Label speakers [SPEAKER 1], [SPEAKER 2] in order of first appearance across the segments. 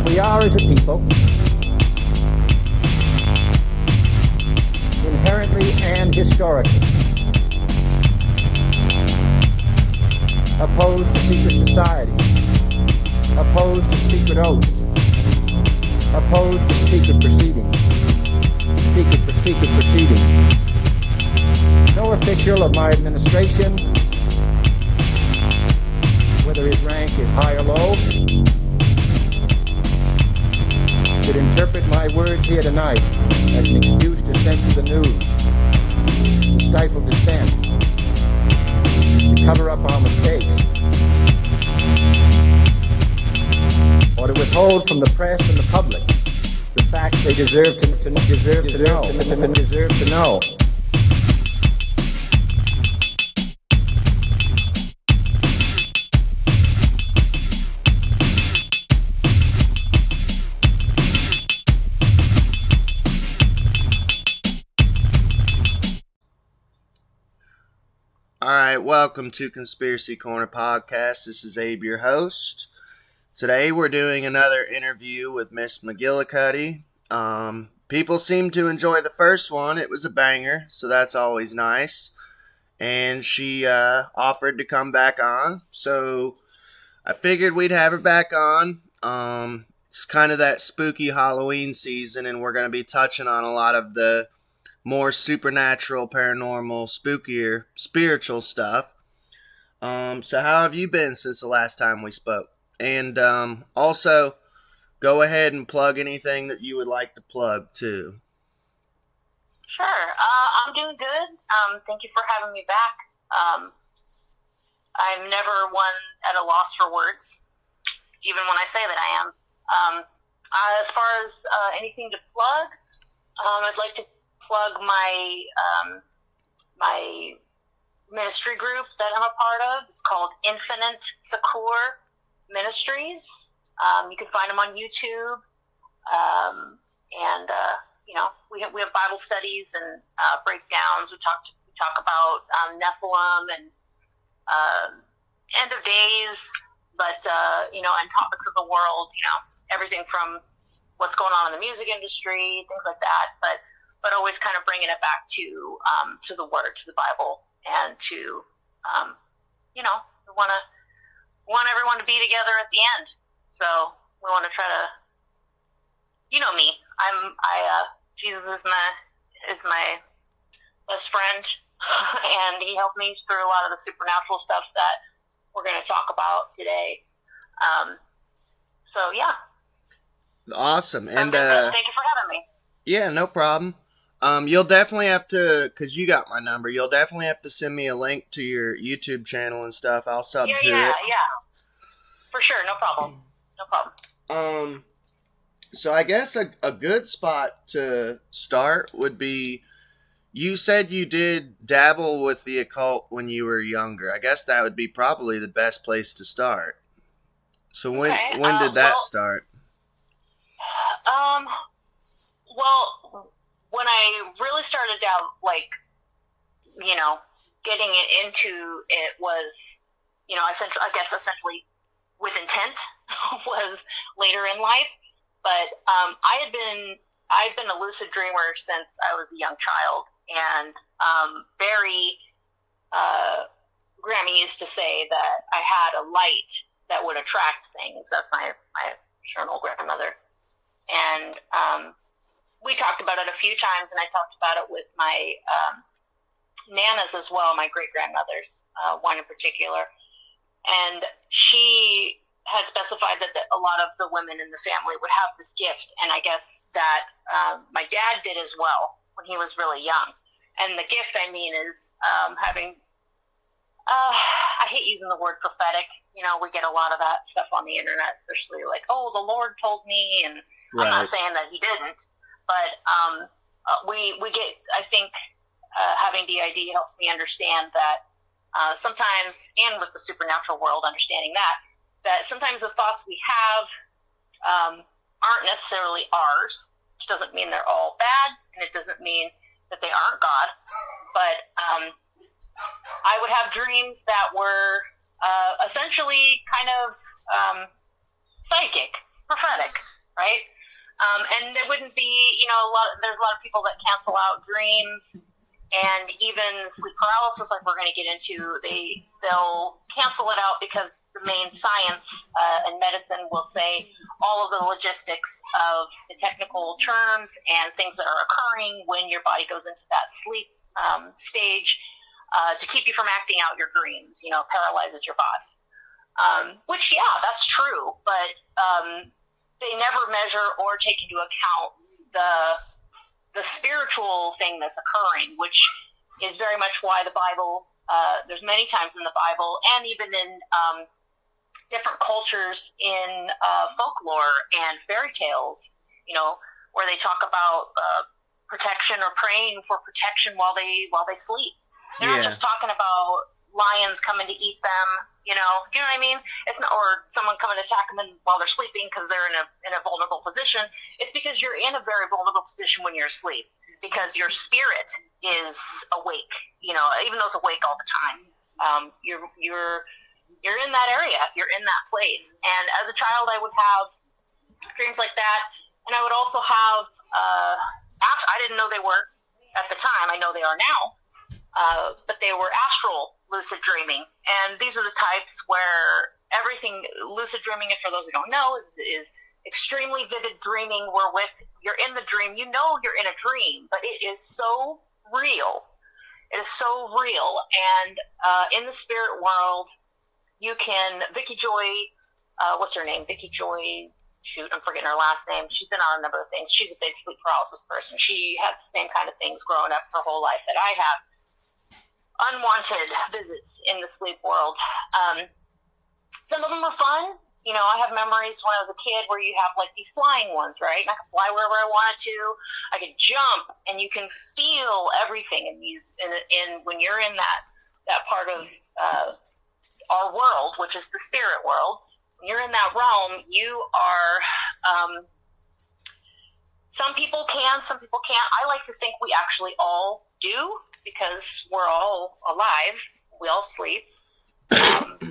[SPEAKER 1] We are as a people inherently and historically opposed to secret society, opposed to secret oaths, opposed to secret proceedings, secret proceedings. No official of my administration, whether his rank is high or low, should interpret my words here tonight as an excuse to censor the news, to stifle dissent, to cover up our mistakes, or to withhold from the press and the public the facts they deserve to know.
[SPEAKER 2] All right, welcome to Conspiracy Corner Podcast. This is Abe, your host. Today we're doing another interview with Miss Magillicutty. People seem to enjoy the first one. It was a banger, so that's always nice. And she offered to come back on, so I figured we'd have her back on. It's kind of that spooky Halloween season, and we're going to be touching on a lot of the more supernatural, paranormal, spookier, spiritual stuff. So how have you been since the last time we spoke? And also, go ahead and plug anything that you would like to plug too.
[SPEAKER 3] Sure. I'm doing good. Thank you for having me back. I'm never one at a loss for words, even when I say that I am. As far as anything to plug, I'd like to plug my my ministry group that I'm a part of. It's called Infinite Succour Ministries. You can find them on YouTube, and we have Bible studies and breakdowns. We talk about Nephilim and end of days, but and topics of the world. Everything from what's going on in the music industry, things like that. But always kind of bringing it back to the Word, to the Bible, and to we want everyone to be together at the end. So we want to try to, me. Jesus is my best friend, and he helped me through a lot of the supernatural stuff that we're going to talk about today. So yeah.
[SPEAKER 2] Awesome, and
[SPEAKER 3] thank you for having me.
[SPEAKER 2] Yeah, no problem. You'll definitely have to, because you got my number, you'll definitely have to send me a link to your YouTube channel and stuff. I'll sub to it.
[SPEAKER 3] Yeah. For sure, no problem.
[SPEAKER 2] So I guess a good spot to start would be, you said you did dabble with the occult when you were younger. I guess that would be probably the best place to start. So when did that start?
[SPEAKER 3] Well, when I really started out, getting it into it was, essentially with intent was later in life. But I've been a lucid dreamer since I was a young child, and Grammy used to say that I had a light that would attract things. That's my maternal grandmother, and we talked about it a few times, and I talked about it with my nanas as well, my great-grandmothers, one in particular. And she had specified that a lot of the women in the family would have this gift, and I guess that my dad did as well when he was really young. And the gift, is having, I hate using the word prophetic. We get a lot of that stuff on the internet, especially like, oh, the Lord told me, and right. I'm not saying that he didn't. But we get, I think, having DID helps me understand that sometimes, and with the supernatural world, understanding that sometimes the thoughts we have aren't necessarily ours, which doesn't mean they're all bad, and it doesn't mean that they aren't God. But I would have dreams that were essentially kind of psychic, prophetic. And there wouldn't be, there's a lot of people that cancel out dreams and even sleep paralysis, like we're going to get into. They'll cancel it out because the main science and medicine will say all of the logistics of the technical terms and things that are occurring when your body goes into that sleep stage to keep you from acting out your dreams, paralyzes your body. Which, yeah, that's true, but they never measure or take into account the spiritual thing that's occurring, which is very much why the Bible, there's many times in the Bible and even in different cultures in folklore and fairy tales, where they talk about protection or praying for protection while they sleep. They're not just talking about lions coming to eat them, you know what I mean? It's not, or someone coming to attack them while they're sleeping because they're in a vulnerable position. It's because you're in a very vulnerable position when you're asleep, because your spirit is awake, even though it's awake all the time. You're in that area, you're in that place. And as a child, I would have dreams like that, and I would also have I didn't know they were at the time. I know they are now. But they were astral lucid dreaming. And these are the types where everything, lucid dreaming, for those who don't know, is extremely vivid dreaming where you're in the dream, you're in a dream, but it is so real. It is so real. And in the spirit world, you can, Vicky Joy, what's her name? Vicky Joy, shoot, I'm forgetting her last name. She's been on a number of things. She's a big sleep paralysis person. She had the same kind of things growing up her whole life that I have. Unwanted visits in the sleep world. Some of them are fun. I have memories when I was a kid where you have like these flying ones, right? And I could fly wherever I wanted to. I could jump, and you can feel everything in these. In when you're in that part of our world, which is the spirit world. When you're in that realm, you are. Some people can, some people can't. I like to think we actually all do, because we're all alive. We all sleep. But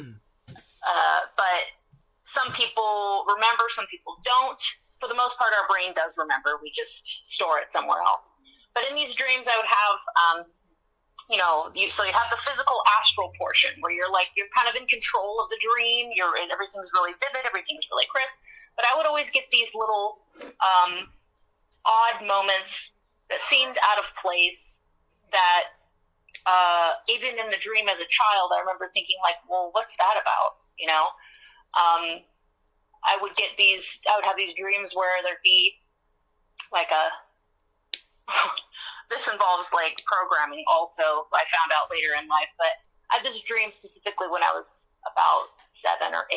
[SPEAKER 3] some people remember, some people don't. For the most part, our brain does remember. We just store it somewhere else. But in these dreams, I would have, so you have the physical astral portion where you're kind of in control of the dream. Everything's really vivid. Everything's really crisp. But I would always get these little odd moments that seemed out of place, that even in the dream as a child, I remember thinking well, what's that about? I would have these dreams where there'd be this involves programming also, I found out later in life, but I had this dream specifically when I was about 7 or 8.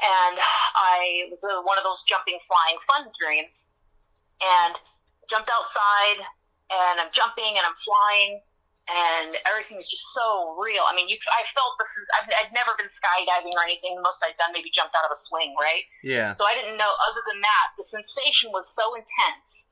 [SPEAKER 3] And I was one of those jumping, flying, fun dreams, and jumped outside, and I'm jumping and I'm flying, and everything's just so real. I mean, I felt this. I'd never been skydiving or anything. The most I'd done maybe jumped out of a swing, right?
[SPEAKER 2] Yeah.
[SPEAKER 3] So I didn't know. Other than that, the sensation was so intense.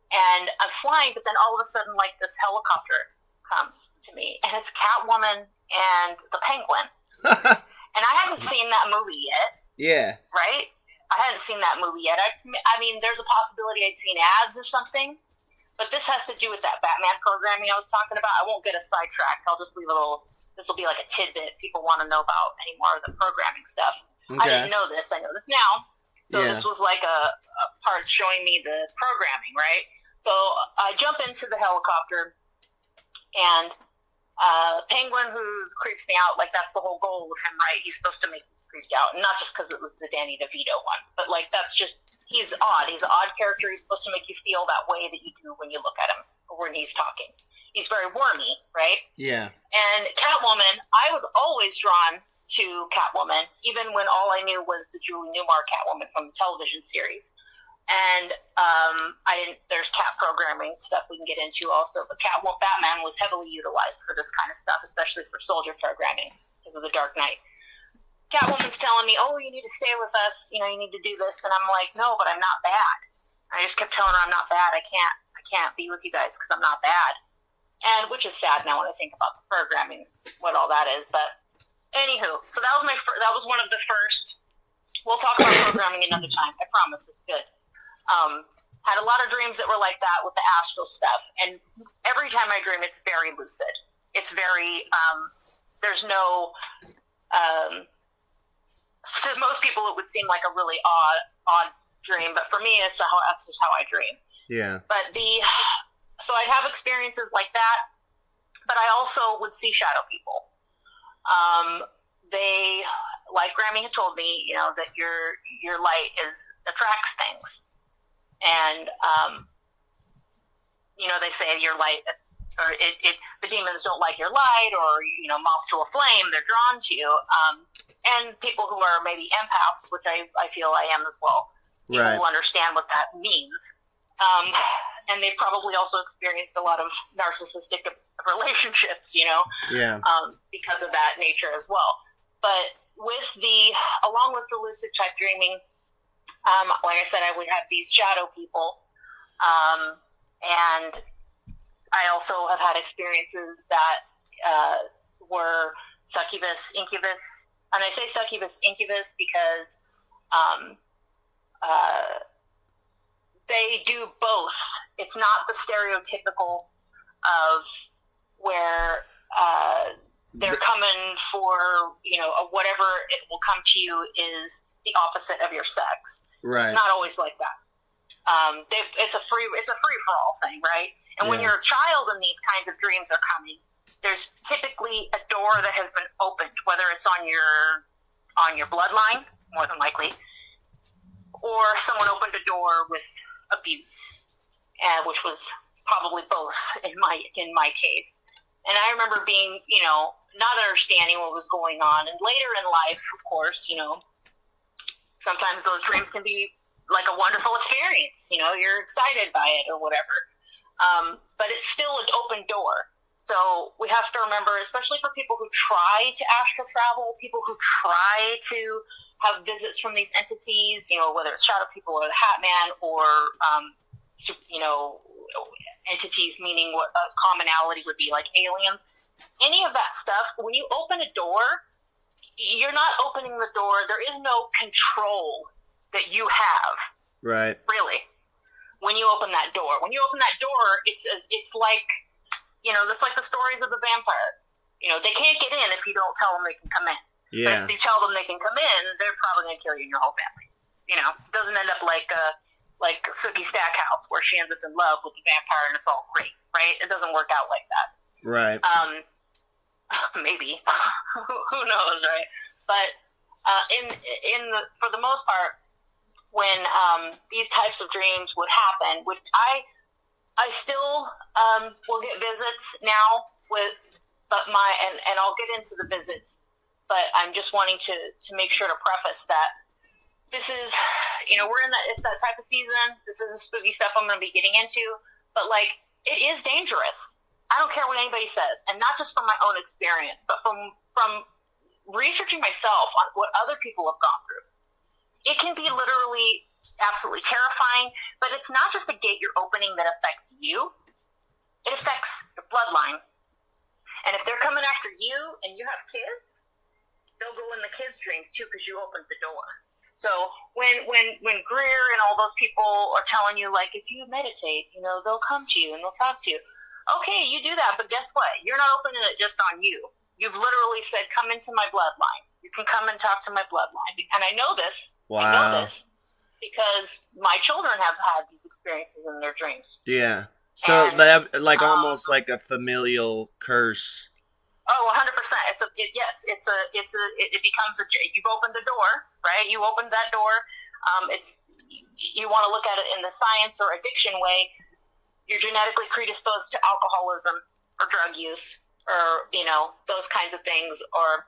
[SPEAKER 3] And I'm flying, but then all of a sudden, this helicopter comes to me, and it's Catwoman and the Penguin. And I haven't seen that movie yet.
[SPEAKER 2] Yeah.
[SPEAKER 3] Right? I hadn't seen that movie yet. I mean, there's a possibility I'd seen ads or something, but this has to do with that Batman programming I was talking about. I won't get a sidetrack. I'll just leave this will be like a tidbit people want to know about any more of the programming stuff. Okay. I didn't know this. I know this now. So This was like a part showing me the programming, right? So I jump into the helicopter, and Penguin, who creeps me out, that's the whole goal with him, right? He's supposed to make me creeped out, and not just because it was the Danny DeVito one, but that's just, he's odd. He's an odd character. He's supposed to make you feel that way that you do when you look at him or when he's talking. He's very wormy, right? Yeah. And Catwoman, I was always drawn to Catwoman, even when all I knew was the Julie Newmar Catwoman from the television series. And there's cat programming stuff we can get into also, but Batman was heavily utilized for this kind of stuff, especially for soldier programming because of the Dark Knight. Catwoman's telling me, oh, you need to stay with us, you need to do this, and I'm like, no, but I'm not bad. I just kept telling her I'm not bad. I can't be with you guys because I'm not bad, and which is sad now when I think about the programming, what all that is. But anywho, so that was one of the first. We'll talk about programming another time. I promise, it's good. Had a lot of dreams that were like that with the astral stuff. And every time I dream, it's very lucid. It's very, there's no, to most people it would seem like a really odd dream, but for me, that's just how I dream.
[SPEAKER 2] Yeah.
[SPEAKER 3] But so I'd have experiences like that, but I also would see shadow people. They, like Grammy had told me, that your light attracts things. And, they say your light, or the demons don't like your light, or, moth to a flame, they're drawn to you. And people who are maybe empaths, which I feel I am as well, people
[SPEAKER 2] Right.
[SPEAKER 3] will understand what that means. And they've probably also experienced a lot of narcissistic relationships,
[SPEAKER 2] Yeah.
[SPEAKER 3] because of that nature as well. But along with the lucid type dreaming, like I said, I would have these shadow people, and I also have had experiences that were succubus, incubus, and I say succubus, incubus because they do both. It's not the stereotypical of where they're coming for, whatever it will come to you is the opposite of your sex.
[SPEAKER 2] Right.
[SPEAKER 3] It's not always like that. It's a free for all thing, right? And when
[SPEAKER 2] Yeah.
[SPEAKER 3] you're a child and these kinds of dreams are coming, there's typically a door that has been opened, whether it's on your bloodline, more than likely, or someone opened a door with abuse, which was probably both in my case. And I remember being, not understanding what was going on. And later in life, of course, sometimes those dreams can be like a wonderful experience. You're excited by it or whatever. But it's still an open door. So we have to remember, especially for people who try to astral travel, people who try to have visits from these entities, whether it's shadow people or the Hatman or, entities, meaning what a commonality would be like aliens. Any of that stuff, when you open a door, you're not opening the door. There is no control that you have.
[SPEAKER 2] Right.
[SPEAKER 3] Really. When you open that door. When you open that door, it's like, it's like the stories of the vampire. They can't get in if you don't tell them they can come in.
[SPEAKER 2] Yeah.
[SPEAKER 3] But if you tell them they can come in, they're probably going to kill you and your whole family. It doesn't end up like Sookie Stackhouse, where she ends up in love with the vampire and it's all great, right? It doesn't work out like that.
[SPEAKER 2] Right.
[SPEAKER 3] Maybe. Who knows, right? But for the most part, when these types of dreams would happen, which I still will get visits now but and I'll get into the visits, but I'm just wanting to make sure to preface that this is, we're in it's that type of season. This is the spooky stuff I'm going to be getting into, but it is dangerous. I don't care what anybody says, and not just from my own experience, but from researching myself on what other people have gone through. It can be literally absolutely terrifying, but it's not just a gate you're opening that affects you. It affects your bloodline. And if they're coming after you and you have kids, they'll go in the kids' dreams too because you opened the door. So when Greer and all those people are telling you, if you meditate, they'll come to you and they'll talk to you. Okay, you do that, but guess what? You're not opening it just on you. You've literally said, come into my bloodline. You can come and talk to my bloodline. And I know this.
[SPEAKER 2] Wow.
[SPEAKER 3] I know this because my children have had these experiences in their dreams.
[SPEAKER 2] Yeah. So
[SPEAKER 3] And,
[SPEAKER 2] they have almost like a familial curse.
[SPEAKER 3] Oh, 100%. It becomes you've opened the door, right? You opened that door. You want to look at it in the science or addiction way. You're genetically predisposed to alcoholism or drug use or, those kinds of things, or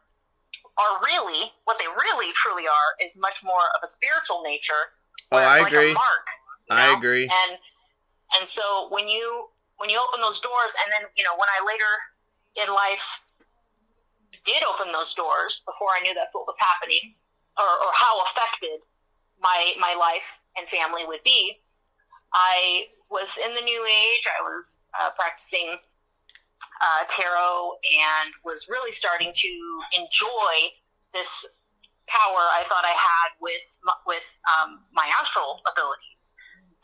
[SPEAKER 3] really, what they really truly are is much more of a spiritual nature.
[SPEAKER 2] Oh, I agree.
[SPEAKER 3] A mark,
[SPEAKER 2] I agree.
[SPEAKER 3] And so when you open those doors, and then, when I later in life did open those doors, before I knew that's what was happening, or how affected my life and family would be, I was in the New Age. I was practicing tarot and was really starting to enjoy this power I thought I had with my astral abilities.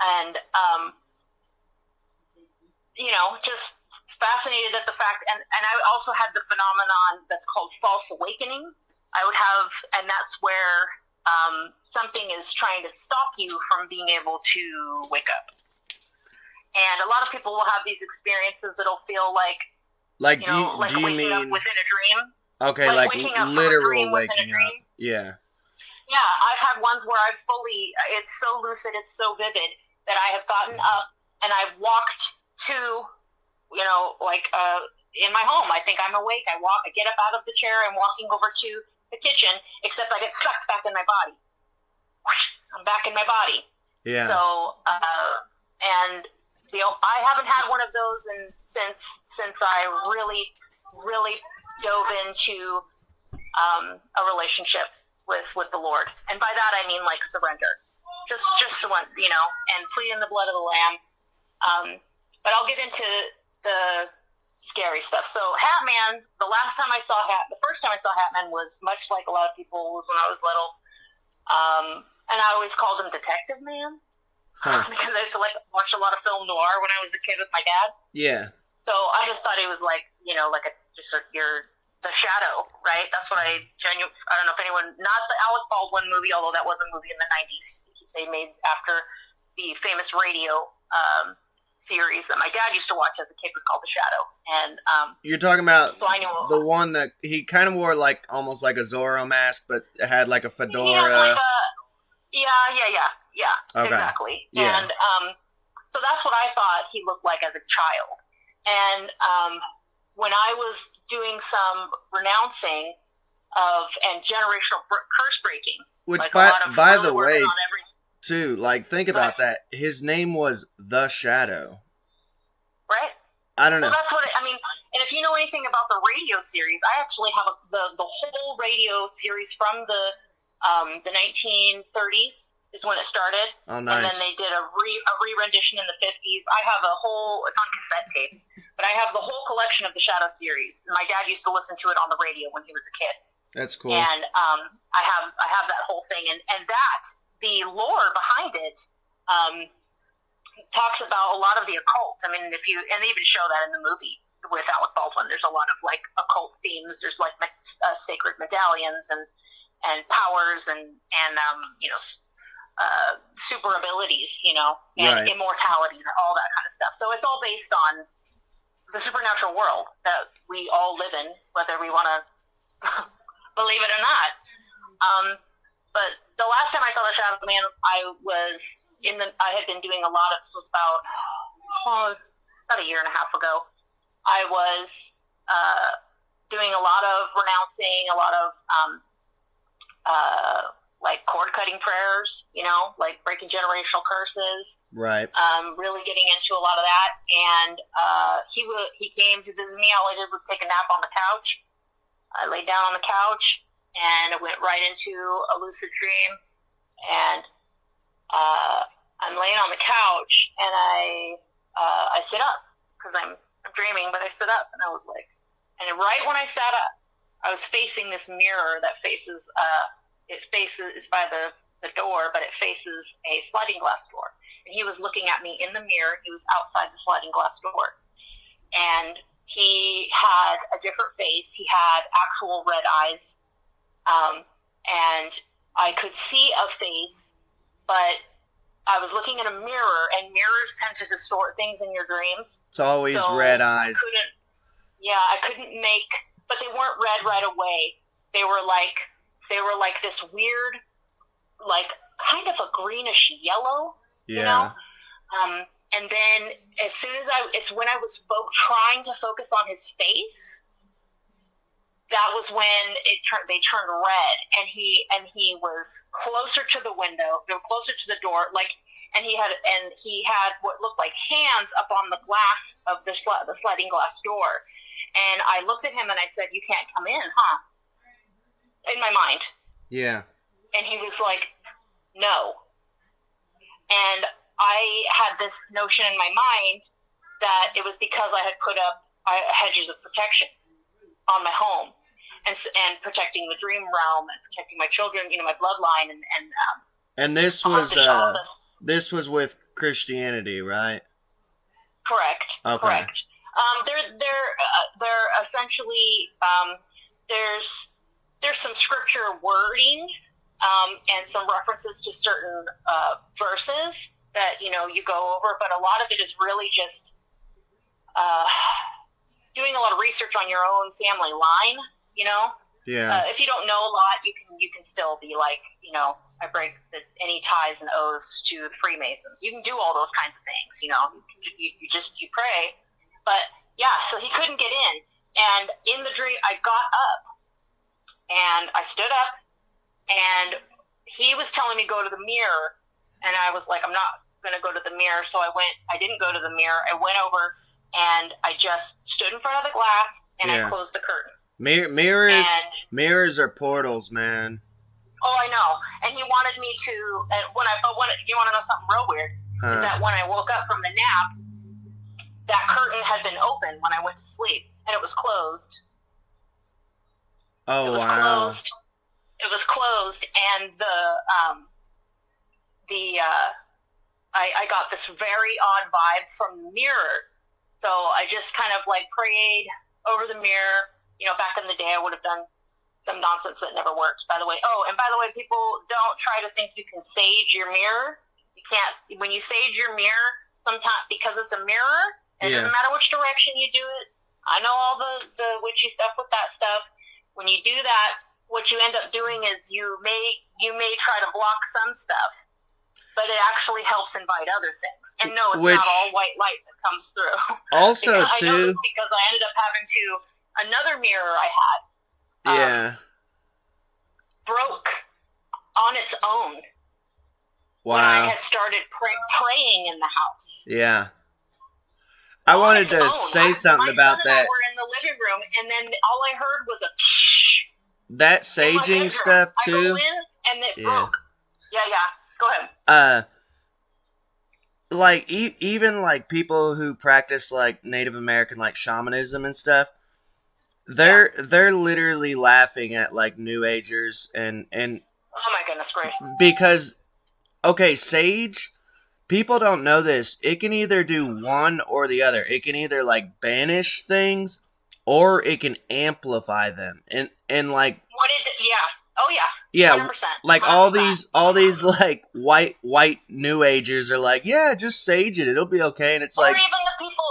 [SPEAKER 3] And, just fascinated at the fact, and I also had the phenomenon that's called false awakening. I would have, and that's where something is trying to stop you from being able to wake up. And a lot of people will have these experiences that'll feel like
[SPEAKER 2] do you
[SPEAKER 3] waking
[SPEAKER 2] mean
[SPEAKER 3] up within a dream.
[SPEAKER 2] Okay, like
[SPEAKER 3] waking up
[SPEAKER 2] literal
[SPEAKER 3] waking
[SPEAKER 2] waking up. Yeah.
[SPEAKER 3] Yeah, I've had ones where it's so lucid, it's so vivid that I have gotten up and I've walked to, in my home. I think I'm awake. I get up out of the chair. I'm walking over to the kitchen, except I get sucked back in my body. I'm back in my body.
[SPEAKER 2] Yeah.
[SPEAKER 3] So, I haven't had one of those since I really, really dove into a relationship with the Lord. And by that I mean like surrender. Just surrender, and plead in the blood of the Lamb. But I'll get into the scary stuff. So Hatman, the first time I saw Hatman was much like a lot of people was when I was little. And I always called him Detective Man. Huh. Because I used to watch a lot of film noir when I was a kid with my dad.
[SPEAKER 2] Yeah.
[SPEAKER 3] So I just thought he was you're the shadow, right? That's what I don't know if anyone, not the Alec Baldwin movie, although that was a movie in the 90s they made after the famous radio series that my dad used to watch as a kid was called The Shadow. And
[SPEAKER 2] you're talking about
[SPEAKER 3] so I knew
[SPEAKER 2] the one that he kind of wore almost like a Zorro mask, but had like a fedora.
[SPEAKER 3] Yeah,
[SPEAKER 2] okay.
[SPEAKER 3] Exactly.
[SPEAKER 2] Yeah.
[SPEAKER 3] And so that's what I thought he looked like as a child. And when I was doing some renouncing and generational curse breaking,
[SPEAKER 2] which
[SPEAKER 3] like
[SPEAKER 2] by the way, too, think about that. His name was The Shadow.
[SPEAKER 3] Right?
[SPEAKER 2] I don't know.
[SPEAKER 3] Well, that's what I mean. And if you know anything about the radio series, I actually have the whole radio series from the 1930s is when it started.
[SPEAKER 2] Oh, nice.
[SPEAKER 3] And then they did a re-rendition in the 50s. I have it's on cassette tape, but I have the whole collection of the Shadow series. My dad used to listen to it on the radio when he was a kid.
[SPEAKER 2] That's cool.
[SPEAKER 3] And I have that whole thing, and that the lore behind it talks about a lot of the occult. I mean, and they even show that in the movie with Alec Baldwin. There's a lot of occult themes. There's sacred medallions and powers and super abilities, and
[SPEAKER 2] right.
[SPEAKER 3] immortality and all that kind of stuff. So it's all based on the supernatural world that we all live in, whether we want to believe it or not. But the last time I saw The Shadow Man, I had been doing a lot of, this was about a year and a half ago. I was doing a lot of renouncing, a lot of cord cutting prayers, breaking generational curses.
[SPEAKER 2] Right.
[SPEAKER 3] Really getting into a lot of that. And he came to visit me. All I did was take a nap on the couch. I laid down on the couch and I went right into a lucid dream. And I'm laying on the couch and I sit up because I'm dreaming, but I stood up and I was and right when I sat up, I was facing this mirror that faces it's by the door, but it faces a sliding glass door. And he was looking at me in the mirror. He was outside the sliding glass door. And he had a different face. He had actual red eyes. And I could see a face, but I was looking in a mirror, and mirrors tend to distort things in your dreams.
[SPEAKER 2] It's always red eyes.
[SPEAKER 3] I couldn't make, but they weren't red right away. They were like this weird, kind of a greenish yellow, and then as soon as it's when I was trying to focus on his face, that was when they turned red, and he was closer to the window, closer to the door, and he had what looked like hands up on the glass of the sliding glass door. And I looked at him and I said, "You can't come in, huh?" In my mind.
[SPEAKER 2] Yeah.
[SPEAKER 3] And he was like, "No." And I had this notion in my mind that it was because I had put up hedges of protection on my home and protecting the dream realm and protecting my children, my bloodline, and
[SPEAKER 2] this was with Christianity, right?
[SPEAKER 3] Correct.
[SPEAKER 2] Okay.
[SPEAKER 3] Correct. They're essentially there's some scripture wording and some references to certain verses that you go over, but a lot of it is really just doing a lot of research on your own family line.
[SPEAKER 2] Yeah.
[SPEAKER 3] If you don't know a lot, you can still be like, I break any ties and oaths to the Freemasons. You can do all those kinds of things. You pray, but yeah. So he couldn't get in, and in the dream, I got up, and I stood up, and he was telling me go to the mirror, and I was like, I'm not gonna go to the mirror. So I went. I didn't go to the mirror. I went over, and I just stood in front of the glass, and I closed the curtain.
[SPEAKER 2] Mirrors are portals, man.
[SPEAKER 3] Oh, I know. And he wanted me to. And when you want to know something real weird? Is that when I woke up from the nap, that curtain had been open when I went to sleep, and it was closed.
[SPEAKER 2] Oh,
[SPEAKER 3] it was
[SPEAKER 2] wow.
[SPEAKER 3] Closed. It was closed, and I got this very odd vibe from the mirror. So I just kind of like prayed over the mirror. Back in the day, I would have done some nonsense that never worked, by the way. Oh, and by the way, people, don't try to think you can sage your mirror. You can't. When you sage your mirror, sometimes, because it's a mirror, it doesn't matter which direction you do it. I know all the witchy stuff with that stuff. When you do that, what you end up doing is you may try to block some stuff, but it actually helps invite other things. And no, it's not all white light that comes through.
[SPEAKER 2] Also,
[SPEAKER 3] I know this because I ended up having another mirror I had. Broke on its own.
[SPEAKER 2] Wow.
[SPEAKER 3] When I had started praying in the house.
[SPEAKER 2] Yeah. I wanted to say something about that.
[SPEAKER 3] My son and I were in the living room, and then all I heard was a
[SPEAKER 2] that saging stuff too.
[SPEAKER 3] I go in, and it broke. Yeah. Go ahead.
[SPEAKER 2] Like even like people who practice like Native American like shamanism and stuff, they're literally laughing at like New Agers and
[SPEAKER 3] oh my goodness gracious.
[SPEAKER 2] Because sage, people don't know this. It can either do one or the other. It can either like banish things or it can amplify them. And like
[SPEAKER 3] Oh yeah.
[SPEAKER 2] Yeah,
[SPEAKER 3] 100%.
[SPEAKER 2] like 100%. all these like white New Agers are like, yeah, just sage it, it'll be okay, and it's
[SPEAKER 3] or
[SPEAKER 2] like,
[SPEAKER 3] even the people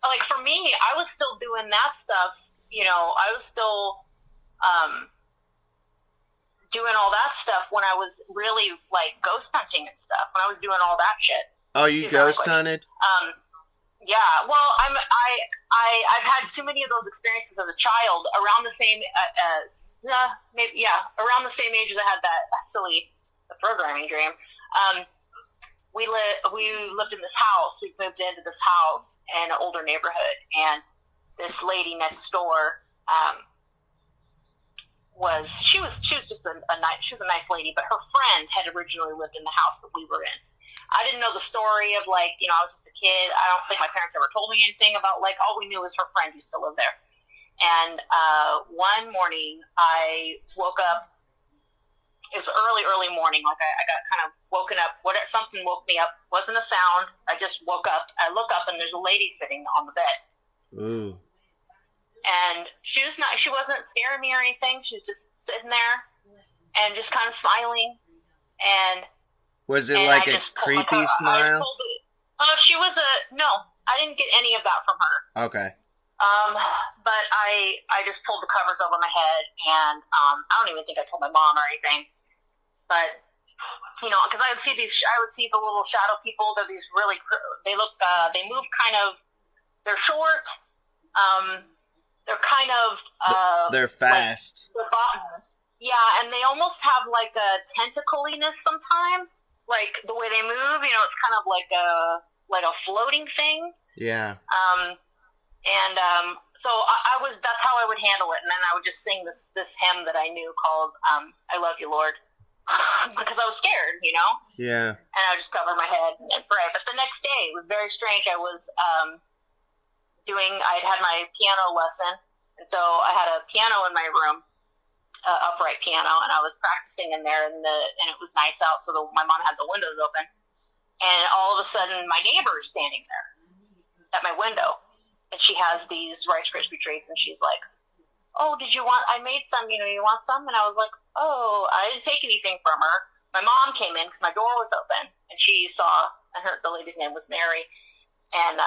[SPEAKER 3] like for me, I was still doing that stuff. I was still doing all that stuff when I was really like ghost hunting and stuff. When I was doing all that shit.
[SPEAKER 2] Oh, you ghost hunted?
[SPEAKER 3] Yeah. Well, I've had too many of those experiences as a child. Around the same around the same age as I had that silly programming dream. We lived in this house. We moved into this house in an older neighborhood, and this lady next door was just a nice lady, but her friend had originally lived in the house that we were in. I didn't know the story of I was just a kid. I don't think my parents ever told me anything about all we knew was her friend used to live there. And one morning I woke up. It was early morning. I got kind of woken up. Something woke me up. Wasn't a sound. I just woke up. I look up and there's a lady sitting on the bed.
[SPEAKER 2] Ooh.
[SPEAKER 3] And she wasn't scaring me or anything. She was just sitting there and just kind of smiling. And
[SPEAKER 2] was it like a creepy smile?
[SPEAKER 3] She was no. I didn't get any of that from her.
[SPEAKER 2] Okay.
[SPEAKER 3] But I just pulled the covers over my head, and I don't even think I told my mom or anything. But because I would see the little shadow people. They're these really. They move kind of. They're short. They're kind of.
[SPEAKER 2] They're fast.
[SPEAKER 3] Yeah, and they almost have like a tentacle-iness sometimes. Like the way they move, it's kind of like a floating thing.
[SPEAKER 2] Yeah.
[SPEAKER 3] So that's how I would handle it. And then I would just sing this hymn that I knew called, I Love You, Lord, because I was scared,
[SPEAKER 2] Yeah.
[SPEAKER 3] And I would just cover my head and pray. But the next day, it was very strange. I was, I'd had my piano lesson. And so I had a piano in my room, upright piano, and I was practicing in there, and it was nice out. So my mom had the windows open. And all of a sudden, my neighbor is standing there at my window, and she has these Rice Krispie treats, and she's like, "Oh, I made some, you want some?" And I was like, "Oh, I didn't take anything from her." My mom came in because my door was open, and she saw, and the lady's name was Mary, and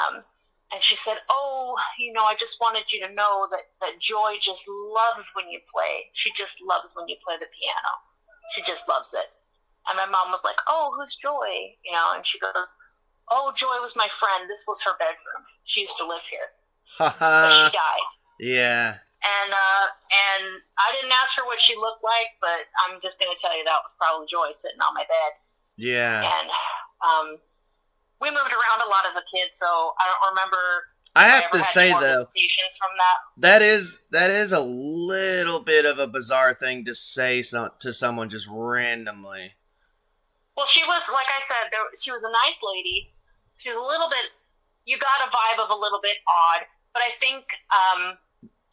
[SPEAKER 3] she said, "Oh, I just wanted you to know that Joy just loves when you play. She just loves when you play the piano. She just loves it." And my mom was like, "Oh, who's Joy?" And she goes, "Oh, Joy was my friend. This was her bedroom. She used to live here, but she died."
[SPEAKER 2] Yeah.
[SPEAKER 3] And I didn't ask her what she looked like, but I'm just going to tell you that was probably Joy sitting on my bed.
[SPEAKER 2] Yeah.
[SPEAKER 3] And we moved around a lot as a kid, so I don't remember.
[SPEAKER 2] I have to say though,
[SPEAKER 3] from
[SPEAKER 2] that is a little bit of a bizarre thing to say to someone just randomly.
[SPEAKER 3] Well, she was, like I said, she was a nice lady. She was a little bit. You got a vibe of a little bit odd, but I think.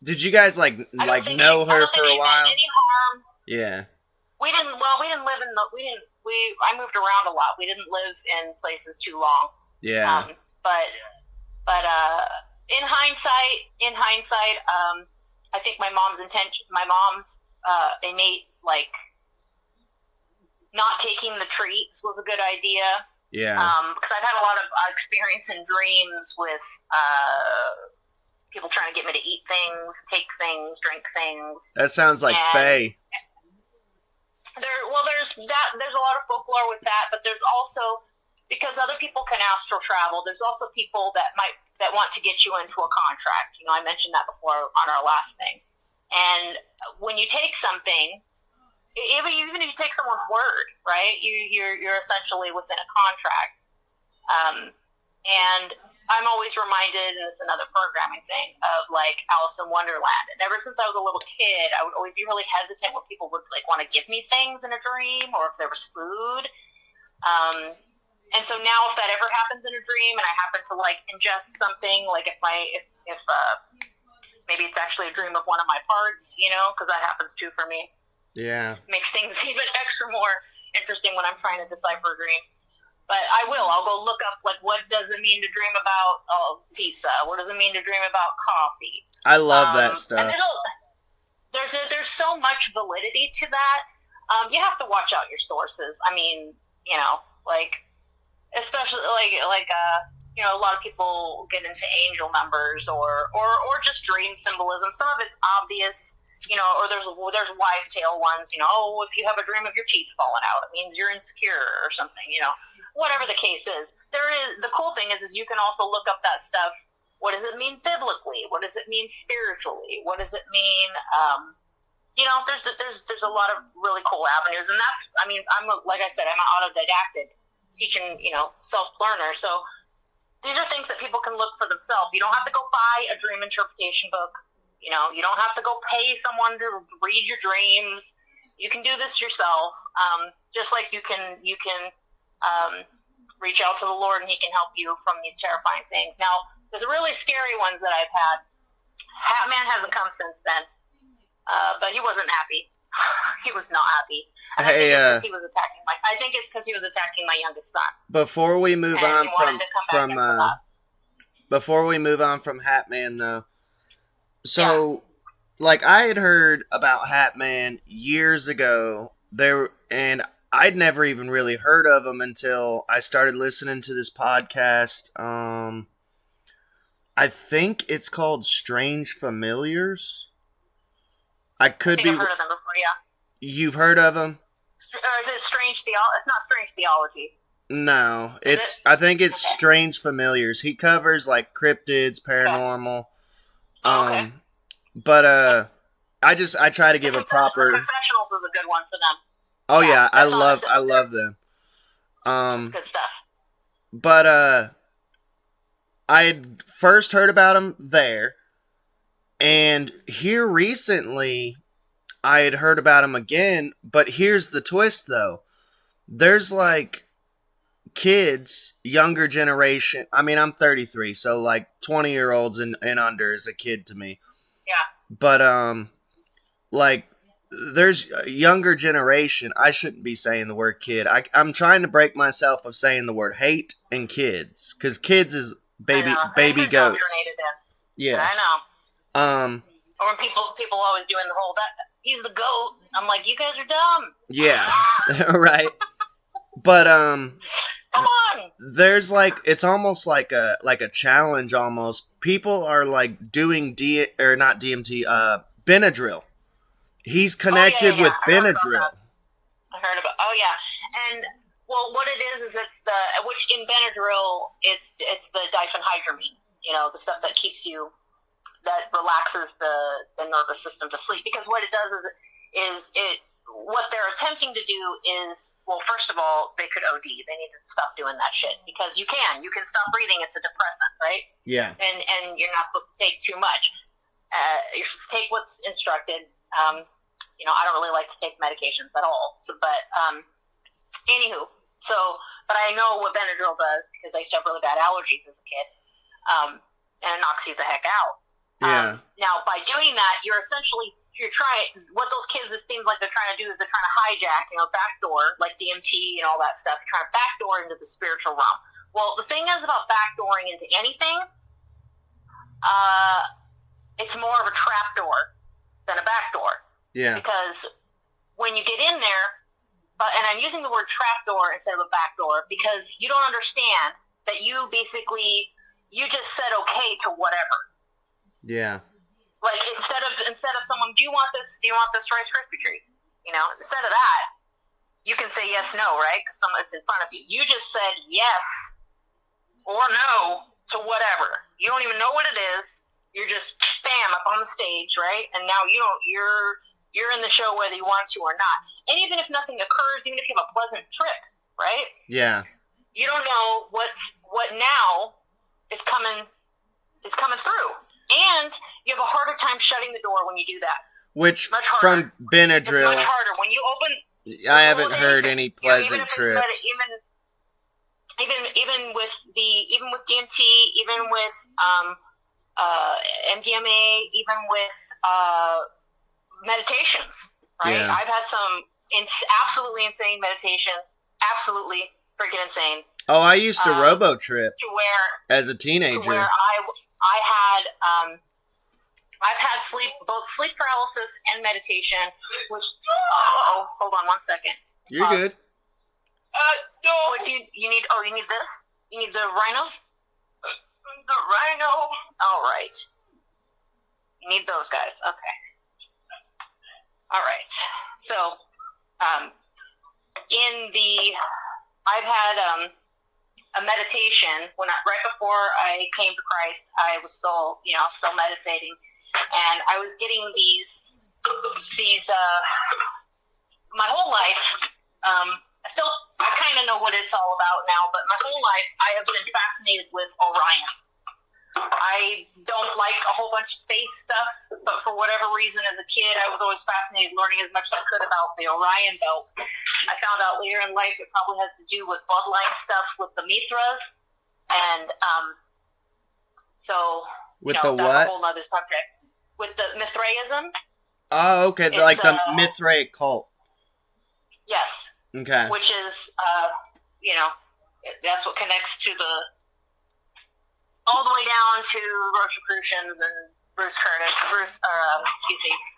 [SPEAKER 2] Did you guys know her for a while?
[SPEAKER 3] Any harm?
[SPEAKER 2] Yeah.
[SPEAKER 3] We didn't live in I moved around a lot. We didn't live in places too long.
[SPEAKER 2] Yeah.
[SPEAKER 3] But in hindsight, I think my mom's innate, like, not taking the treats was a good idea.
[SPEAKER 2] Yeah.
[SPEAKER 3] Because I've had a lot of experience in dreams with people trying to get me to eat things, take things, drink things.
[SPEAKER 2] That sounds like Faye.
[SPEAKER 3] There's a lot of folklore with that, but there's also, because other people can astral travel, there's also people that want to get you into a contract. I mentioned that before on our last thing. And when you take something, even if you take someone's word, right, you're essentially within a contract. And I'm always reminded, and it's another programming thing, of like Alice in Wonderland. And ever since I was a little kid, I would always be really hesitant when people would like want to give me things in a dream, or if there was food. And so now, if that ever happens in a dream, and I happen to like ingest something, like if maybe it's actually a dream of one of my parts, because that happens too for me.
[SPEAKER 2] Yeah.
[SPEAKER 3] Makes things even extra more interesting when I'm trying to decipher dreams. But I'll go look up, like, what does it mean to dream about pizza? What does it mean to dream about coffee?
[SPEAKER 2] I love that stuff.
[SPEAKER 3] And there's so much validity to that. You have to watch out your sources. I mean, especially a lot of people get into angel numbers or just dream symbolism. Some of it's obvious. Or there's wide tail ones, if you have a dream of your teeth falling out, it means you're insecure or something, whatever the case is. The cool thing is you can also look up that stuff. What does it mean biblically? What does it mean spiritually? What does it mean, there's a lot of really cool avenues. And that's, like I said, I'm an autodidactic teaching, self-learner. So these are things that people can look for themselves. You don't have to go buy a dream interpretation book. You don't have to go pay someone to read your dreams. You can do this yourself. Just like you can reach out to the Lord and He can help you from these terrifying things. Now, there's really scary ones that I've had. Hatman hasn't come since then, but he wasn't happy. He was not happy. And I think it's because he was attacking my youngest son.
[SPEAKER 2] Before we move on from Hatman, though. So, like, I had heard about Hatman years ago, and I'd never even really heard of him until I started listening to this podcast. I think it's called Strange Familiars. I've heard of them before, yeah. You've heard of him?
[SPEAKER 3] Or is it Strange Theology? It's not Strange Theology.
[SPEAKER 2] No, I think it's Strange Familiars. He covers, like, cryptids, paranormal.
[SPEAKER 3] Okay.
[SPEAKER 2] But I try to give a proper.
[SPEAKER 3] Confessionals is a good one for them.
[SPEAKER 2] Oh yeah, I love them.
[SPEAKER 3] Good stuff.
[SPEAKER 2] But I first heard about him there, and here recently I had heard about him again. But here's the twist, though. There's like kids, younger generation. I mean, I'm 33, so like 20-year-olds and under is a kid to me.
[SPEAKER 3] Yeah.
[SPEAKER 2] But like there's a younger generation. I shouldn't be saying the word kid. I'm trying to break myself of saying the word hate and kids, because kids is baby
[SPEAKER 3] They're
[SPEAKER 2] goats.
[SPEAKER 3] indoctrinated in.
[SPEAKER 2] Yeah.
[SPEAKER 3] I know.
[SPEAKER 2] Um.
[SPEAKER 3] Or when people always doing the whole that he's the goat. I'm like, you guys are dumb.
[SPEAKER 2] Yeah. Right. But
[SPEAKER 3] Come on.
[SPEAKER 2] there's like, it's almost like a challenge almost. People are like doing not DMT, Benadryl. He's connected with Benadryl.
[SPEAKER 3] I heard about. Oh yeah, and well, what it is it's which in Benadryl it's the diphenhydramine. You know, the stuff that keeps you, that relaxes the nervous system to sleep. Because what it does is what they're attempting to do is, well, first of all, they could OD. They need to stop doing that shit, because you can stop breathing. It's a depressant, right?
[SPEAKER 2] Yeah.
[SPEAKER 3] And you're not supposed to take too much. You're supposed to take what's instructed. You know, I don't really like to take medications at all. So, but anywho, but I know what Benadryl does, because I used to have really bad allergies as a kid, and it knocks you the heck out.
[SPEAKER 2] Yeah.
[SPEAKER 3] Now, by doing that, you're trying, what those kids, it seems like they're trying to do is they're trying to hijack, backdoor, like DMT and all that stuff, trying to backdoor into the spiritual realm. Well, the thing is about backdooring into anything, it's more of a trapdoor than a backdoor.
[SPEAKER 2] Yeah.
[SPEAKER 3] Because when you get in there, and I'm using the word trapdoor instead of a backdoor, because you don't understand that you just said okay to whatever.
[SPEAKER 2] Yeah.
[SPEAKER 3] Like instead of someone, do you want this Rice Krispie treat? Instead of that, you can say yes, no, right? Because someone's in front of you. You just said yes or no to whatever. You don't even know what it is. You're just bam up on the stage, right? And now you're in the show whether you want to or not. And even if nothing occurs, even if you have a pleasant trip, right?
[SPEAKER 2] Yeah.
[SPEAKER 3] You don't know what now is coming through. And you have a harder time shutting the door when you do that.
[SPEAKER 2] Which, from Benadryl,
[SPEAKER 3] it's much harder. When you open...
[SPEAKER 2] I haven't heard any pleasant trips.
[SPEAKER 3] Even with DMT, even with MDMA, even with meditations, right?
[SPEAKER 2] Yeah.
[SPEAKER 3] I've had some absolutely insane meditations, absolutely freaking insane.
[SPEAKER 2] Oh, I used to robo trip as a teenager.
[SPEAKER 3] To where I've had both sleep paralysis and meditation, which, hold on 1 second.
[SPEAKER 2] You're good.
[SPEAKER 3] No. What do you need? Oh, you need this? You need the rhinos? The rhino. All right. You need those guys. Okay. All right. So, I've had a meditation right before I came to Christ. I was still meditating, and I was getting these my whole life. I kind of know what it's all about now, but my whole life I have been fascinated with Orion. I don't like a whole bunch of space stuff, but for whatever reason, as a kid, I was always fascinated learning as much as I could about the Orion Belt. I found out later in life it probably has to do with bloodline stuff with the Mithras, and that's
[SPEAKER 2] what?
[SPEAKER 3] A whole other subject. With the Mithraism.
[SPEAKER 2] Oh, okay, like the Mithraic cult.
[SPEAKER 3] Yes.
[SPEAKER 2] Okay.
[SPEAKER 3] Which is, that's what connects to all the way down to Rosicrucians and Bruce Curtis.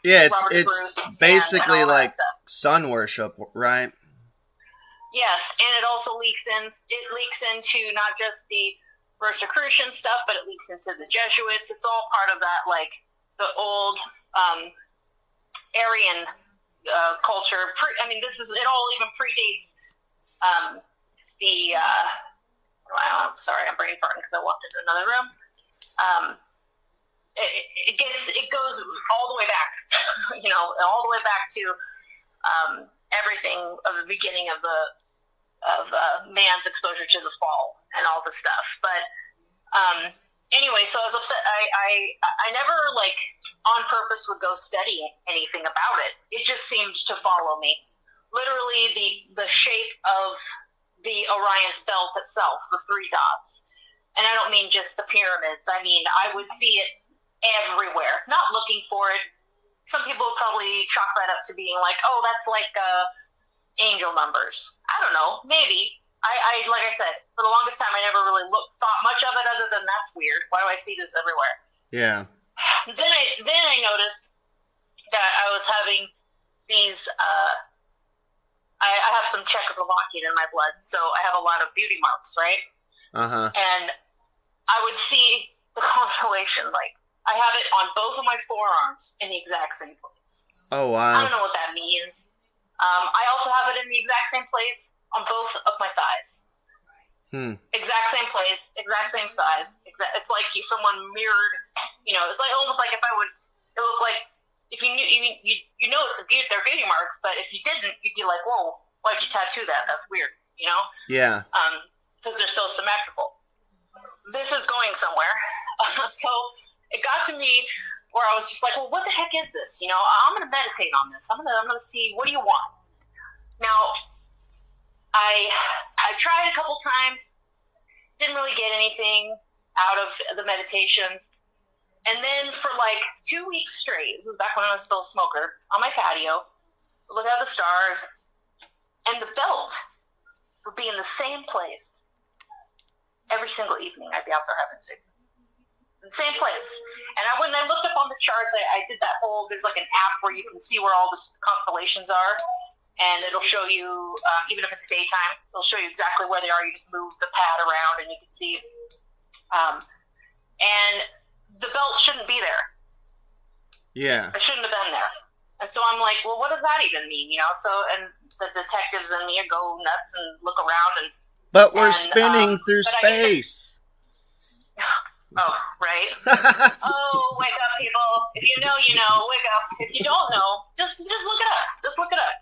[SPEAKER 2] Yeah,
[SPEAKER 3] Robert
[SPEAKER 2] it's
[SPEAKER 3] Bruce
[SPEAKER 2] basically
[SPEAKER 3] and
[SPEAKER 2] like sun worship, right?
[SPEAKER 3] Yes, and it also leaks into not just the Rosicrucian stuff, but it leaks into the Jesuits. It's all part of that, like the old Aryan culture. It all even predates sorry, I'm brain farting because I walked into another room. It goes all the way back, all the way back to everything of the beginning of man's exposure to the fall and all the stuff. But anyway, so I was upset. I never on purpose would go study anything about it. It just seemed to follow me. Literally the shape of the Orion belt itself, the three dots. And I don't mean just the pyramids. I mean, I would see it everywhere. Not looking for it, some people would probably chalk that up to being like, oh, that's like angel numbers. I don't know, maybe. I like I said, for the longest time, I never really thought much of it other than that's weird. Why do I see this everywhere?
[SPEAKER 2] Yeah.
[SPEAKER 3] Then I noticed that I was having these. I have some Czechoslovakian in my blood, so I have a lot of beauty marks, right? And I would see the constellation, like I have it on both of my forearms in the exact same place.
[SPEAKER 2] Oh wow!
[SPEAKER 3] I don't know what that means. I also have it in the exact same place on both of my thighs. Exact same place, exact same size. It's like someone mirrored. It's like almost like if I would. It looked like if you knew you know they're beauty marks, but if you didn't, you'd be like, whoa, why'd you tattoo that? That's weird.
[SPEAKER 2] Yeah.
[SPEAKER 3] Because they're so symmetrical. This is going somewhere. So it got to me where I was just like, well, what the heck is this? I'm going to meditate on this. I'm going to see, what do you want? Now, I tried a couple times, didn't really get anything out of the meditations. And then for like 2 weeks straight, this was back when I was still a smoker, on my patio, look at the stars, and the belt would be in the same place every single evening. I'd be out there having sex. The same place. And when I looked up on the charts, I did that whole, there's like an app where you can see where all the constellations are, and it'll show you, even if it's daytime, it'll show you exactly where they are. You just move the pad around and you can see. And the belt shouldn't be there.
[SPEAKER 2] Yeah.
[SPEAKER 3] It shouldn't have been there. And so I'm like, well, what does that even mean? So, and the detectives in me go nuts and look around
[SPEAKER 2] But we're spinning through space.
[SPEAKER 3] Oh, right. Oh, wake up, people. If you know, you know. Wake up. If you don't know, just look it up. Just look it up,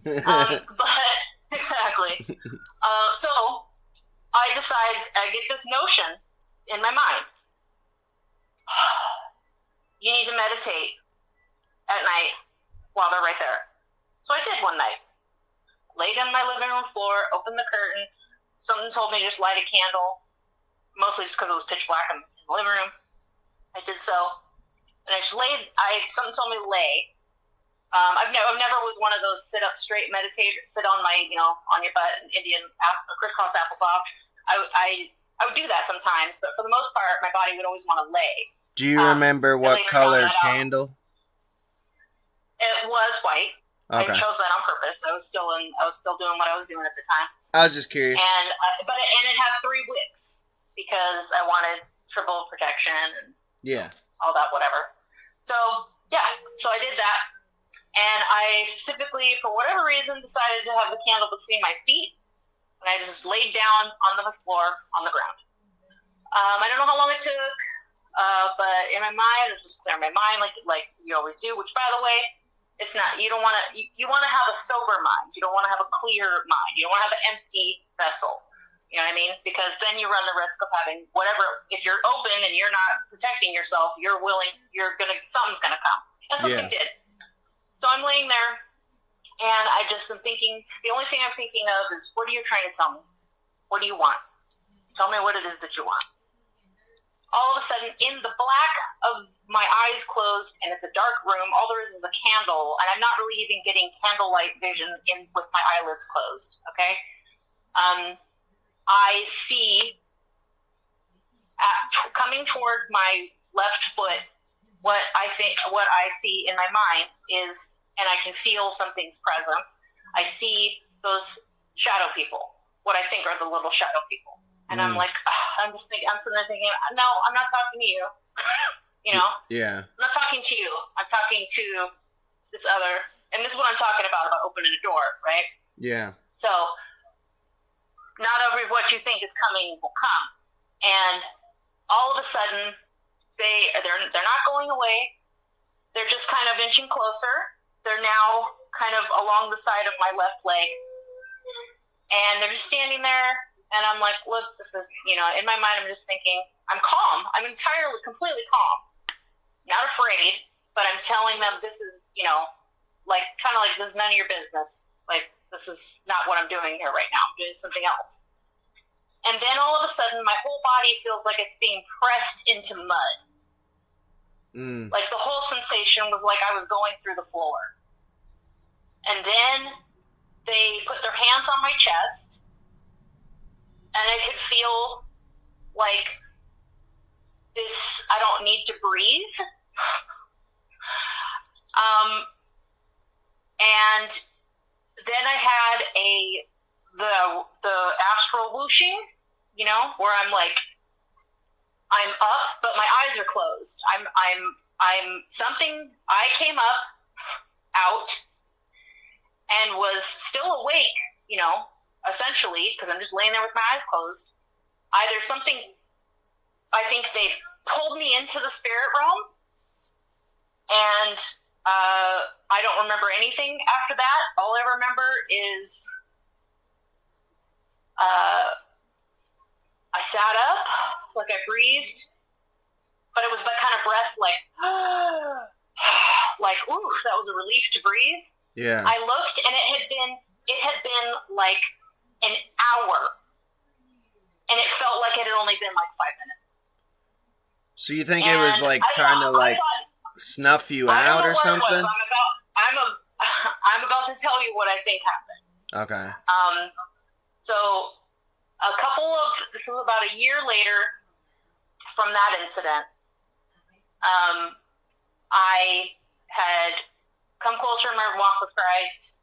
[SPEAKER 3] But, exactly. So, I get this notion in my mind. You need to meditate at night while they're right there. So I did one night. Laid on my living room floor, opened the curtain. Something told me to just light a candle. Mostly just because it was pitch black in the living room. I did so. And I just something told me to lay. I've never was one of those sit up straight meditators, sit on my, on your butt and Indian crisscross applesauce. I would do that sometimes, but for the most part, my body would always want to lay.
[SPEAKER 2] Do you remember what color candle?
[SPEAKER 3] It was white.
[SPEAKER 2] Okay.
[SPEAKER 3] I chose that on purpose. I was still doing what I was doing at the time.
[SPEAKER 2] I was just curious.
[SPEAKER 3] And it had 3 wicks because I wanted triple protection and all that whatever. So I did that, and I specifically, for whatever reason, decided to have the candle between my feet, and I just laid down on the floor on the ground. I don't know how long it took, but in my mind, it was just clear my mind like you always do. Which, by the way, it's not. You don't want to. You want to have a sober mind. You don't want to have a clear mind. You don't want to have an empty vessel. You know what I mean? Because then you run the risk of having whatever. If you're open and you're not protecting yourself, something's gonna come, and something did. So I'm laying there, and I just am thinking. The only thing I'm thinking of is, what are you trying to tell me? What do you want? Tell me what it is that you want. All of a sudden, in the black of my eyes closed, and it's a dark room, all there is a candle, and I'm not really even getting candlelight vision with my eyelids closed, okay? I see, coming toward my left foot, what I see in my mind is, and I can feel something's presence, I see those shadow people, what I think are the little shadow people. And I'm like, I'm sitting there thinking, no, I'm not talking to you.
[SPEAKER 2] Yeah.
[SPEAKER 3] I'm not talking to you. I'm talking to this other, and this is what I'm talking about opening a door, right?
[SPEAKER 2] Yeah.
[SPEAKER 3] So, not what you think is coming will come. And all of a sudden, they're not going away. They're just kind of inching closer. They're now kind of along the side of my left leg. And they're just standing there. And I'm like, look, this is, in my mind, I'm just thinking, I'm calm. I'm completely calm. Not afraid, but I'm telling them this is, kind of like this is none of your business. Like, this is not what I'm doing here right now. I'm doing something else. And then all of a sudden, my whole body feels like it's being pressed into mud. Like, the whole sensation was like I was going through the floor. And then they put their hands on my chest, and I could feel like this, I don't need to breathe. And then I had the astral whooshing, you know, where I'm like, I'm up, but my eyes are closed. I'm something. I came up, out, and was still awake, you know, essentially, because I'm just laying there with my eyes closed. Either something, I think they pulled me into the spirit realm, and I don't remember anything after that. All I remember is I sat up, like I breathed, but it was that kind of breath, like, like, ooh, that was a relief to breathe.
[SPEAKER 2] Yeah.
[SPEAKER 3] I looked, and it had been like an hour, and it felt like it had only been like 5 minutes.
[SPEAKER 2] So you think it was like trying to like snuff you out or something?
[SPEAKER 3] I'm about to tell you what I think happened.
[SPEAKER 2] Okay.
[SPEAKER 3] So this was about a year later from that incident. I had come closer in my walk with Christ,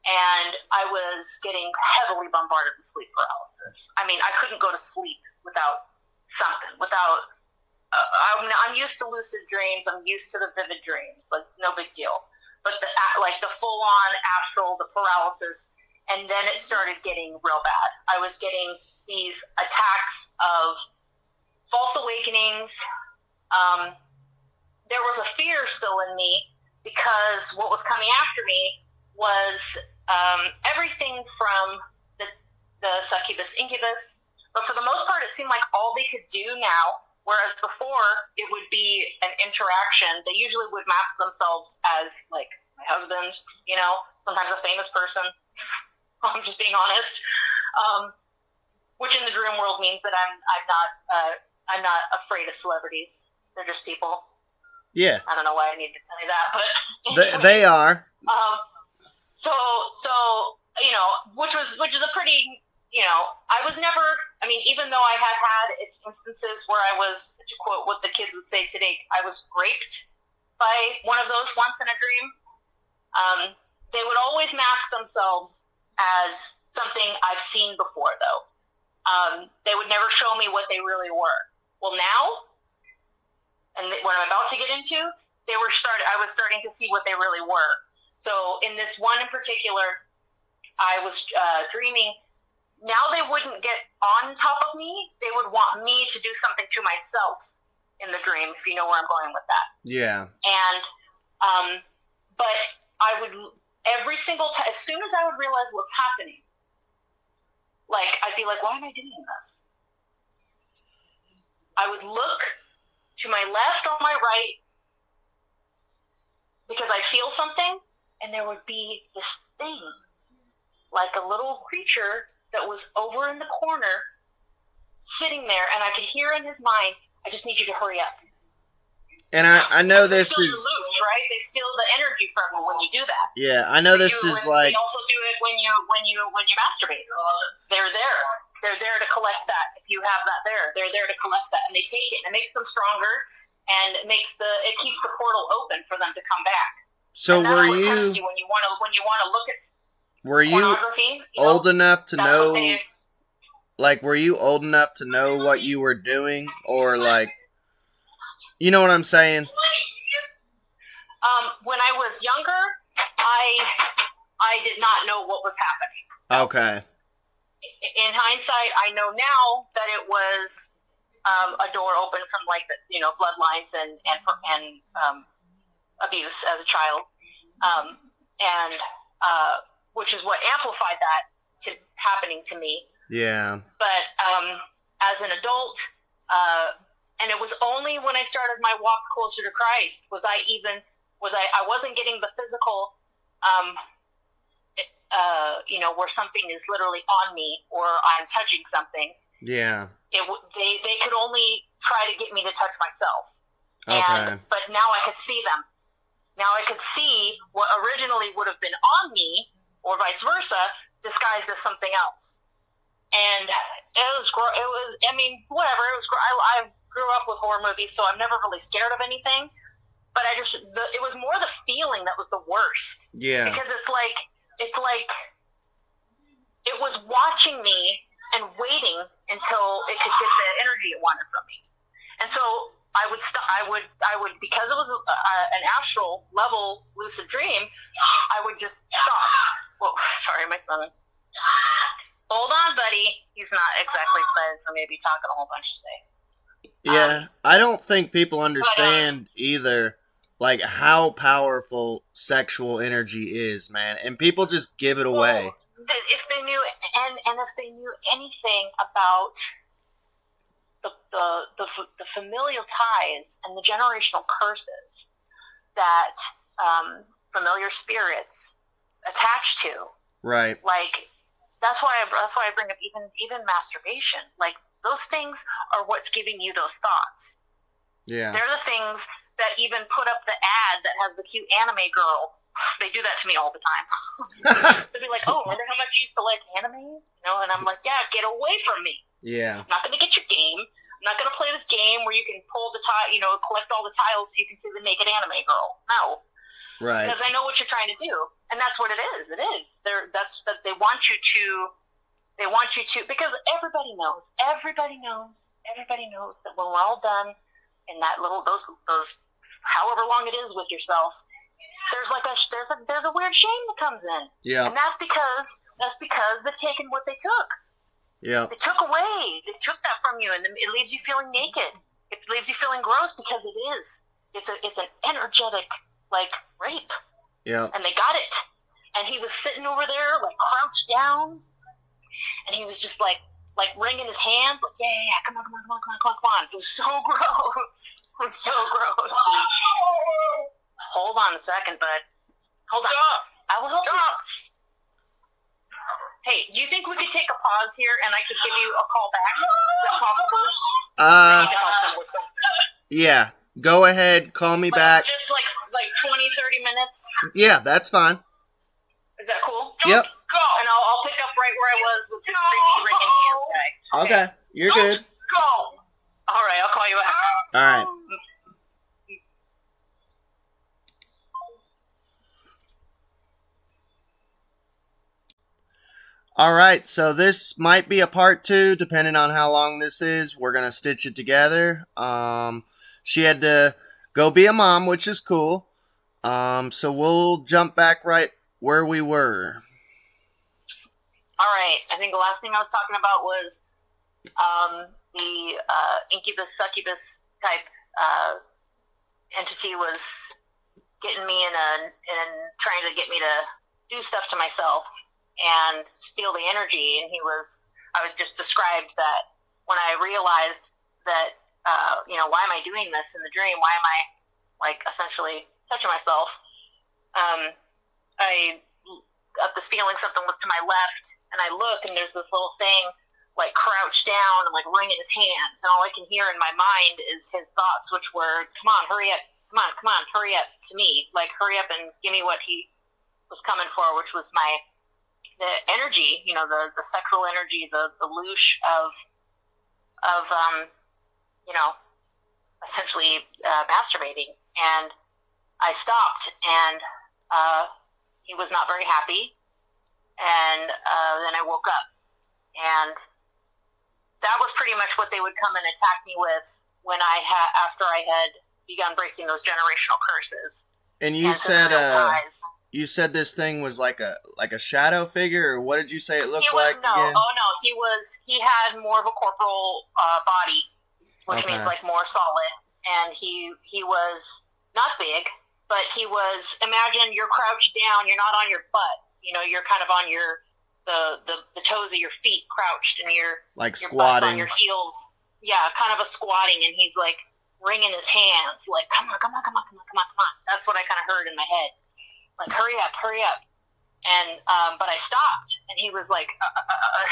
[SPEAKER 3] and I was getting heavily bombarded with sleep paralysis. I mean, I couldn't go to sleep without something, I'm used to lucid dreams. I'm used to the vivid dreams, like no big deal. But the full-on astral, the paralysis, and then it started getting real bad. I was getting these attacks of false awakenings. There was a fear still in me because what was coming after me was everything from the succubus incubus, but for the most part, it seemed like all they could do now. Whereas before, it would be an interaction. They usually would mask themselves as, like, my husband, you know, sometimes a famous person. I'm just being honest. Which in the dream world means that I'm not afraid of celebrities. They're just people.
[SPEAKER 2] Yeah.
[SPEAKER 3] I don't know why I need to tell you that, but anyway.
[SPEAKER 2] They are.
[SPEAKER 3] So you know, which is a pretty, you know, I was never, I mean, even though I had instances where I was, to quote what the kids would say today, I was raped by one of those once in a dream. They would always mask themselves as something I've seen before, though. They would never show me what they really were. Well, now, and what I'm about to get into, I was starting to see what they really were. So in this one in particular, I was dreaming. Now they wouldn't get on top of me. They would want me to do something to myself in the dream, if you know where I'm going with that.
[SPEAKER 2] Yeah.
[SPEAKER 3] And, but I would, every single time, as soon as I would realize what's happening, like, I'd be like, why am I doing this? I would look to my left or my right because I'd feel something, and there would be this thing, like a little creature that was over in the corner, sitting there, and I could hear in his mind, I just need you to hurry up.
[SPEAKER 2] And I know this is...
[SPEAKER 3] Loose, right? They steal the energy from you when you do that.
[SPEAKER 2] Yeah, I know this is like...
[SPEAKER 3] They also do it when you masturbate. They're there. They're there to collect that. If you have that there, they're there to collect that, and they take it, and it makes them stronger, and it keeps the portal open for them to come back.
[SPEAKER 2] So were you...
[SPEAKER 3] When you want to look at...
[SPEAKER 2] Were you old enough to know, like, were you old enough to know what you were doing, or, like, you know what I'm saying?
[SPEAKER 3] When I was younger, I did not know what was happening.
[SPEAKER 2] Okay.
[SPEAKER 3] In hindsight, I know now that it was a door open from, like, the, you know, bloodlines and abuse as a child, which is what amplified that happening to me. Yeah. But as an adult, and it was only when I started my walk closer to Christ I wasn't getting the physical, you know, where something is literally on me or I'm touching something.
[SPEAKER 2] Yeah.
[SPEAKER 3] They could only try to get me to touch myself.
[SPEAKER 2] Okay.
[SPEAKER 3] But now I could see them. Now I could see what originally would have been on me, or vice versa, disguised as something else. And it was, I mean, whatever. I grew up with horror movies, so I'm never really scared of anything. But it was more the feeling that was the worst.
[SPEAKER 2] Yeah.
[SPEAKER 3] Because it's like, it was watching me and waiting until it could get the energy it wanted from me. And so I would, because it was an astral level lucid dream, I would just stop. Whoa, sorry, my son. Hold on, buddy. He's not exactly excited for me to be talking a whole bunch today.
[SPEAKER 2] Yeah, I don't think people understand either, like, how powerful sexual energy is, man. And people just give it away.
[SPEAKER 3] If they knew, and if they knew anything about the familial ties and the generational curses that familiar spirits attach to,
[SPEAKER 2] right?
[SPEAKER 3] Like, that's why I bring up even masturbation. Like, those things are what's giving you those thoughts.
[SPEAKER 2] Yeah,
[SPEAKER 3] they're the things that even put up the ad that has the cute anime girl. They do that to me all the time. They'll be like, "Oh, wonder how much you used to like anime?" You know, and I'm like, "Yeah, get away from me."
[SPEAKER 2] Yeah.
[SPEAKER 3] I'm not going to get your game. I'm not going to play this game where you can pull the tile, collect all the tiles so you can see the naked anime girl. No.
[SPEAKER 2] Right.
[SPEAKER 3] Because I know what you're trying to do, and that's what it is. It is. They want you to, because everybody knows that when we're all done in that little those however long it is with yourself, there's a weird shame that comes in.
[SPEAKER 2] Yeah.
[SPEAKER 3] And that's because they're taking what they took.
[SPEAKER 2] Yeah.
[SPEAKER 3] They took that from you, and it leaves you feeling naked. It leaves you feeling gross because it is. It's an energetic, like, rape.
[SPEAKER 2] Yeah.
[SPEAKER 3] And they got it. And he was sitting over there, like, crouched down, and he was just like wringing his hands, like, yeah, come on. It was so gross. Hold on a second, bud. Hold on. I will help you. Hey, do you think we could take a pause here and I could give you a call back? Is that possible? I need to help them with something.
[SPEAKER 2] Yeah. Go ahead. Call me back.
[SPEAKER 3] Just like 20, 30 minutes?
[SPEAKER 2] Yeah, that's fine.
[SPEAKER 3] Is that cool?
[SPEAKER 2] Yep.
[SPEAKER 3] Go. And I'll pick up right where I was with the creepy ringing hands guy.
[SPEAKER 2] Okay. You're good.
[SPEAKER 3] Go. All right, I'll call you back.
[SPEAKER 2] All right. All right, so this might be a part 2, depending on how long this is. We're going to stitch it together. She had to go be a mom, which is cool. So we'll jump back right where we were.
[SPEAKER 3] All right, I think the last thing I was talking about was the incubus, succubus type entity was getting me and trying to get me to do stuff to myself and steal the energy. And I was just described that when I realized that, why am I doing this in the dream? Why am I, like, essentially touching myself? I got this feeling something was to my left, and I look, and there's this little thing, like, crouched down and, like, wringing his hands. And all I can hear in my mind is his thoughts, which were, come on, hurry up. Come on, hurry up to me. Like, hurry up and give me what he was coming for, which was the energy, the sexual energy, the loosh of essentially masturbating. And I stopped, and he was not very happy. And then I woke up, and that was pretty much what they would come and attack me with when after I had begun breaking those generational curses.
[SPEAKER 2] And you said this thing was like a shadow figure, or what did you say it looked like again?
[SPEAKER 3] Oh no, he had more of a corporal body, which means like more solid, and he was not big, but he was. Imagine you're crouched down, you're not on your butt, you're kind of on the toes of your feet crouched, and you're
[SPEAKER 2] like
[SPEAKER 3] your
[SPEAKER 2] squatting
[SPEAKER 3] butt's on your heels, yeah, kind of a squatting, and he's like wringing his hands, like come on. That's what I kind of heard in my head. Like, hurry up. And, but I stopped, and he was like,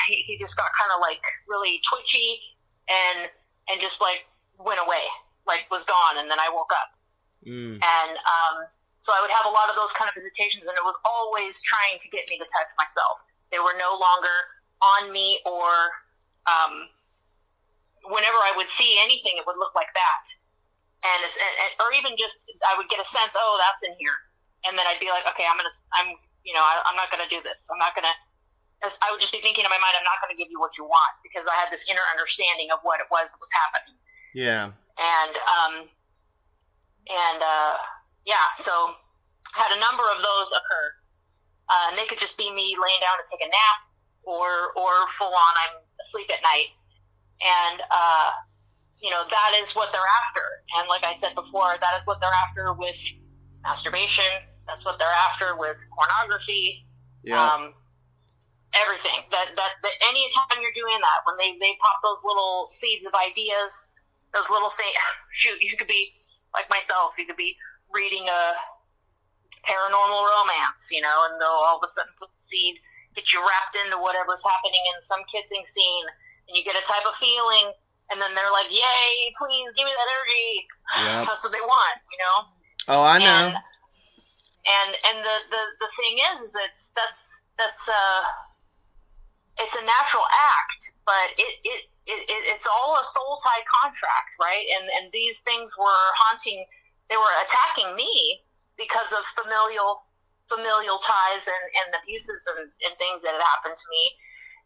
[SPEAKER 3] he just got kind of like really twitchy and just like went away. like was gone, and then I woke up. And so I would have a lot of those kind of visitations, and it was always trying to get me to touch myself. They were no longer on me, or whenever I would see anything, it would look like that. Or even just, I would get a sense, oh, that's in here. And then I'd be like, okay, I'm not going to do this. I would just be thinking in my mind, I'm not going to give you what you want, because I had this inner understanding of what it was that was happening.
[SPEAKER 2] Yeah.
[SPEAKER 3] So had a number of those occur. And they could just be me laying down to take a nap, or full on I'm asleep at night. And, that is what they're after. And like I said before, that is what they're after with masturbation. That's what they're after with pornography.
[SPEAKER 2] Yeah.
[SPEAKER 3] Everything. That any time you're doing that, when they pop those little seeds of ideas, those little things, shoot, you could be like myself, you could be reading a paranormal romance, and they'll all of a sudden put the seed, get you wrapped into whatever's happening in some kissing scene, and you get a type of feeling, and then they're like, yay, please give me that energy. Yep. That's what they want,
[SPEAKER 2] Oh, I know.
[SPEAKER 3] And the thing is it's a natural act, but it's all a soul tie contract, right? And these things were they were attacking me because of familial ties and abuses and things that had happened to me.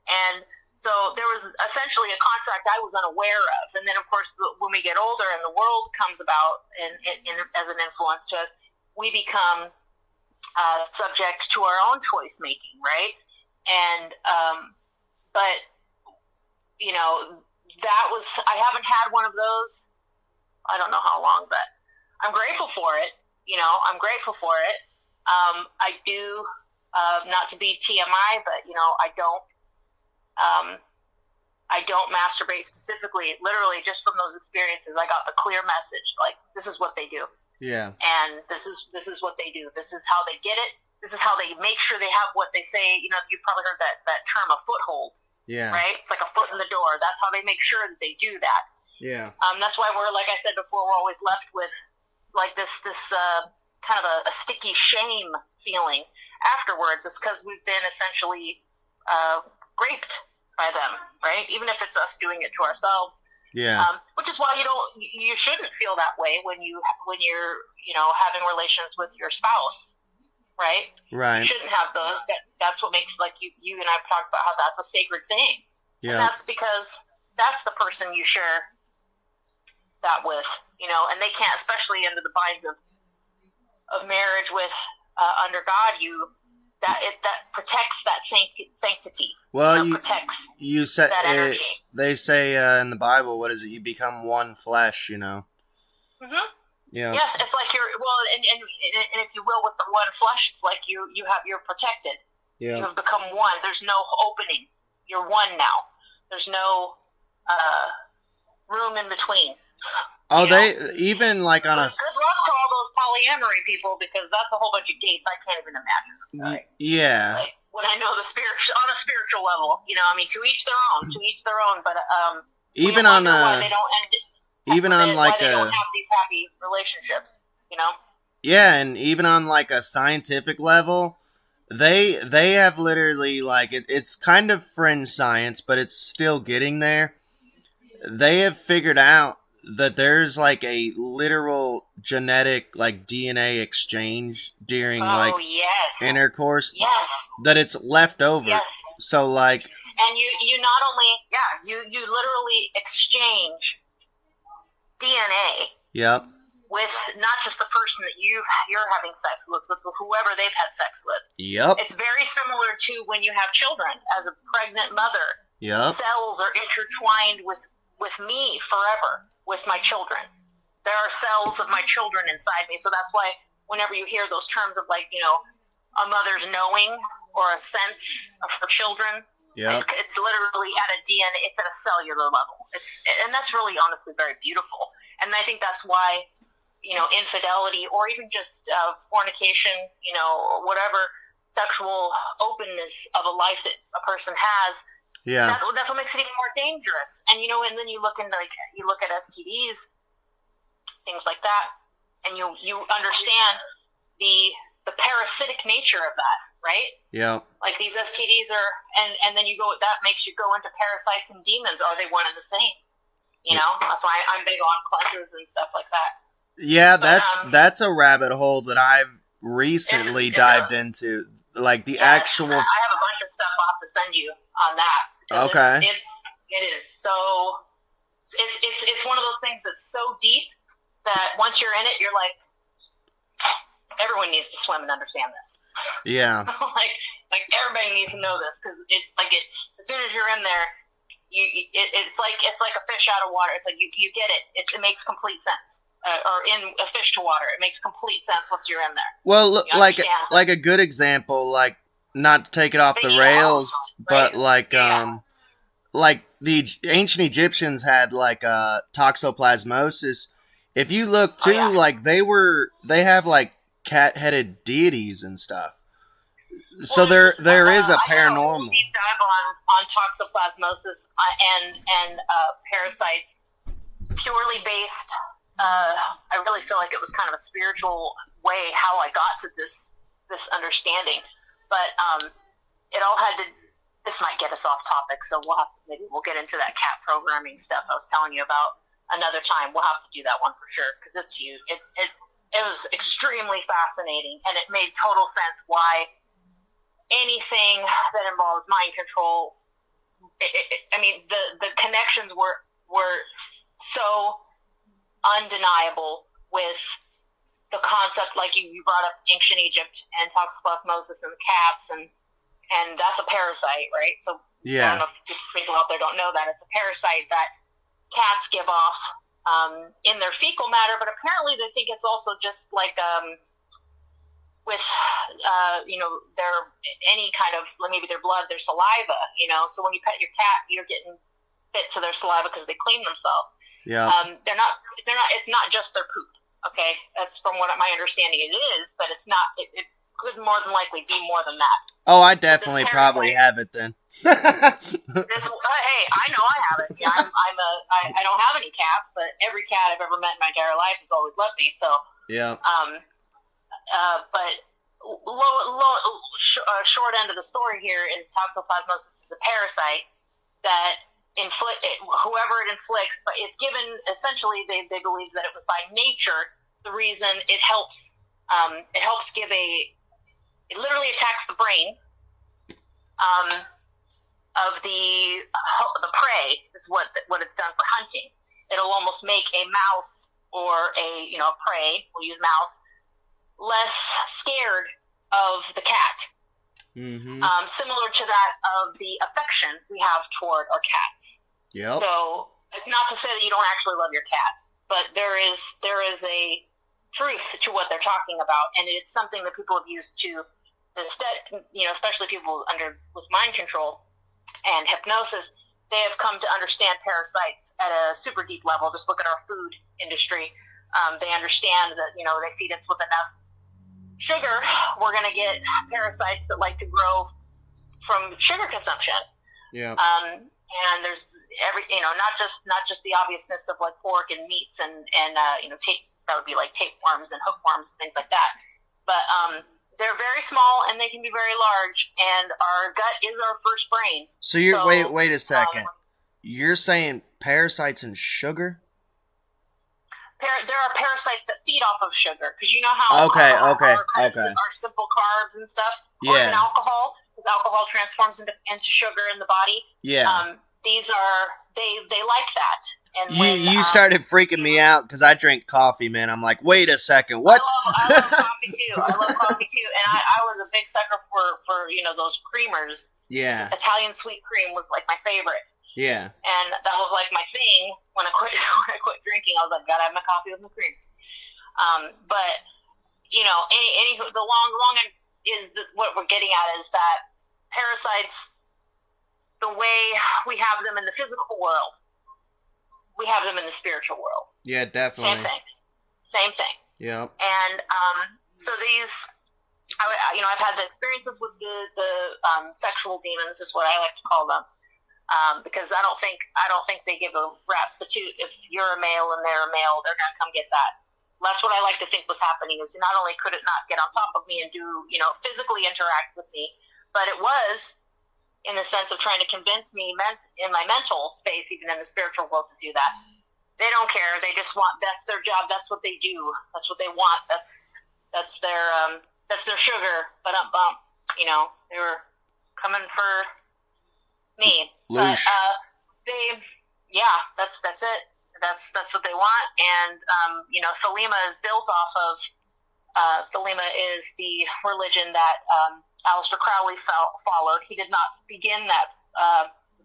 [SPEAKER 3] And so there was essentially a contract I was unaware of. And then, of course, when we get older and the world comes about as an influence to us, we become subject to our own choice making, right? And but I haven't had one of those. I don't know how long, but I'm grateful for it. I'm grateful for it. I do, not to be TMI, but I don't masturbate specifically. Literally, just from those experiences, I got the clear message, like, this is what they do.
[SPEAKER 2] Yeah.
[SPEAKER 3] And this is what they do. This is how they get it. This is how they make sure they have what they say. You've probably heard that term, a foothold.
[SPEAKER 2] Yeah.
[SPEAKER 3] Right? It's like a foot in the door. That's how they make sure that they do that.
[SPEAKER 2] Yeah.
[SPEAKER 3] That's why we're, like I said before, we're always left with like this kind of a sticky shame feeling afterwards. It's because we've been essentially raped by them, right? Even if it's us doing it to ourselves.
[SPEAKER 2] Yeah.
[SPEAKER 3] Which is why you shouldn't feel that way when you're having relations with your spouse, right?
[SPEAKER 2] Right.
[SPEAKER 3] You shouldn't have those. That's what makes, like, you and I've talked about how that's a sacred thing.
[SPEAKER 2] Yeah.
[SPEAKER 3] And that's because that's the person you share that with, and they can't, especially under the binds of marriage with under God, that protects that sanctity.
[SPEAKER 2] Well,
[SPEAKER 3] protects
[SPEAKER 2] said
[SPEAKER 3] that energy.
[SPEAKER 2] They say in the Bible, what is it? You become one flesh,
[SPEAKER 3] Mhm.
[SPEAKER 2] Yeah.
[SPEAKER 3] Yes, it's like and if you will, with the one flesh, it's like you're protected.
[SPEAKER 2] Yeah.
[SPEAKER 3] You have become one. There's no opening. You're one now. There's no room in between.
[SPEAKER 2] Oh, they even like on a.
[SPEAKER 3] Good luck to all those polyamory people, because that's a whole bunch of gates I can't even imagine.
[SPEAKER 2] Yeah.
[SPEAKER 3] Like, when I know on a spiritual level, to each their own. To each their own. But
[SPEAKER 2] even on
[SPEAKER 3] why they don't end.
[SPEAKER 2] Even on like
[SPEAKER 3] why they don't have these happy relationships.
[SPEAKER 2] Yeah, and even on like a scientific level, they have literally like it's kind of fringe science, but it's still getting there. They have figured out that there's like a literal genetic like DNA exchange during intercourse.
[SPEAKER 3] Yes.
[SPEAKER 2] That it's left over.
[SPEAKER 3] Yes.
[SPEAKER 2] So like.
[SPEAKER 3] And you not only you literally exchange DNA.
[SPEAKER 2] Yep.
[SPEAKER 3] With not just the person that you're having sex with, but whoever they've had sex with.
[SPEAKER 2] Yep.
[SPEAKER 3] It's very similar to when you have children. As a pregnant mother,
[SPEAKER 2] yep.
[SPEAKER 3] Cells are intertwined with me forever, with my children. There are cells of my children inside me, so that's why whenever you hear those terms of like, a mother's knowing or a sense of her children, it's literally at a DNA, it's at a cellular level. And that's really honestly very beautiful. And I think that's why, infidelity or even just fornication, or whatever sexual openness of a life that a person has, that's what makes it even more dangerous. And and then you look at STDs, things like that, and you understand the parasitic nature of that, right?
[SPEAKER 2] Yeah.
[SPEAKER 3] Like these STDs are, and then that makes you go into parasites and demons. Are they one and the same? You know, that's why I'm big on cleanses and stuff like that.
[SPEAKER 2] Yeah, that's a rabbit hole that I've recently dived into. Like the actual.
[SPEAKER 3] I have a bunch of stuff I'll have to send you on that.
[SPEAKER 2] Okay.
[SPEAKER 3] It is so. It's one of those things that's so deep that once you're in it, you're like, everyone needs to swim and understand this.
[SPEAKER 2] Yeah.
[SPEAKER 3] like everybody needs to know this, because it's like as soon as you're in there, it's like a fish out of water. It's like you get it. It makes complete sense. Or in a fish to water, it makes complete sense once you're in there.
[SPEAKER 2] Well, like a good example, like not to take it off the rails, but like like the ancient Egyptians had like toxoplasmosis. If you look too, like they have like cat-headed deities and stuff. So there is a paranormal.
[SPEAKER 3] I deep dive on toxoplasmosis and parasites, purely based. I really feel like it was kind of a spiritual way how I got to this understanding, but it all had to. This might get us off topic, so maybe we'll get into that cat programming stuff I was telling you about another time. We'll have to do that one for sure, because it's huge. It was extremely fascinating, and it made total sense why anything that involves mind control. I mean, the connections were so undeniable with the concept, like you brought up ancient Egypt and toxoplasmosis and the cats, and that's a parasite, right? So I don't know if people out there don't know that it's a parasite that cats give off in their fecal matter, but apparently they think it's also just like with their any kind of, maybe their blood, their saliva, so when you pet your cat, you're getting bits of their saliva because they clean themselves.
[SPEAKER 2] Yeah.
[SPEAKER 3] They're not. It's not just their poop. Okay, that's from what my understanding it is, but it's not. It could more than likely be more than that.
[SPEAKER 2] Oh, I definitely probably have it then.
[SPEAKER 3] Hey, I know I have it. Yeah, I don't have any cats, but every cat I've ever met in my entire life has always loved me. So
[SPEAKER 2] yeah.
[SPEAKER 3] But short end of the story here is toxoplasmosis is a parasite that whoever it inflicts, but it's given, essentially they believe that it was by nature the reason it helps give it literally attacks the brain of the prey is what it's done for hunting. It'll almost make a mouse or a prey, we'll use mouse, less scared of the cat.
[SPEAKER 2] Mm-hmm.
[SPEAKER 3] Similar to that of the affection we have toward our cats.
[SPEAKER 2] Yep.
[SPEAKER 3] So it's not to say that you don't actually love your cat, but there is a truth to what they're talking about, and it's something that people have used to, especially people with mind control and hypnosis. They have come to understand parasites at a super deep level. Just look at our food industry. They understand that they feed us with enough sugar, we're going to get parasites that like to grow from sugar consumption.
[SPEAKER 2] Yeah.
[SPEAKER 3] And there's not just the obviousness of like pork and meats and that would be like tapeworms and hookworms and things like that. But they're very small and they can be very large, and our gut is our first brain.
[SPEAKER 2] So wait a second. You're saying parasites in sugar?
[SPEAKER 3] There are parasites that feed off of sugar, because you know how our simple carbs and stuff, or even alcohol, because alcohol transforms into sugar in the body.
[SPEAKER 2] Yeah.
[SPEAKER 3] These are they like that. And
[SPEAKER 2] you started freaking me out because I drink coffee, man. I'm like, wait a second, what?
[SPEAKER 3] I love coffee too. And I was a big sucker for those creamers.
[SPEAKER 2] Yeah.
[SPEAKER 3] Italian sweet cream was like my favorite.
[SPEAKER 2] Yeah.
[SPEAKER 3] And that was like my thing when I quit drinking. I was like, gotta have my coffee with my cream. But the long end is what we're getting at is that parasites, the way we have them in the physical world, we have them in the spiritual world.
[SPEAKER 2] Yeah, definitely.
[SPEAKER 3] Same thing.
[SPEAKER 2] Yeah.
[SPEAKER 3] And so these, I've had the experiences with the sexual demons, is what I like to call them. because I don't think they give a rat's patoot if you're a male and they're a male, they're gonna come get that. That's what I like to think was happening. Is not only could it not get on top of me and do physically interact with me, but it was in the sense of trying to convince me in my mental space, even in the spiritual world, to do that. They don't care. They just want. That's their job. That's what they do. That's what they want. That's their sugar. But bump. They were coming for me.
[SPEAKER 2] Loosh.
[SPEAKER 3] But that's it. That's what they want. And Thelema is built off of. Thelema is the religion that Aleister Crowley followed. He did not begin that.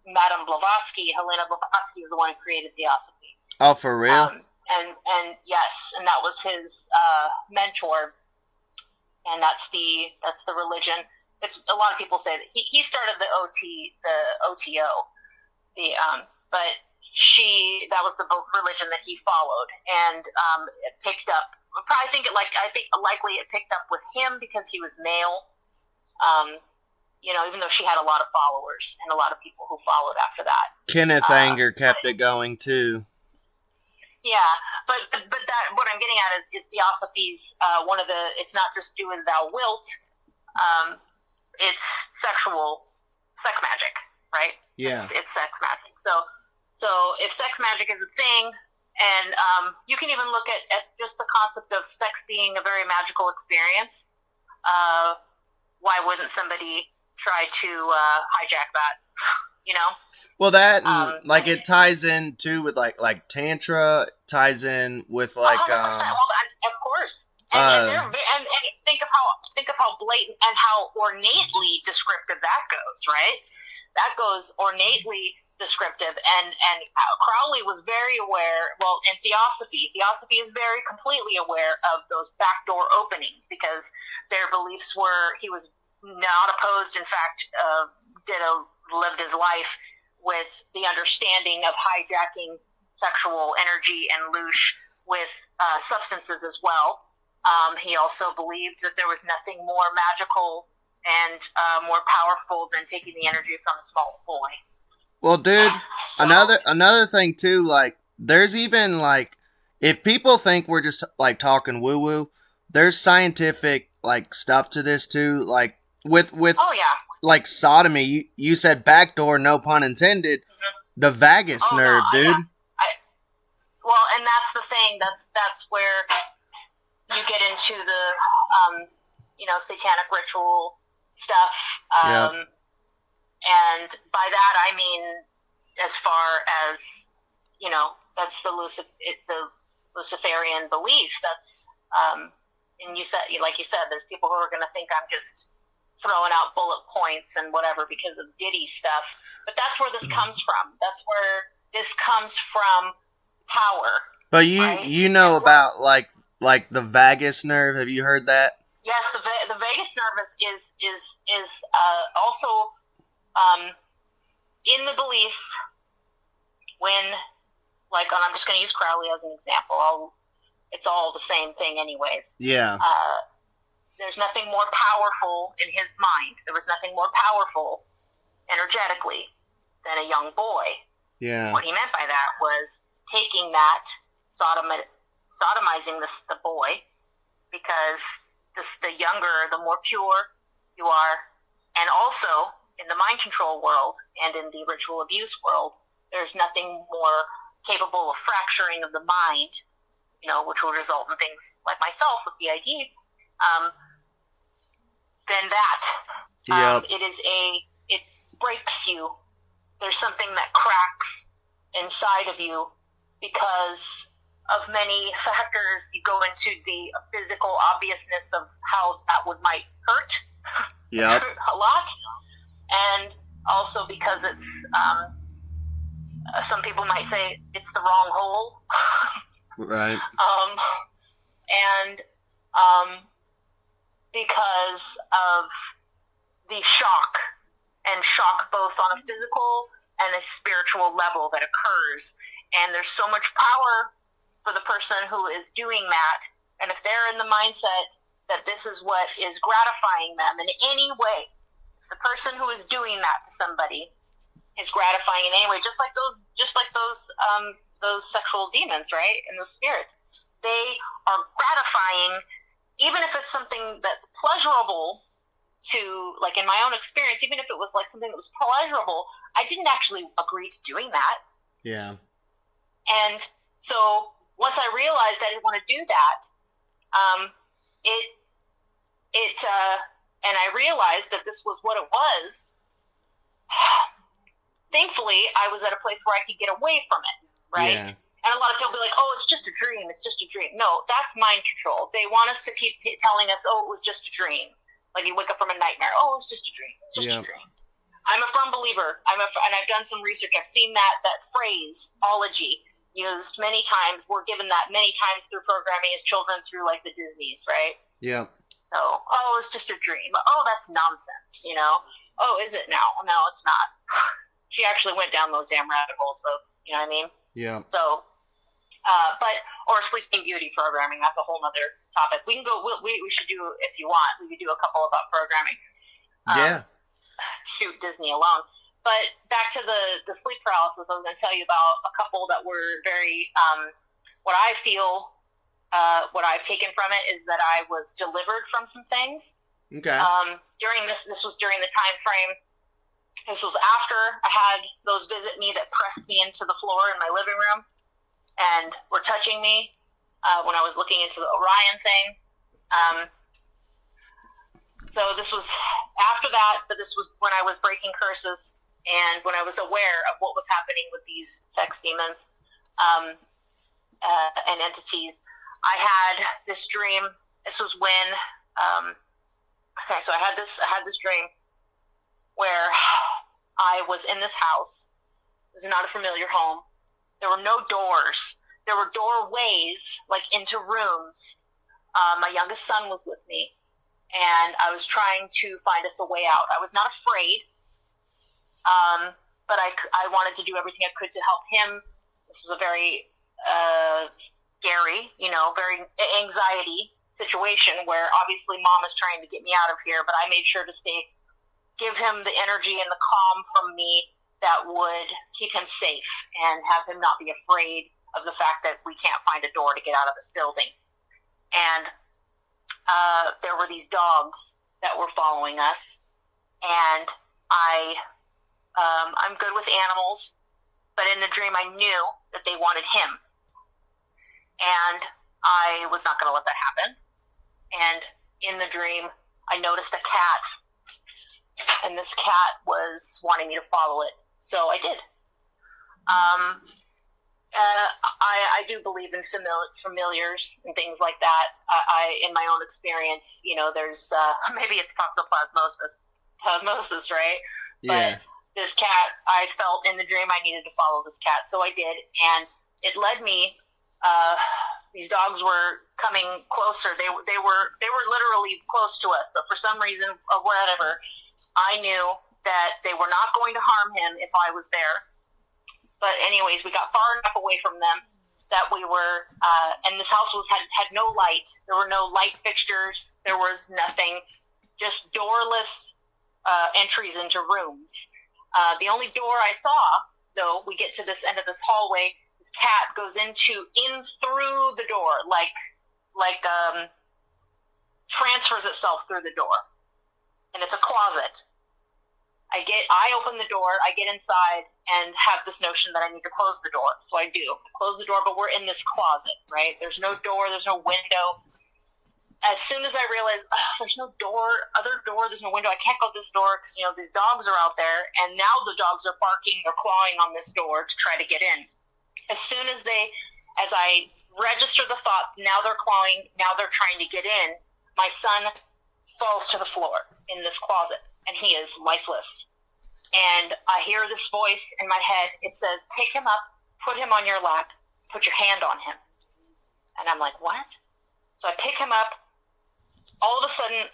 [SPEAKER 3] Madame Blavatsky, Helena Blavatsky, is the one who created Theosophy.
[SPEAKER 2] Oh, for real?
[SPEAKER 3] And yes, and that was his mentor, and that's the religion. It's a lot of people say that he started the OTO, but that was the religion that he followed, and it picked up. I think likely it picked up with him because he was male. Even though she had a lot of followers and a lot of people who followed after that.
[SPEAKER 2] Kenneth Anger kept it going too.
[SPEAKER 3] Yeah, but that what I'm getting at is Theosophy's it's not just do as thou wilt, it's sex magic, right?
[SPEAKER 2] Yeah.
[SPEAKER 3] It's sex magic. So if sex magic is a thing, and you can even look at just the concept of sex being a very magical experience, why wouldn't somebody try to hijack that?
[SPEAKER 2] Well, that it ties in too with like tantra, ties in with like
[SPEAKER 3] 100%. Of course. And think of how blatant and how ornately descriptive that goes, right? That goes ornately descriptive, and Crowley was very aware. Well, in Theosophy is very completely aware of those backdoor openings, because their beliefs were he was not opposed. In fact, lived his life with the understanding of hijacking sexual energy and loosh with substances as well. He also believed that there was nothing more magical and more powerful than taking the energy from a small boy.
[SPEAKER 2] Well, dude, another thing too, like there's even like if people think we're just like talking woo woo, there's scientific like stuff to this too, like with
[SPEAKER 3] oh yeah.
[SPEAKER 2] Like sodomy, you said backdoor, no pun intended. Mm-hmm. The vagus nerve, dude.
[SPEAKER 3] Well, and that's the thing. That's where you get into the satanic ritual stuff.
[SPEAKER 2] Yep.
[SPEAKER 3] And by that I mean, as far as that's the Luciferian belief. That's and you said, there's people who are going to think I'm just throwing out bullet points and whatever because of Diddy stuff. But that's where this comes from. That's where this comes from, power.
[SPEAKER 2] But
[SPEAKER 3] right?
[SPEAKER 2] you know about like the vagus nerve. Have you heard that?
[SPEAKER 3] Yes, the vagus nerve is also in the beliefs when, like, I'm just going to use Crowley as an example. It's all the same thing anyways.
[SPEAKER 2] Yeah.
[SPEAKER 3] There's nothing more powerful in his mind. There was nothing more powerful energetically than a young boy.
[SPEAKER 2] Yeah.
[SPEAKER 3] What he meant by that was taking that, sodomizing the boy, because the younger, the more pure you are. And also, in the mind control world and in the ritual abuse world, there's nothing more capable of fracturing of the mind, which will result in things like myself with DID, than that.
[SPEAKER 2] Yep.
[SPEAKER 3] It breaks you. There's something that cracks inside of you because of many factors. You go into the physical obviousness of how that might hurt.
[SPEAKER 2] Yep.
[SPEAKER 3] A lot. And also because it's, some people might say it's the wrong hole.
[SPEAKER 2] Right.
[SPEAKER 3] Because of the shock both on a physical and a spiritual level that occurs. And there's so much power for the person who is doing that. And if they're in the mindset that this is what is gratifying them in any way, if the person who is doing that to somebody is gratifying in any way, just like those sexual demons, right? And those spirits, they are gratifying, even if it's something that's pleasurable to, like in my own experience, even if it was like something that was pleasurable, I didn't actually agree to doing that.
[SPEAKER 2] Yeah.
[SPEAKER 3] And so once I realized I didn't want to do that, and I realized that this was what it was. Thankfully, I was at a place where I could get away from it, right?
[SPEAKER 2] Yeah.
[SPEAKER 3] And a lot of people be like, "Oh, it's just a dream. It's just a dream." No, that's mind control. They want us to keep telling us, "Oh, it was just a dream." Like you wake up from a nightmare. "Oh, it's just a dream. It's just a dream." I'm a firm believer. And I've done some research. I've seen that phrase, ology, used many times. We're given that many times through programming as children through like the Disneys, right?
[SPEAKER 2] Yeah.
[SPEAKER 3] So, "Oh, it's just a dream. Oh, that's nonsense, you know? Oh, is it now? No, it's not." She actually went down those damn rabbit holes, folks. You know what I mean?
[SPEAKER 2] Yeah.
[SPEAKER 3] So, or Sleeping Beauty programming. That's a whole nother topic. We can go. We should do, if you want. We could do a couple about programming.
[SPEAKER 2] Yeah.
[SPEAKER 3] Shoot Disney alone. But back to the sleep paralysis, I was going to tell you about a couple that were very. What I feel, what I've taken from it is that I was delivered from some things.
[SPEAKER 2] Okay.
[SPEAKER 3] During this was during the time frame. This was after I had those visit me that pressed me into the floor in my living room and were touching me when I was looking into the Orion thing. So this was after that, but this was when I was breaking curses and when I was aware of what was happening with these sex demons and entities. I had this dream. This was when, so I had this dream where I was in this house. It was not a familiar home. There were no doors. There were doorways, like into rooms. My youngest son was with me, and I was trying to find us a way out. I was not afraid, but I wanted to do everything I could to help him. This was a very scary, very anxiety situation where obviously mom is trying to get me out of here, but I made sure to give him the energy and the calm from me that would keep him safe and have him not be afraid of the fact that we can't find a door to get out of this building. And there were these dogs that were following us, and I'm good with animals, but in the dream I knew that they wanted him, and I was not going to let that happen. And in the dream I noticed a cat, and this cat was wanting me to follow it, so I did. I do believe in familiars and things like that. I in my own experience, there's maybe it's toxoplasmosis, right?
[SPEAKER 2] Yeah.
[SPEAKER 3] But this cat, I felt in the dream I needed to follow this cat, so I did, and it led me. These dogs were coming closer. They were literally close to us, but for some reason or whatever, I knew that they were not going to harm him if I was there. But anyways, we got far enough away from them that we were, and this house had no light. There were no light fixtures. There was nothing, just doorless entries into rooms. The only door I saw, though, we get to this end of this hallway, this cat goes in through the door, like transfers itself through the door. And it's a closet. I open the door, I get inside, and have this notion that I need to close the door. So I do. I close the door, but we're in this closet, right? There's no door, there's no window. As soon as I realize, there's no door, there's no window, I can't go this door because, these dogs are out there, and now the dogs are barking, they're clawing on this door to try to get in. As soon as I register the thought, now they're clawing, now they're trying to get in, my son falls to the floor in this closet, and he is lifeless. And I hear this voice in my head. It says, "Pick him up, put him on your lap, put your hand on him." And I'm like, what? So I pick him up. All of a sudden,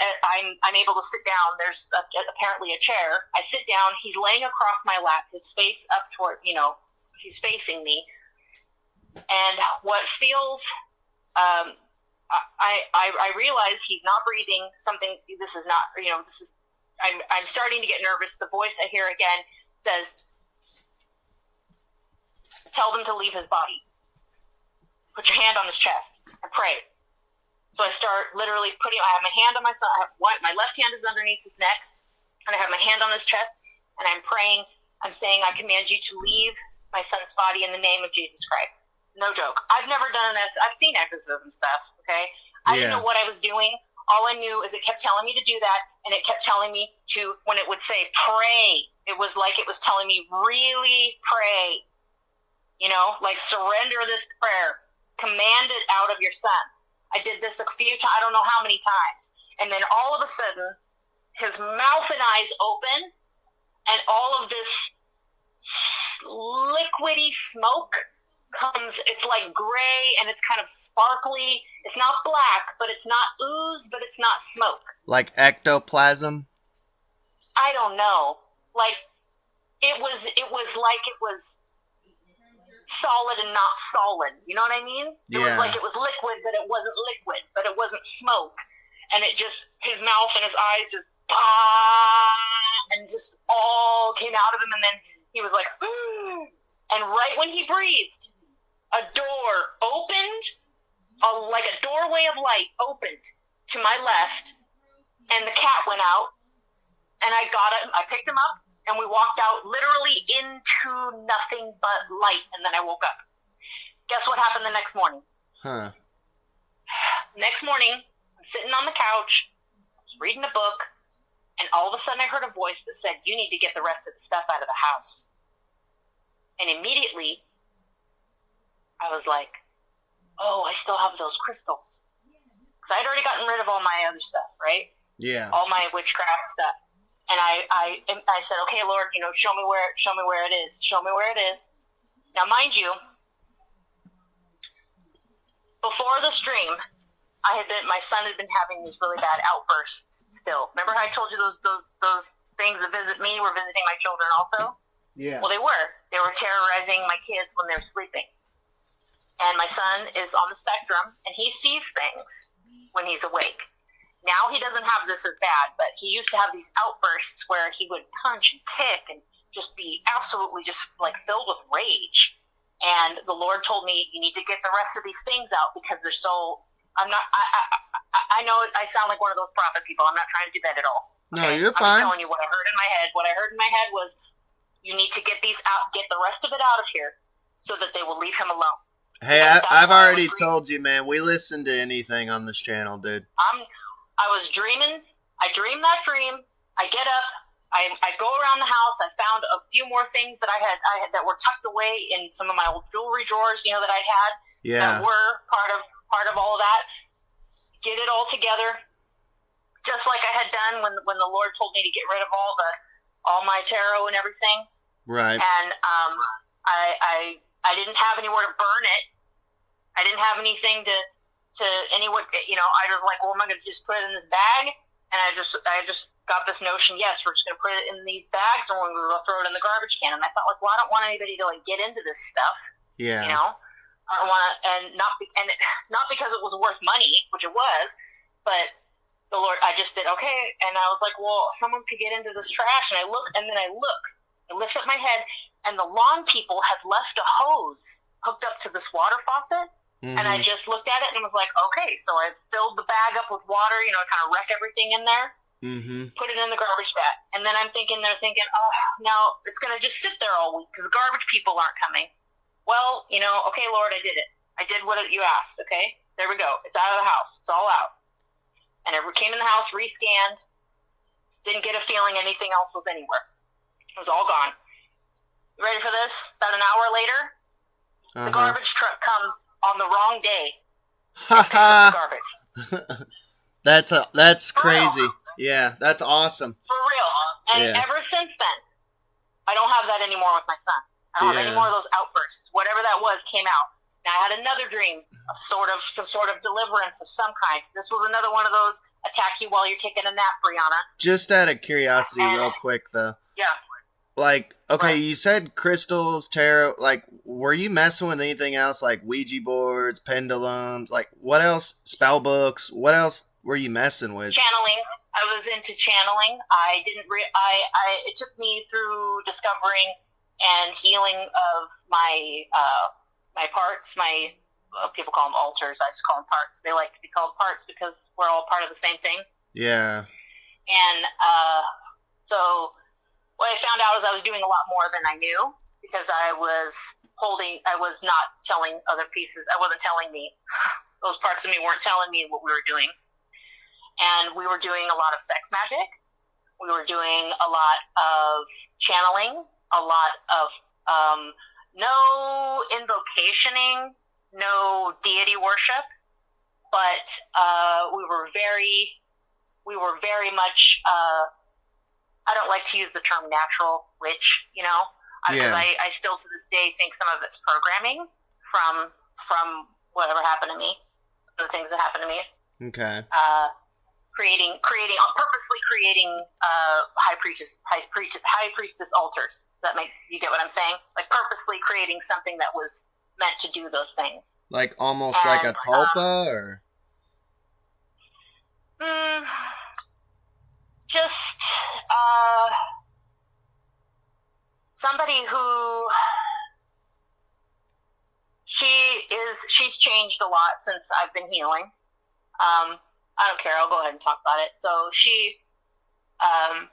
[SPEAKER 3] I'm able to sit down. There's apparently a chair. I sit down. He's laying across my lap, his face up toward, he's facing me. And what feels, I realize he's not breathing. I'm starting to get nervous. The voice I hear again says, tell them to leave his body. Put your hand on his chest and pray. So I start literally I have my hand on my son. My left hand is underneath his neck, and I have my hand on his chest, and I'm praying. I'm saying, I command you to leave my son's body in the name of Jesus Christ. No joke. I've never done an I've seen exorcism stuff, okay? I didn't know what I was doing. All I knew is it kept telling me to do that, and it kept telling me to, when it would say pray, it was like it was telling me, really pray. You know, like surrender this prayer. Command it out of your son. I did this a few times, I don't know how many times. And then all of a sudden, his mouth and eyes open, and all of this liquidy smoke comes. It's like gray, and it's kind of sparkly. It's not black, but it's not ooze, but it's not smoke.
[SPEAKER 2] Like ectoplasm?
[SPEAKER 3] I don't know. Like, it was like it was solid and not solid. You know what I mean? It was like it was liquid, but it wasn't liquid, but it wasn't smoke. And it just, his mouth and his eyes just, and just all came out of him. And then he was like, and right when he breathed, a door opened, like a doorway of light opened to my left, and the cat went out, and I got him, I picked him up, and we walked out literally into nothing but light, and then I woke up. Guess what happened the next morning? Next morning, I'm sitting on the couch, I was reading a book, and all of a sudden I heard a voice that said, you need to get the rest of the stuff out of the house. And immediately, I was like, oh, I still have those crystals. Because I'd already gotten rid of all my other stuff, right?
[SPEAKER 2] Yeah.
[SPEAKER 3] All my witchcraft stuff. And I said, okay, Lord, you know, show me where it is. Show me where it is. Now, mind you, before the stream, my son had been having these really bad outbursts still. Remember how I told you those things that visit me were visiting my children also?
[SPEAKER 2] Yeah.
[SPEAKER 3] Well, they were. They were terrorizing my kids when they're sleeping. And my son is on the spectrum, and he sees things when he's awake. Now he doesn't have this as bad, but he used to have these outbursts where he would punch and kick and just be absolutely just like filled with rage. And the Lord told me, you need to get the rest of these things out because they're so, I know I sound like one of those prophet people. I'm not trying to do that at all.
[SPEAKER 2] Okay? No, you're
[SPEAKER 3] I'm
[SPEAKER 2] fine.
[SPEAKER 3] telling you what I heard in my head. What I heard in my head was, you need to get these out, get the rest of it out of here so that they will leave him alone.
[SPEAKER 2] Hey, I've already told you, man, we listen to anything on this channel, dude.
[SPEAKER 3] I was dreaming. I dreamed that dream. I get up. I go around the house. I found a few more things that I had that were tucked away in some of my old jewelry drawers, you know, that I had.
[SPEAKER 2] Yeah.
[SPEAKER 3] That were part of all of that. Get it all together, just like I had done when the Lord told me to get rid of all my tarot and everything.
[SPEAKER 2] Right.
[SPEAKER 3] And I didn't have anywhere to burn it. I didn't have anything to anyone, you know. I was like, well, am I going to just put it in this bag? And I just got this notion, yes, we're just going to put it in these bags, and we're going to throw it in the garbage can. And I thought, like, well, I don't want anybody to like get into this stuff.
[SPEAKER 2] Yeah.
[SPEAKER 3] You know, I don't want to, and not because it was worth money, which it was, but the Lord, I just did okay. And I was like, well, someone could get into this trash. And I look, and then I lift up my head, and the lawn people had left a hose hooked up to this water faucet. Mm-hmm. And I just looked at it and was like, okay. So I filled the bag up with water, you know, kind of wreck everything in there, put it in the garbage bag. And then they're thinking, oh, now it's going to just sit there all week because the garbage people aren't coming. Well, you know, okay, Lord, I did it. I did what you asked, okay? There we go. It's out of the house. It's all out. And I came in the house, rescanned, didn't get a feeling anything else was anywhere. It was all gone. You ready for this? About an hour later, the garbage truck comes on the wrong day. Garbage.
[SPEAKER 2] That's crazy. Yeah, that's awesome.
[SPEAKER 3] For real. And ever since then, I don't have that anymore with my son. I don't have any more of those outbursts. Whatever that was came out. Now I had another dream, some sort of deliverance of some kind. This was another one of those attack you while you're taking a nap, Brianna.
[SPEAKER 2] Just out of curiosity, real quick though.
[SPEAKER 3] Yeah.
[SPEAKER 2] Like, okay, you said crystals, tarot. Like, were you messing with anything else, like Ouija boards, pendulums? Like, what else? Spell books? What else were you messing with?
[SPEAKER 3] Channeling. I was into channeling. It took me through discovering and healing of my my parts. People call them altars. I just call them parts. They like to be called parts because we're all part of the same thing.
[SPEAKER 2] Yeah.
[SPEAKER 3] And so what I found out is I was doing a lot more than I knew because I was not telling other pieces. I wasn't telling me. Those parts of me weren't telling me what we were doing. And we were doing a lot of sex magic. We were doing a lot of channeling, a lot of no invocationing, no deity worship, but we were very much. I don't like to use the term natural witch, because I still to this day think some of it's programming from whatever happened to me, the things that happened to me.
[SPEAKER 2] Okay.
[SPEAKER 3] Purposely creating high priestess altars. Does that make you get what I'm saying? Like purposely creating something that was meant to do those things. Like
[SPEAKER 2] almost like a tulpa, or
[SPEAKER 3] just somebody who she's changed a lot since I've been healing. I don't care. I'll go ahead and talk about it. So she was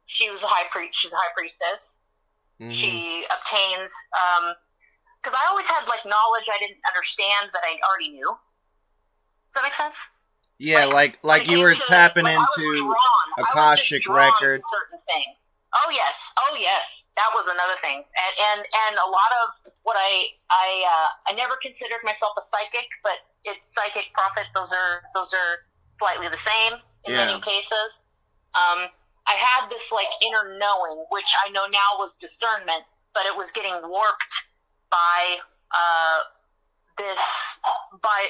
[SPEAKER 3] she's a high priestess. Mm-hmm. She obtains, because I always had like knowledge I didn't understand that I already knew. Does that make sense?
[SPEAKER 2] Yeah, like you were tapping into Akashic records.
[SPEAKER 3] Certain things. Oh yes, that was another thing, and a lot of what I never considered myself a psychic, but psychic prophet. Those are slightly the same in many cases. I had this like inner knowing, which I know now was discernment, but it was getting warped by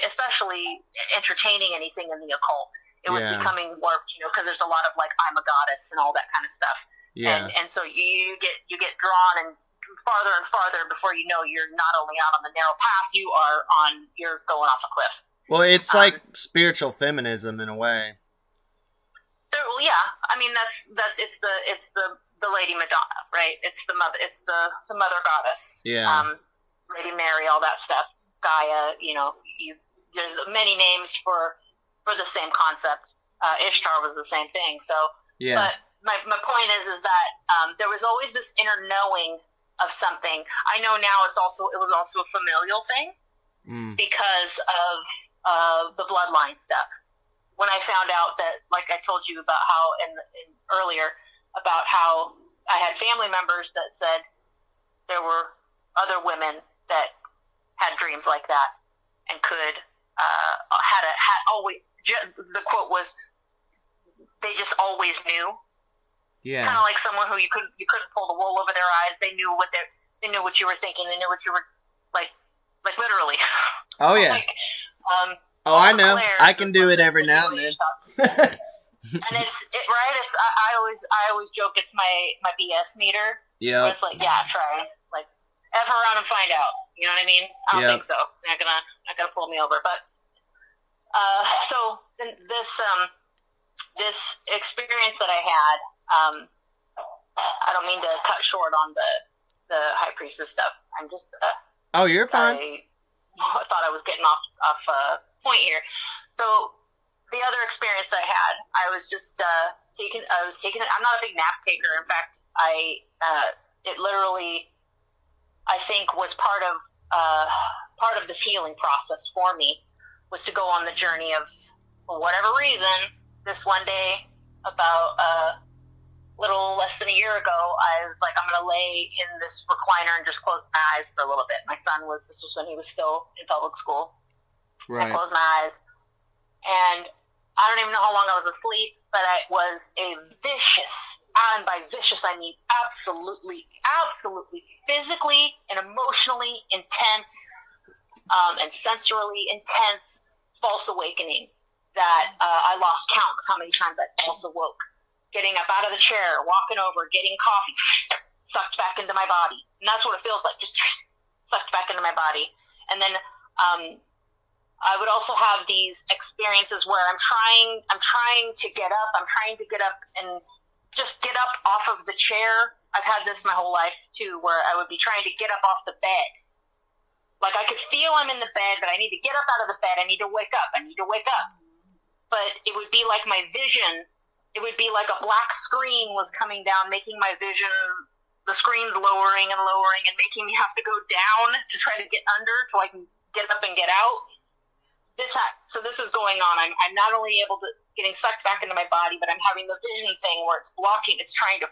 [SPEAKER 3] especially entertaining anything in the occult. It was becoming warped, because there's a lot of like I'm a goddess and all that kind of stuff. Yeah. And so you get drawn and farther and farther before you know you're not only out on the narrow path, you're going off a cliff.
[SPEAKER 2] Well, it's like spiritual feminism in a way.
[SPEAKER 3] Yeah, I mean that's it's the Lady Madonna, right? It's the mother goddess.
[SPEAKER 2] Yeah.
[SPEAKER 3] Lady Mary, all that stuff. Gaia, there's many names for the same concept. Ishtar was the same thing. So, but my point is that there was always this inner knowing of something. I know now it was also a familial thing because of the bloodline stuff. When I found out that, like I told you about how earlier about how I had family members that said there were other women that had dreams like that and could had always, the quote was, they just always knew. Yeah. Kind of like someone who you couldn't pull the wool over their eyes. They knew what you were thinking. They knew what you were like literally.
[SPEAKER 2] Oh yeah. I know. I can do it every now and then.
[SPEAKER 3] And right. I always joke it's my BS meter.
[SPEAKER 2] Yeah.
[SPEAKER 3] It's like try like F around and find out. You know what I mean? I don't think so. Not gonna pull me over. But so this experience that I had. I don't mean to cut short on the high priestess stuff. I'm just.
[SPEAKER 2] Oh, you're fine.
[SPEAKER 3] I thought I was getting off point here. So the other experience I had, I was just taking. I'm not a big nap taker. In fact, it literally, I think, was part of this healing process for me, was to go on the journey of, for whatever reason, this one day about little less than a year ago, I was like, I'm going to lay in this recliner and just close my eyes for a little bit. This was when he was still in public school.
[SPEAKER 2] Right.
[SPEAKER 3] I closed my eyes. And I don't even know how long I was asleep, but it was a vicious, and by vicious I mean absolutely physically and emotionally intense and sensorily intense false awakening that I lost count of how many times I false awoke. Getting up out of the chair, walking over, getting coffee, sucked back into my body. And that's what it feels like, just sucked back into my body. And then I would also have these experiences where I'm trying to get up. I'm trying to get up and just get up off of the chair. I've had this my whole life, too, where I would be trying to get up off the bed. Like, I could feel I'm in the bed, but I need to get up out of the bed. I need to wake up. I need to wake up. But it would be like my vision, it would be like a black screen was coming down, making my vision, the screen's lowering and lowering and making me have to go down to try to get under so I can get up and get out. So this is going on. I'm not only getting sucked back into my body, but I'm having the vision thing where it's blocking, it's trying to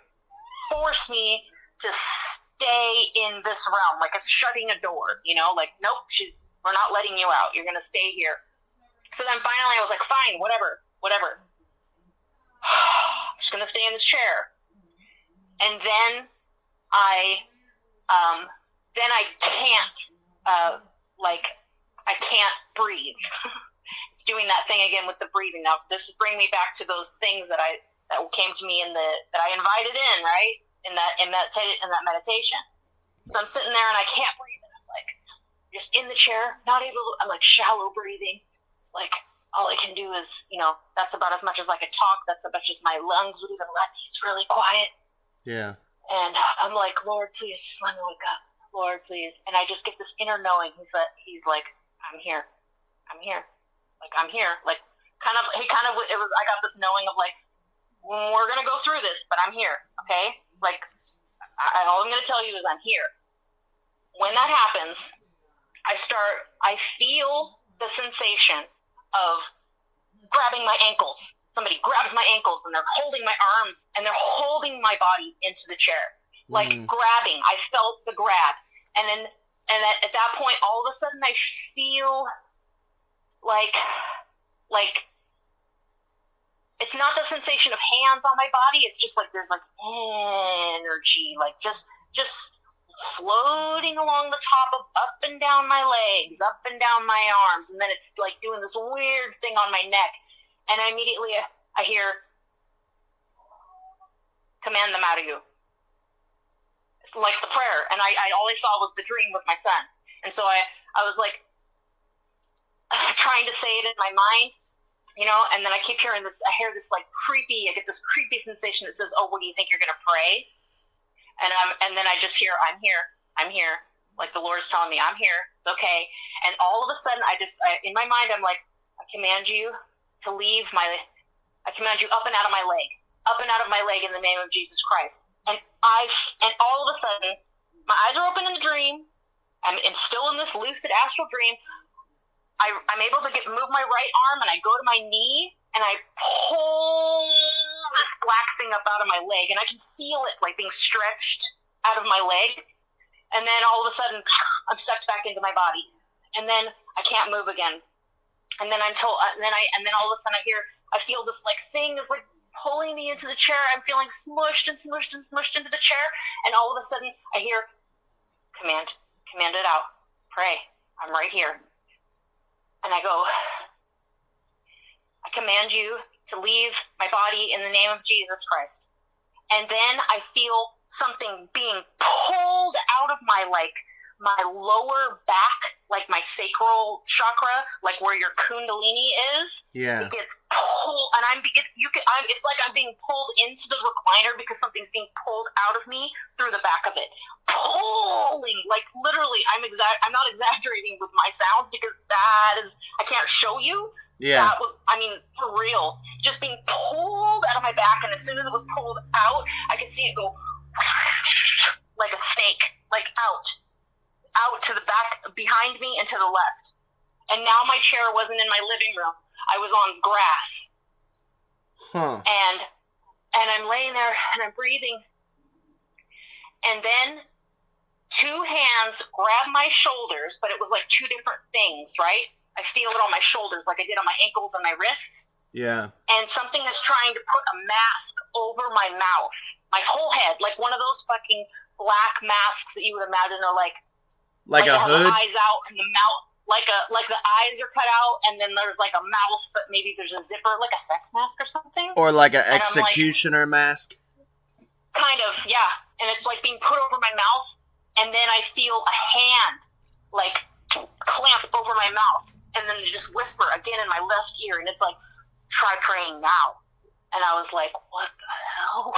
[SPEAKER 3] force me to stay in this realm. Like it's shutting a door, like, nope, we're not letting you out. You're going to stay here. So then finally I was like, fine, whatever. I'm just going to stay in this chair. And then I can't, I can't breathe. It's doing that thing again with the breathing. Now, this is bringing me back to those things that came to me that I invited in, right? In that meditation. So I'm sitting there and I can't breathe. And I'm like, just in the chair, not able to, I'm like shallow breathing. Like all I can do is, that's about as much as I could talk. That's about as my lungs would even let me. It's really quiet.
[SPEAKER 2] Yeah. And
[SPEAKER 3] I'm like, Lord, please just let me wake up. Lord, please. And I just get this inner knowing. He's like, I'm here. Like, I'm here. Like, I got this knowing of like, we're going to go through this, but I'm here. Okay. Like, all I'm going to tell you is I'm here. When that happens, I feel the sensation of grabbing my ankles. Somebody grabs my ankles and they're holding my arms and they're holding my body into the chair. Like grabbing. I felt the grab. And at that point, all of a sudden I feel like it's not the sensation of hands on my body. It's just like there's like energy, like just floating along the top of up and down my legs, up and down my arms, and then it's like doing this weird thing on my neck. And immediately I hear, command them out of you. It's like the prayer. And I all I saw was the dream with my son. And so I was like trying to say it in my mind, and then I keep hearing this, I get this creepy sensation that says, oh, what do you think you're going to pray? And then I just hear, I'm here. Like the Lord's telling me, I'm here. It's okay. And all of a sudden in my mind, I'm like, I command you to I command you up and out of my leg in the name of Jesus Christ. And all of a sudden, my eyes are open in the dream. I'm still in this lucid astral dream. I'm able to move my right arm, and I go to my knee, and I pull this black thing up out of my leg, and I can feel it like being stretched out of my leg. And then all of a sudden, I'm sucked back into my body, and then I can't move again. And then I'm told, and then all of a sudden I feel this like thing is like pulling me into the chair. I'm feeling smushed into the chair, and all of a sudden I hear, command it out, pray. I'm right here. And I go, I command you to leave my body in the name of Jesus Christ. And then I feel something being pulled out of my lower back, like my sacral chakra, like where your kundalini is.
[SPEAKER 2] Yeah.
[SPEAKER 3] It gets pulled, and it's like I'm being pulled into the recliner because something's being pulled out of me through the back of it. Pulling, like literally, I'm not exaggerating with my sounds because that is, I can't show you.
[SPEAKER 2] Yeah.
[SPEAKER 3] That was, for real, just being pulled out of my back, and as soon as it was pulled out, I could see it go like a snake, like out to the back, behind me and to the left. And now my chair wasn't in my living room. I was on grass.
[SPEAKER 2] Huh.
[SPEAKER 3] And I'm laying there and I'm breathing. And then two hands grab my shoulders, but it was like two different things, right? I feel it on my shoulders like I did on my ankles and my wrists.
[SPEAKER 2] Yeah.
[SPEAKER 3] And something is trying to put a mask over my mouth, my whole head, like one of those fucking black masks that you would imagine are like
[SPEAKER 2] a hood?
[SPEAKER 3] The eyes out and the mouth, like the eyes are cut out, and then there's like a mouth, but maybe there's a zipper, like a sex mask or something.
[SPEAKER 2] Or like an executioner mask.
[SPEAKER 3] Kind of, yeah. And it's like being put over my mouth, and then I feel a hand like clamp over my mouth, and then they just whisper again in my left ear, and it's like, try praying now. And I was like, what the hell? no.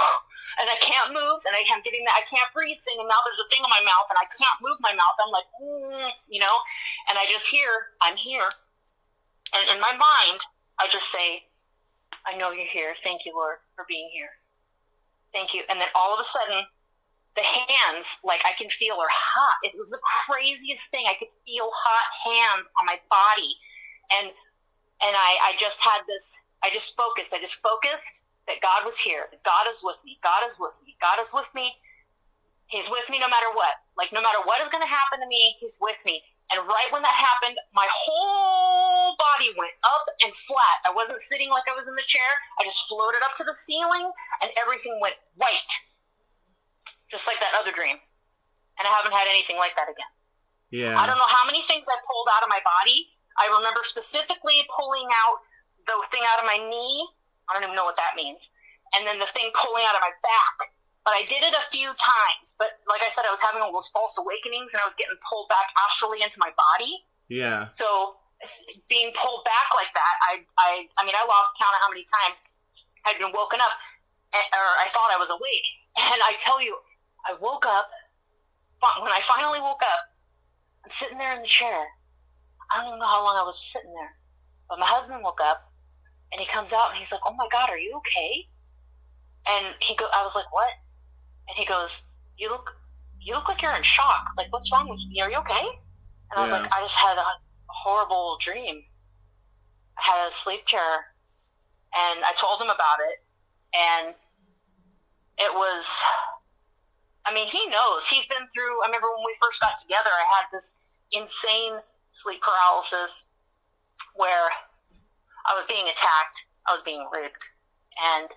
[SPEAKER 3] And I can't move, and I'm getting that I can't breathe thing, and now there's a thing in my mouth, and I can't move my mouth. I'm like, and I just hear, I'm here. And in my mind, I just say, I know you're here. Thank you, Lord, for being here. Thank you. And then all of a sudden, the hands, like I can feel, are hot. It was the craziest thing. I could feel hot hands on my body. And I just had this, I just focused that God was here. That God is with me. God is with me. God is with me. He's with me no matter what. Like, no matter what is going to happen to me, he's with me. And right when that happened, my whole body went up and flat. I wasn't sitting like I was in the chair. I just floated up to the ceiling, and everything went white. Just like that other dream. And I haven't had anything like that again.
[SPEAKER 2] Yeah.
[SPEAKER 3] I don't know how many things I pulled out of my body. I remember specifically pulling out the thing out of my knee. I don't even know what that means. And then the thing pulling out of my back. But I did it a few times. But like I said, I was having all those false awakenings, and I was getting pulled back astrally into my body.
[SPEAKER 2] Yeah.
[SPEAKER 3] So being pulled back like that, I mean, I lost count of how many times I'd been woken up, or I thought I was awake. And I tell you, I woke up. When I finally woke up, I'm sitting there in the chair. I don't even know how long I was sitting there. But my husband woke up, and he comes out, and he's like, "Oh my God, are you okay?" And I was like, "What?" And he goes, you look like you're in shock. Like, what's wrong with you? Are you okay?" And I was like, "I just had a horrible dream. I had a sleep terror." And I told him about it. And it was, I mean, he knows. He's been through, I remember when we first got together, I had this insane sleep paralysis where I was being attacked. I was being raped. And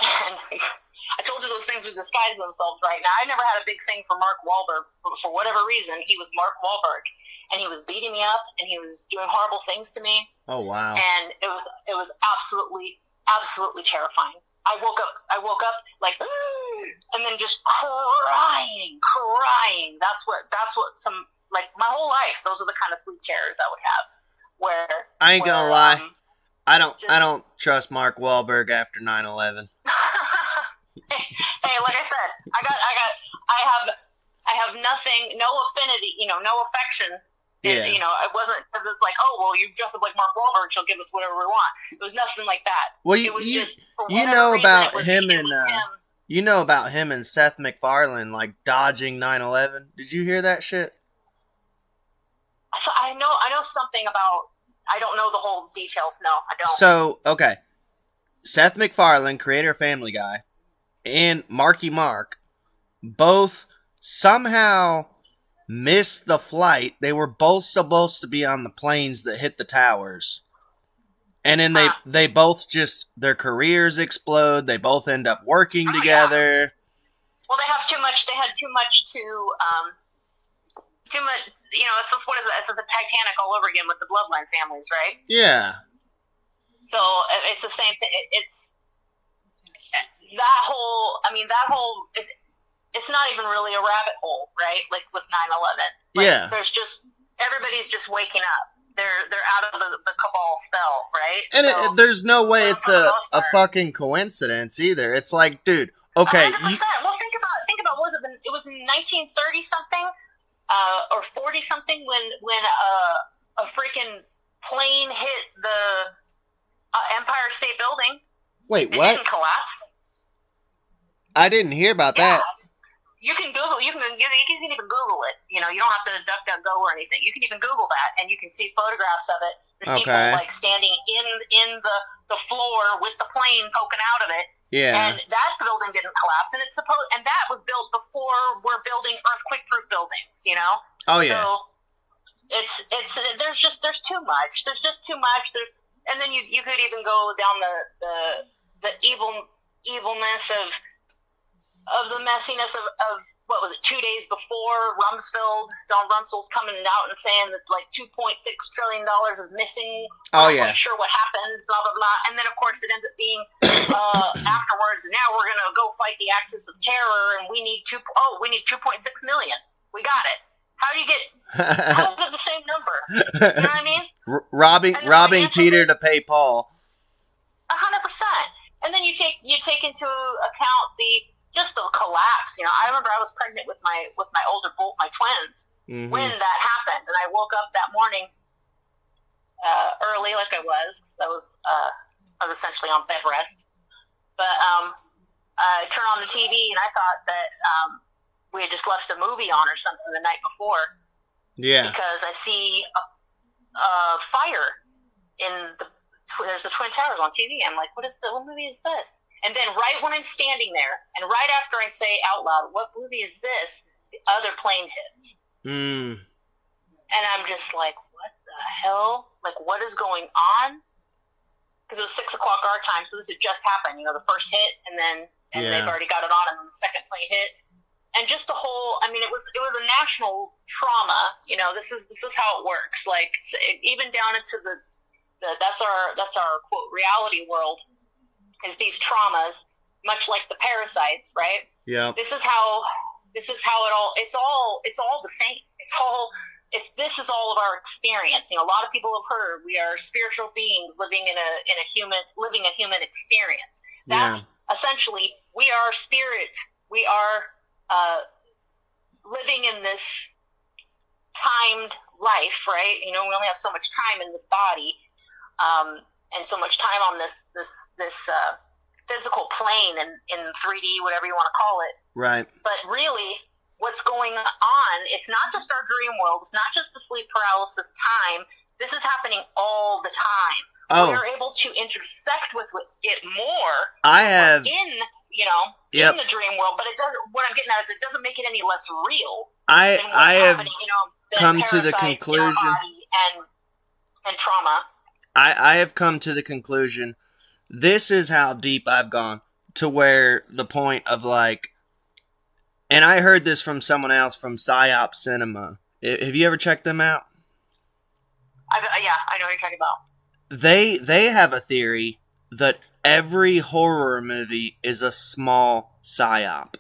[SPEAKER 3] I told you those things would disguise themselves right now. I never had a big thing for Mark Wahlberg, but for whatever reason, he was Mark Wahlberg, and he was beating me up, and he was doing horrible things to me.
[SPEAKER 2] Oh, wow.
[SPEAKER 3] And it was absolutely terrifying. I woke up like, and then just crying. That's what some, like, my whole life, those are the kind of sleep terrors I would have. Where
[SPEAKER 2] I ain't gonna lie. I don't trust Mark Wahlberg after 9/11.
[SPEAKER 3] Hey, like I said, I have nothing, no affinity, no affection.
[SPEAKER 2] Yeah.
[SPEAKER 3] It wasn't because it's like, oh, well, you dress up like Mark Wahlberg, she'll give us whatever we want. It was nothing like that.
[SPEAKER 2] Well, you know about him and
[SPEAKER 3] him.
[SPEAKER 2] you know about him and Seth MacFarlane like dodging 9/11. Did you hear that shit?
[SPEAKER 3] I know something about. I don't know the whole details. No, I don't.
[SPEAKER 2] So, okay. Seth MacFarlane, creator of Family Guy, and Marky Mark both somehow missed the flight. They were both supposed to be on the planes that hit the towers. And then they both just, their careers explode. They both end up working together.
[SPEAKER 3] Yeah. Well, they had too much it's just, what is it? It's the Titanic all over again with the bloodline families, right?
[SPEAKER 2] Yeah.
[SPEAKER 3] So it's the same thing. It's that whole. It's not even really a rabbit hole, right? Like with 9/11. Like,
[SPEAKER 2] yeah.
[SPEAKER 3] There's just everybody's just waking up. They're out of the cabal spell, right?
[SPEAKER 2] And there's no way it's a fucking coincidence either. It's like, dude, okay.
[SPEAKER 3] 100%. Well, think about what was it? It was in 1930 something. Or 40 something when a freaking plane hit the Empire State Building.
[SPEAKER 2] Wait,
[SPEAKER 3] it
[SPEAKER 2] what?
[SPEAKER 3] It didn't collapse.
[SPEAKER 2] I didn't hear about that.
[SPEAKER 3] You can Google. You can even Google it. You don't have to DuckDuckGo or anything. You can even Google that, and you can see photographs of it. There's people like standing in the floor with the plane poking out of it.
[SPEAKER 2] Yeah.
[SPEAKER 3] And that building didn't collapse, and and that was built before we're building earthquake-proof buildings.
[SPEAKER 2] Oh yeah.
[SPEAKER 3] So there's too much. There's just too much. And then you could even go down the evilness of the messiness of what was it, 2 days before Rumsfeld, Don Rumsfeld's coming out and saying that like $2.6 trillion is missing.
[SPEAKER 2] Oh,
[SPEAKER 3] I'm
[SPEAKER 2] yeah.
[SPEAKER 3] not sure what happened, blah, blah, blah. And then, of course, it ends up being afterwards, now we're going to go fight the axis of terror, and we need 2.6 million. We got it. How do you get the same number? You know what I mean?
[SPEAKER 2] Robbing Peter to pay Paul.
[SPEAKER 3] 100%. And then you take into account the collapse. You know, I remember I was pregnant with my older both my twins when that happened, and I woke up that morning early, like I was essentially on bed rest. But I turned on the TV, and I thought that we had just left a movie on or something the night before.
[SPEAKER 2] Yeah.
[SPEAKER 3] Because I see a fire in there's the Twin Towers on TV. I'm like, what movie is this? And then right when I'm standing there, and right after I say out loud, what movie is this? The other plane hits. And I'm just like, what the hell? Like, what is going on? Because it was 6 o'clock our time, so this had just happened. You know, the first hit, and they've already got it on, and then the second plane hit. And just the whole, I mean, it was a national trauma. You know, this is how it works. Like, even down into that's our quote reality world, is these traumas, much like the parasites, right?
[SPEAKER 2] Yeah.
[SPEAKER 3] This is how it all. It's all the same. This is all of our experience. You know, a lot of people have heard we are spiritual beings living a human experience. That's essentially, we are spirits. We are living in this timed life, right? You know, we only have so much time in this body, and so much time on this physical plane in 3D, whatever you want to call it. Right. But really, what's going on, it's not just our dream world. It's not just the sleep paralysis time. This is happening all the time. We are able to intersect with it more.
[SPEAKER 2] I have
[SPEAKER 3] in the dream world, but it doesn't. What I'm getting at is it doesn't make it any less real.
[SPEAKER 2] I have come to the conclusion
[SPEAKER 3] and trauma.
[SPEAKER 2] I have come to the conclusion. This is how deep I've gone, to where the point of like, and I heard this from someone else from PsyOp Cinema. Have you ever checked them out?
[SPEAKER 3] I know what you're talking about.
[SPEAKER 2] They have a theory that every horror movie is a small psyop.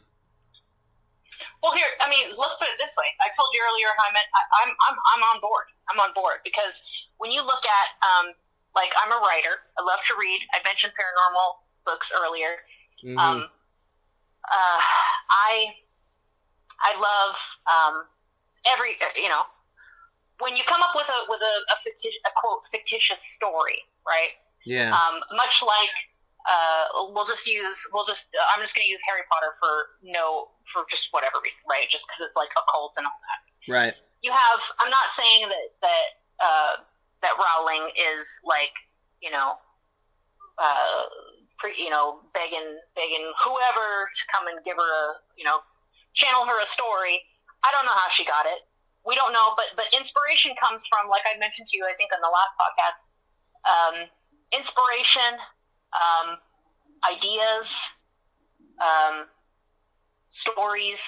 [SPEAKER 3] Well, here, I mean, let's put it this way. I told you earlier how I'm on board. I'm on board because when you look at, like, I'm a writer. I love to read. I mentioned paranormal books earlier. I love every when you come up with a quote fictitious story, right?
[SPEAKER 2] Yeah.
[SPEAKER 3] Much like I'm just going to use Harry Potter for just whatever reason, right? Just because it's like occult and all that.
[SPEAKER 2] Right.
[SPEAKER 3] I'm not saying that Rowling is like, begging whoever to come and give her channel her a story. I don't know how she got it. We don't know, but inspiration comes from, like I mentioned to you, I think on the last podcast, inspiration, ideas, stories.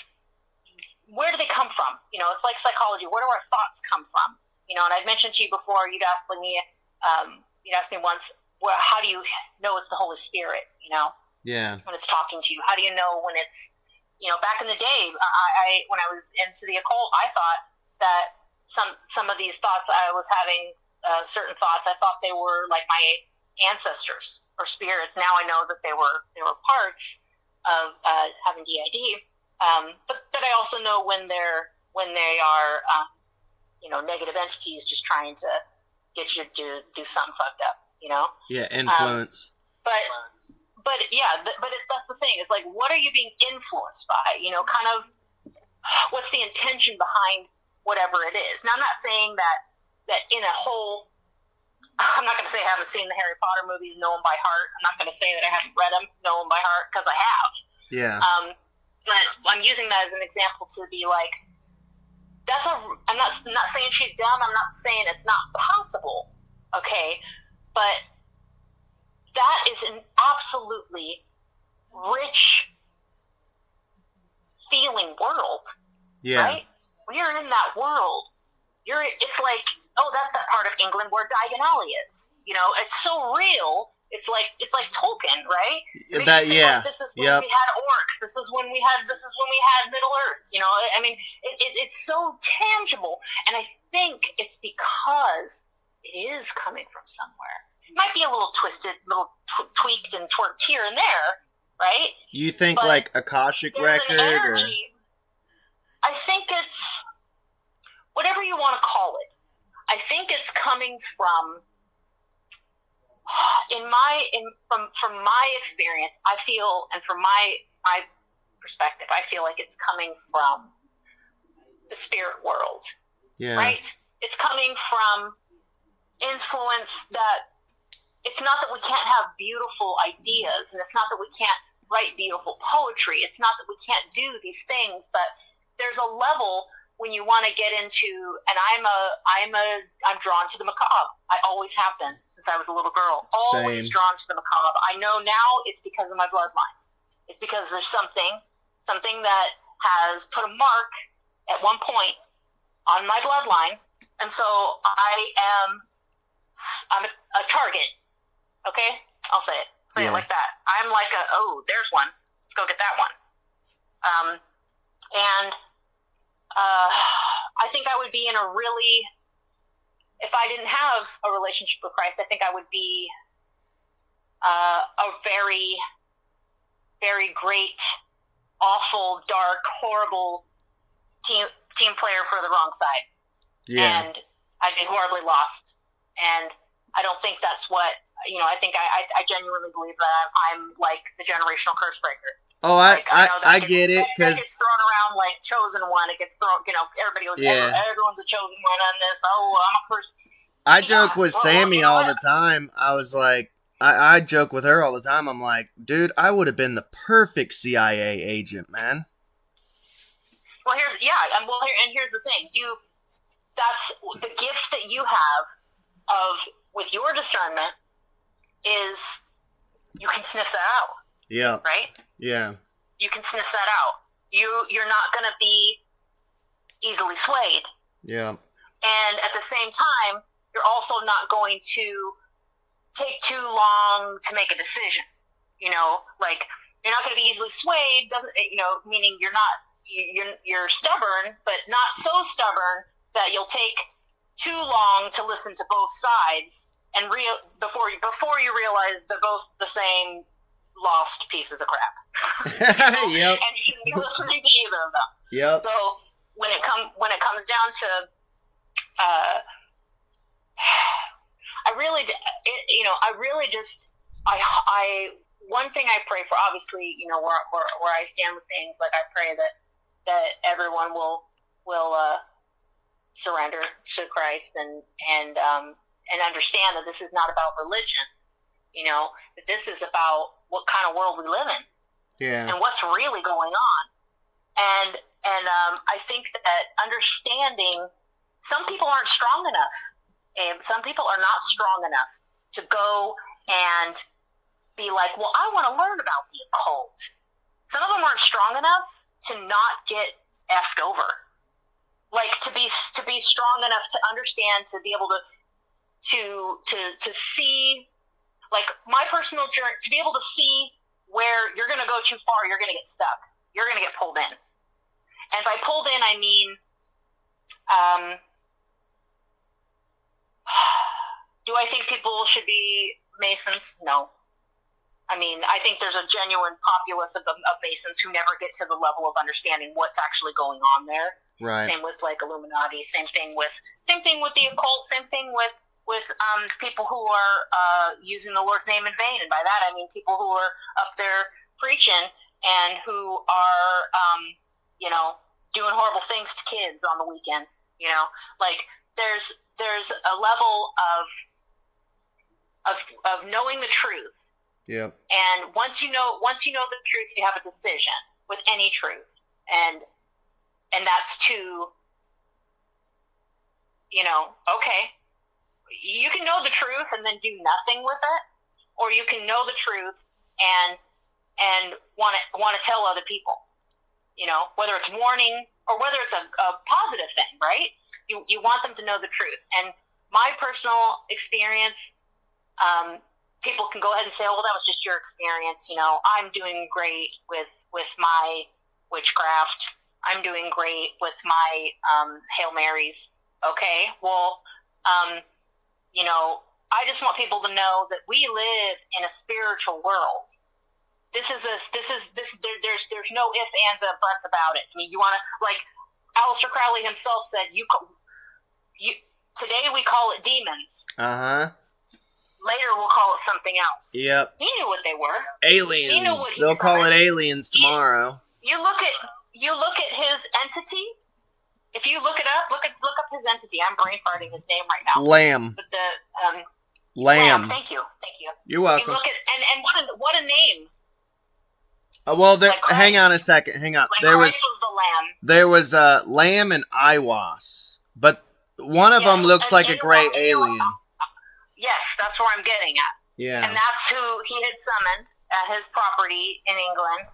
[SPEAKER 3] Where do they come from? It's like psychology. Where do our thoughts come from? And I'd mentioned to you before, you'd asked me once, well, how do you know it's the Holy Spirit,
[SPEAKER 2] Yeah.
[SPEAKER 3] when it's talking to you? How do you know when it's, back in the day, when I was into the occult, I thought that some of these thoughts I was having, certain thoughts, I thought they were like my ancestors or spirits. Now I know that they were parts of having DID. But I also know when they are, negative entities just trying to get you to do something fucked up,
[SPEAKER 2] Yeah, influence.
[SPEAKER 3] But that's the thing. It's like, what are you being influenced by? Kind of, what's the intention behind whatever it is? Now, I'm not saying that in a whole. I'm not going to say I haven't seen the Harry Potter movies, know them by heart. I'm not going to say that I haven't read them, know them by heart, because I have.
[SPEAKER 2] Yeah.
[SPEAKER 3] But I'm using that as an example to be like, I'm not saying she's dumb. I'm not saying it's not possible. Okay. But that is an absolutely rich feeling world. Yeah. Right? When you're in that world, it's like, oh, that's that part of England where Diagon Alley is. It's so real. It's like Tolkien, right?
[SPEAKER 2] This
[SPEAKER 3] is when we had orcs. This is when we had Middle Earth. I mean, it's so tangible, and I think it's because it is coming from somewhere. might be a little twisted, tweaked and twerked here and there, right?
[SPEAKER 2] You think
[SPEAKER 3] But
[SPEAKER 2] like Akashic
[SPEAKER 3] there's
[SPEAKER 2] record
[SPEAKER 3] an
[SPEAKER 2] or?
[SPEAKER 3] energy. I think it's whatever you want to call it. I think it's coming from from my experience. I feel, and from my perspective, I feel like it's coming from the spirit world,
[SPEAKER 2] Yeah.
[SPEAKER 3] right? It's coming from influence that. It's not that we can't have beautiful ideas, and it's not that we can't write beautiful poetry. It's not that we can't do these things, but there's a level when you want to get into, and I'm drawn to the macabre. I always have been since I was a little girl. Always
[SPEAKER 2] Same.
[SPEAKER 3] drawn to the macabre. I know now it's because of my bloodline. It's because there's something that has put a mark at one point on my bloodline, and so I'm a target. Okay? I'll say it. Say it like that. I'm like there's one. Let's go get that one. I think I would be in a really, if I didn't have a relationship with Christ, I think I would be a very, very great, awful, dark, horrible team player for the wrong side.
[SPEAKER 2] Yeah.
[SPEAKER 3] And I'd be horribly lost. And I don't think that's what, I think I genuinely believe that I'm like the generational curse breaker.
[SPEAKER 2] Oh,
[SPEAKER 3] Like,
[SPEAKER 2] I get it, because
[SPEAKER 3] it gets thrown around like chosen one. It gets thrown, everybody goes, everyone's a chosen one on this. Oh, I'm a first.
[SPEAKER 2] I joke with Sammy all the time. I was like, I joke with her all the time. I'm like, dude, I would have been the perfect CIA agent, man.
[SPEAKER 3] Well, here's the thing. That's the gift that you have with your discernment is you can sniff that out.
[SPEAKER 2] Yeah.
[SPEAKER 3] Right?
[SPEAKER 2] Yeah.
[SPEAKER 3] You can sniff that out. You're not going to be easily swayed.
[SPEAKER 2] Yeah.
[SPEAKER 3] And at the same time, you're also not going to take too long to make a decision. Like you're not going to be easily swayed. Meaning you're stubborn, but not so stubborn that you'll take too long to listen to both sides and before you realize they're both the same lost pieces of crap.
[SPEAKER 2] Yep.
[SPEAKER 3] And you shouldn't be listening to either of them.
[SPEAKER 2] Yep.
[SPEAKER 3] So when it comes down to, one thing I pray for, obviously, where I stand with things, like I pray that everyone will surrender to Christ and understand that this is not about religion. That this is about what kind of world we live in.
[SPEAKER 2] Yeah.
[SPEAKER 3] And what's really going on. And I think that understanding some people aren't strong enough. And some people are not strong enough to go and be like, well, I want to learn about the occult. Some of them aren't strong enough to not get effed over. Like to be strong enough to understand, to be able to see, like my personal journey, to be able to see where you're going to go too far, you're going to get stuck. You're going to get pulled in. And by pulled in, I mean, do I think people should be Masons? No. I mean, I think there's a genuine populace of Masons who never get to the level of understanding what's actually going on there.
[SPEAKER 2] Right.
[SPEAKER 3] Same with like Illuminati. Same thing with the occult. Same thing with people who are using the Lord's name in vain, and by that I mean people who are up there preaching and who are doing horrible things to kids on the weekend. Like there's a level of knowing the truth.
[SPEAKER 2] Yep.
[SPEAKER 3] And once you know the truth, you have a decision with any truth, and that's to okay. You can know the truth and then do nothing with it, or you can know the truth and want to tell other people, whether it's warning or whether it's a positive thing, right? You want them to know the truth. And my personal experience, people can go ahead and say, oh, well, that was just your experience. I'm doing great with my witchcraft. I'm doing great with my Hail Marys. Okay, well, I just want people to know that we live in a spiritual world. There's no ifs, ands, or buts about it. I mean, you want to, like Aleister Crowley himself said, today we call it demons. Later we'll call it something else.
[SPEAKER 2] Yep.
[SPEAKER 3] He knew what they were.
[SPEAKER 2] Aliens.
[SPEAKER 3] He knew what
[SPEAKER 2] They'll call it aliens tomorrow.
[SPEAKER 3] You look at his entity. If you look it up, look up his entity. I'm brain farting his name right now.
[SPEAKER 2] Lamb.
[SPEAKER 3] But the
[SPEAKER 2] Lamb.
[SPEAKER 3] Thank you.
[SPEAKER 2] You're welcome.
[SPEAKER 3] You look at and what a name.
[SPEAKER 2] Well, hang on a second. Hang on.
[SPEAKER 3] Like Christ was the lamb.
[SPEAKER 2] There was Lamb and Iwas, but one of them looks like a gray alien.
[SPEAKER 3] Yes, that's where I'm getting at.
[SPEAKER 2] Yeah.
[SPEAKER 3] And that's who he had summoned at his property in England,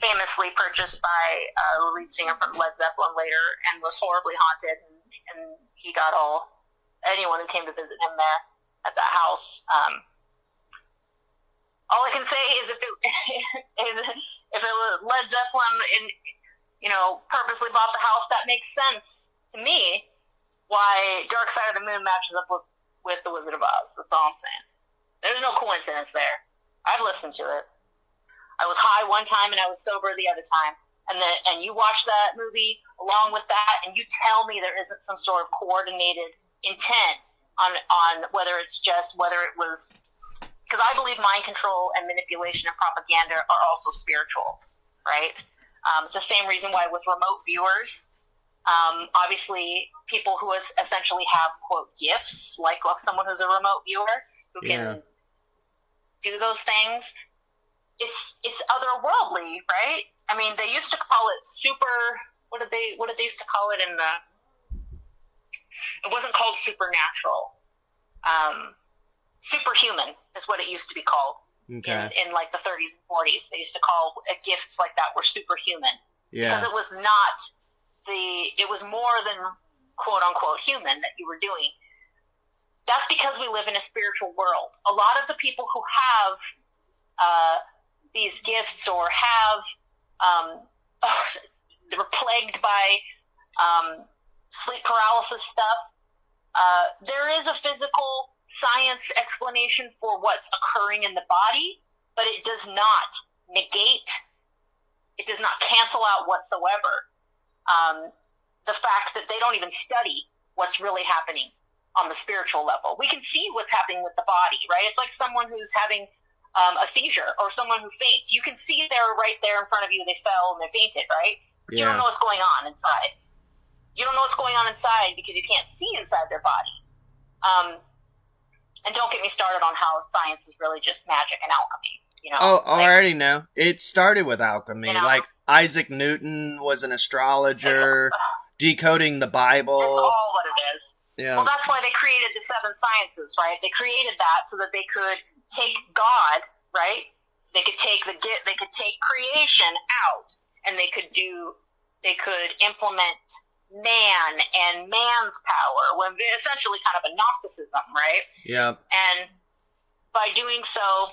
[SPEAKER 3] famously purchased by a lead singer from Led Zeppelin later, and was horribly haunted. And he got anyone who came to visit him there at that house. All I can say is if it was Led Zeppelin and purposely bought the house, that makes sense to me. Why Dark Side of the Moon matches up with The Wizard of Oz. That's all I'm saying. There's no coincidence there. I've listened to it. I was high one time and I was sober the other time. And you watch that movie along with that, and you tell me there isn't some sort of coordinated intent on whether it was. Because I believe mind control and manipulation and propaganda are also spiritual, right? It's the same reason why with remote viewers, obviously people who essentially have, quote, gifts, like someone who's a remote viewer who can do those things, it's otherworldly, right? I mean, they used to call it what did they used to call it it wasn't called supernatural. Superhuman is what it used to be called.
[SPEAKER 2] Okay.
[SPEAKER 3] In like the 30s and 40s. They used to call gifts like that were superhuman.
[SPEAKER 2] Yeah.
[SPEAKER 3] Because it was more than quote unquote human that you were doing. That's because we live in a spiritual world. A lot of the people who have these gifts or have they were plagued by sleep paralysis stuff. There is a physical science explanation for what's occurring in the body, but it does not negate, it does not cancel out whatsoever the fact that they don't even study what's really happening on the spiritual level. We can see what's happening with the body, right? It's like someone who's having a seizure or someone who faints. You can see they're right there in front of you, they fell and they fainted, right? But you don't know what's going on inside. You don't know what's going on inside because you can't see inside their body. And don't get me started on how science is really just magic and alchemy.
[SPEAKER 2] I already know. It started with alchemy. Like Isaac Newton was an astrologer, decoding the Bible.
[SPEAKER 3] That's all what it is.
[SPEAKER 2] Yeah.
[SPEAKER 3] Well, that's why they created the 7 sciences, right? They created that so that they could take God, right? They could take creation out, and they could implement man and man's power, when essentially kind of a Gnosticism, right?
[SPEAKER 2] Yeah.
[SPEAKER 3] And by doing so,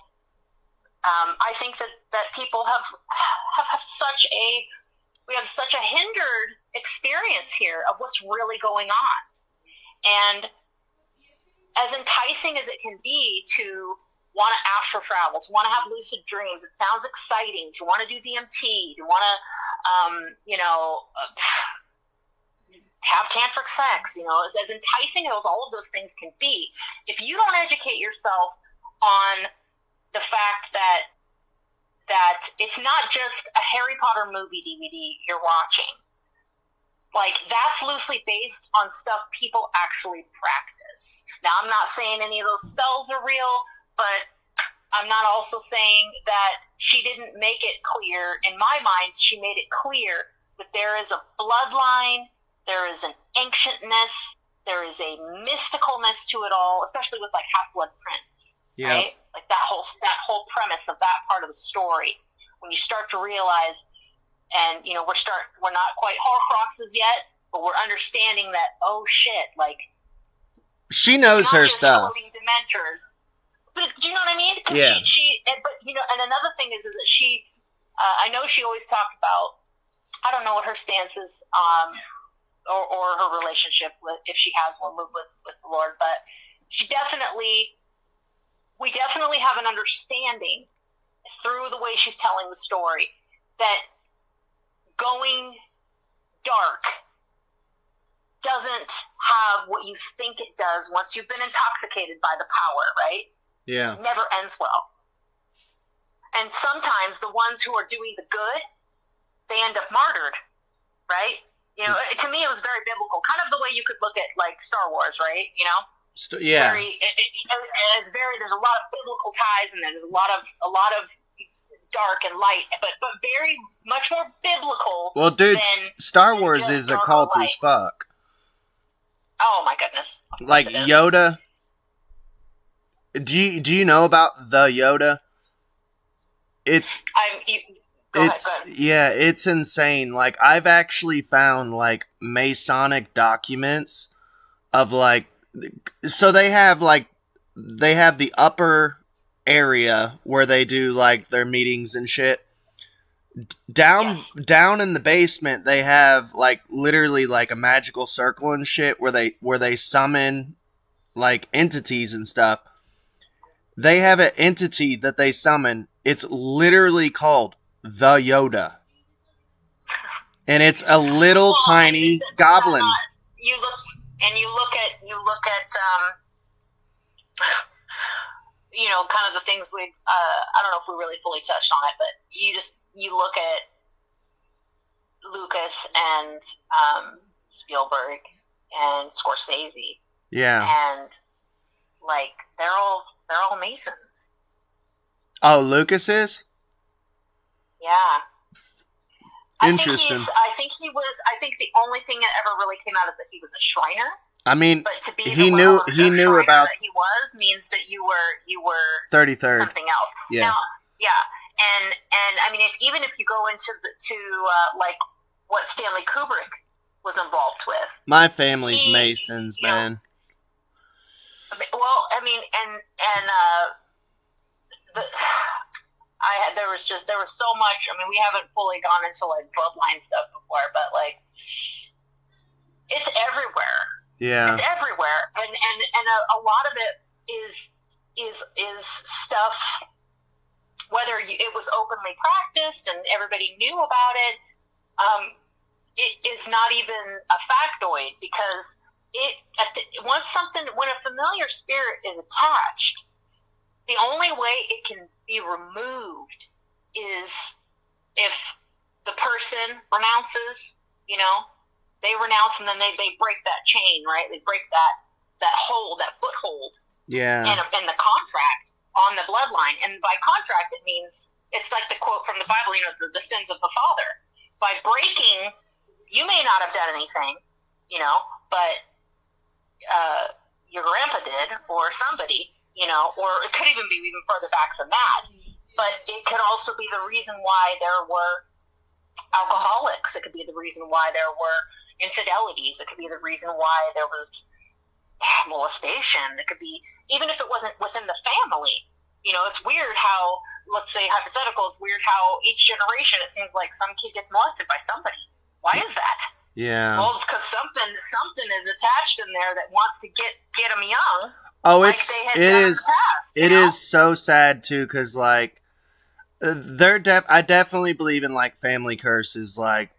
[SPEAKER 3] I think that people have such a hindered experience here of what's really going on. And as enticing as it can be to want to astral travel, to want to have lucid dreams, it sounds exciting, to want to do DMT, to want to, have tantric sex, as enticing as all of those things can be, if you don't educate yourself on the fact that it's not just a Harry Potter movie DVD you're watching, like that's loosely based on stuff people actually practice. Now, I'm not saying any of those spells are real, but I'm not also saying that she didn't make it clear. In my mind, she made it clear that there is a bloodline, there is an ancientness, there is a mysticalness to it all, especially with like Half-Blood Prince, right? Like that whole premise of that part of the story. When you start to realize, and we're not quite Horcruxes yet, but we're understanding that, oh shit, like
[SPEAKER 2] she knows her stuff.
[SPEAKER 3] Dementors. But do you know what I mean?
[SPEAKER 2] Yeah.
[SPEAKER 3] And another thing is that she, I know she always talked about, I don't know what her stance is, or her relationship with, if she has one with the Lord, but we definitely have an understanding through the way she's telling the story that going dark doesn't have what you think it does once you've been intoxicated by the power, right?
[SPEAKER 2] Yeah.
[SPEAKER 3] It never ends well. And sometimes the ones who are doing the good, they end up martyred, right? You know, to me, it was very biblical, kind of the way you could look at like Star Wars, right? You know,
[SPEAKER 2] Yeah.
[SPEAKER 3] There's a lot of biblical ties, and there's a lot of dark and light, but very much more biblical.
[SPEAKER 2] Well, dude, Star Wars
[SPEAKER 3] just
[SPEAKER 2] is a
[SPEAKER 3] dark
[SPEAKER 2] cult
[SPEAKER 3] or light.
[SPEAKER 2] as fuck.
[SPEAKER 3] Oh my goodness! Of course
[SPEAKER 2] Like
[SPEAKER 3] it is.
[SPEAKER 2] Yoda. Do you know about the Yoda? Go ahead. Yeah, it's insane. Like, I've actually found like Masonic documents of like, so they have the upper area where they do like their meetings and shit. Down in the basement, they have like literally like a magical circle and shit where they summon like entities and stuff. They have an entity that they summon. It's literally called the Yoda, and it's a little tiny goblin.
[SPEAKER 3] You look at you know, kind of the things I don't know if we really fully touched on it, but you look at Lucas and Spielberg and Scorsese.
[SPEAKER 2] Yeah.
[SPEAKER 3] And like they're all Masons.
[SPEAKER 2] Oh, Lucas is?
[SPEAKER 3] Yeah.
[SPEAKER 2] Interesting.
[SPEAKER 3] I think the only thing that ever really came out is that he was a Shriner.
[SPEAKER 2] I mean,
[SPEAKER 3] but to be
[SPEAKER 2] he knew about
[SPEAKER 3] that he was means that you were
[SPEAKER 2] 33rd.
[SPEAKER 3] something else.
[SPEAKER 2] Yeah.
[SPEAKER 3] Now, yeah. And I mean, even if you go into like what Stanley Kubrick was involved with.
[SPEAKER 2] My family's Masons, man.
[SPEAKER 3] Well, I mean, there was so much. I mean, we haven't fully gone into like bloodline stuff before, but like it's everywhere.
[SPEAKER 2] Yeah,
[SPEAKER 3] it's everywhere, and a lot of it is stuff. Whether it was openly practiced and everybody knew about it, it is not even a factoid because when a familiar spirit is attached, the only way it can be removed is if the person renounces, you know, they renounce and then they break that chain, right? They break that hold, that foothold.
[SPEAKER 2] Yeah.
[SPEAKER 3] And the contract on the bloodline. And by contract, it means, it's like the quote from the Bible, you know, the sins of the father. By breaking, you may not have done anything, you know, but your grandpa did, or somebody, you know, or it could even be even further back than that. But it could also be the reason why there were alcoholics. It could be the reason why there were infidelities. It could be the reason why there was molestation. It could be, even if it wasn't within the family. You know, it's weird how, let's say hypothetical, it's weird how each generation it seems like some kid gets molested by somebody. Why is that?
[SPEAKER 2] Yeah.
[SPEAKER 3] Well, it's because something is attached in there that wants to get them young.
[SPEAKER 2] Oh,
[SPEAKER 3] like
[SPEAKER 2] it is so sad too, because like I definitely believe in like family curses, like,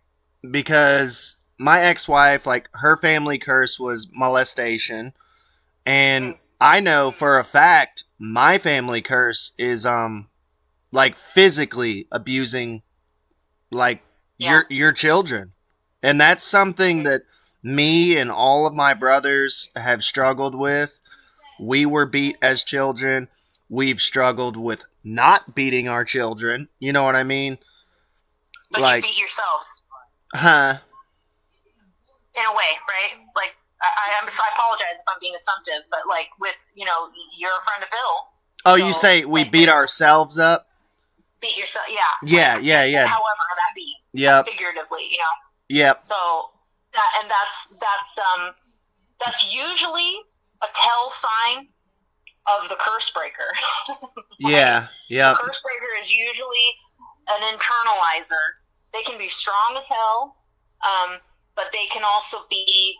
[SPEAKER 2] because my ex-wife, like, her family curse was molestation, and I know for a fact my family curse is like physically abusing like your children. And that's something that me and all of my brothers have struggled with. We were beat as children. We've struggled with not beating our children. You know what I mean?
[SPEAKER 3] But
[SPEAKER 2] like,
[SPEAKER 3] you beat yourselves.
[SPEAKER 2] Huh?
[SPEAKER 3] In a way, right? Like, I apologize if I'm being assumptive, but like with, you know, you're a friend of Bill.
[SPEAKER 2] Oh,
[SPEAKER 3] so,
[SPEAKER 2] you say we
[SPEAKER 3] like,
[SPEAKER 2] beat ourselves up?
[SPEAKER 3] Beat yourself, yeah.
[SPEAKER 2] Yeah.
[SPEAKER 3] However that be.
[SPEAKER 2] Yep.
[SPEAKER 3] Figuratively, you know.
[SPEAKER 2] Yep.
[SPEAKER 3] So that's usually a tell sign of the curse breaker.
[SPEAKER 2] Yeah. Yeah.
[SPEAKER 3] The curse breaker is usually an internalizer. They can be strong as hell, but they can also be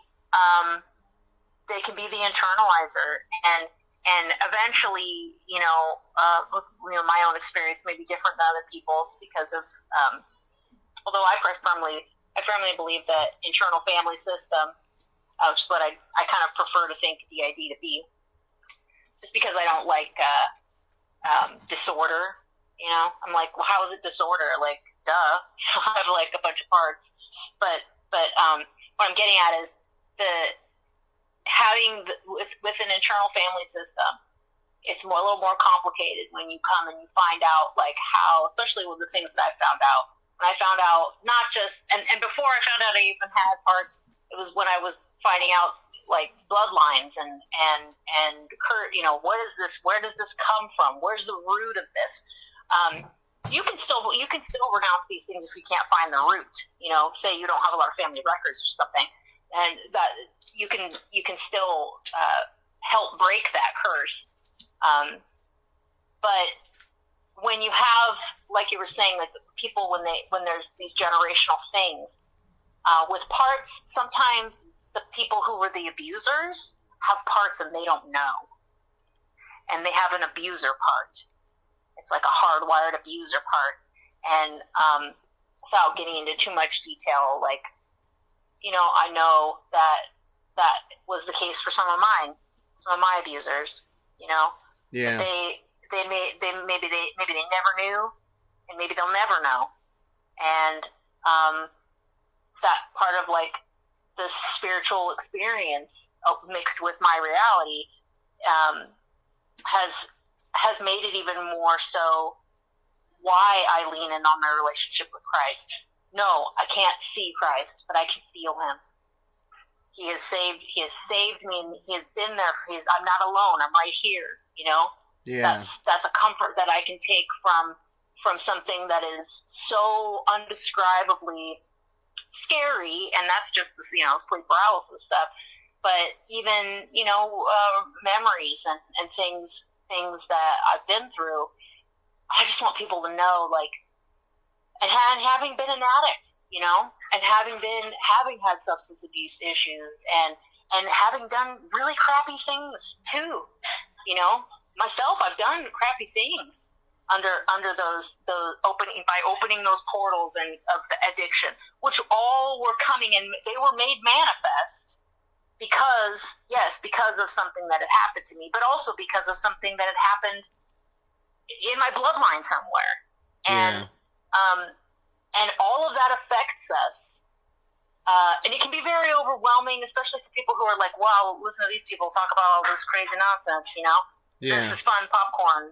[SPEAKER 3] they can be the internalizer, and eventually, with my own experience may be different than other people's because of, although I firmly believe that internal family system, which is what I kind of prefer to think the idea to be, just because I don't like disorder. I'm like, well, how is it disorder? Like, duh, I have like a bunch of parts, but what I'm getting at is with an internal family system, it's a little more complicated when you come and you find out like how, especially with the things that I found out. When I found out not just, and before I found out I even had parts, it was when I was finding out like bloodlines and what is this? Where does this come from? Where's the root of this? You can still renounce these things if you can't find the root. Say you don't have a lot of family records or something, and that you can still help break that curse. But when you have, like you were saying, like people when there's these generational things with parts, sometimes the people who were the abusers have parts and they don't know, and they have an abuser part. It's like a hardwired abuser part, and without getting into too much detail, like I know that was the case for some of my abusers.
[SPEAKER 2] Yeah.
[SPEAKER 3] Maybe they never knew, and maybe they'll never know, and that part of like this spiritual experience mixed with my reality has made it even more so why I lean in on my relationship with Christ. No, I can't see Christ, but I can feel him. He has saved me, and he has been there. I'm not alone. I'm right here.
[SPEAKER 2] Yeah.
[SPEAKER 3] That's a comfort that I can take from something that is so undescribably scary, and that's just the sleep paralysis stuff. But even memories and things that I've been through, I just want people to know, like, and having been an addict, and having had substance abuse issues, and having done really crappy things too, myself, I've done crappy things under those opening those portals and of the addiction, which all were coming and they were made manifest because of something that had happened to me, but also because of something that had happened in my bloodline somewhere. And and all of that affects us. And it can be very overwhelming, especially for people who are like, wow, listen to these people talk about all this crazy nonsense,
[SPEAKER 2] Yeah.
[SPEAKER 3] This is fun popcorn,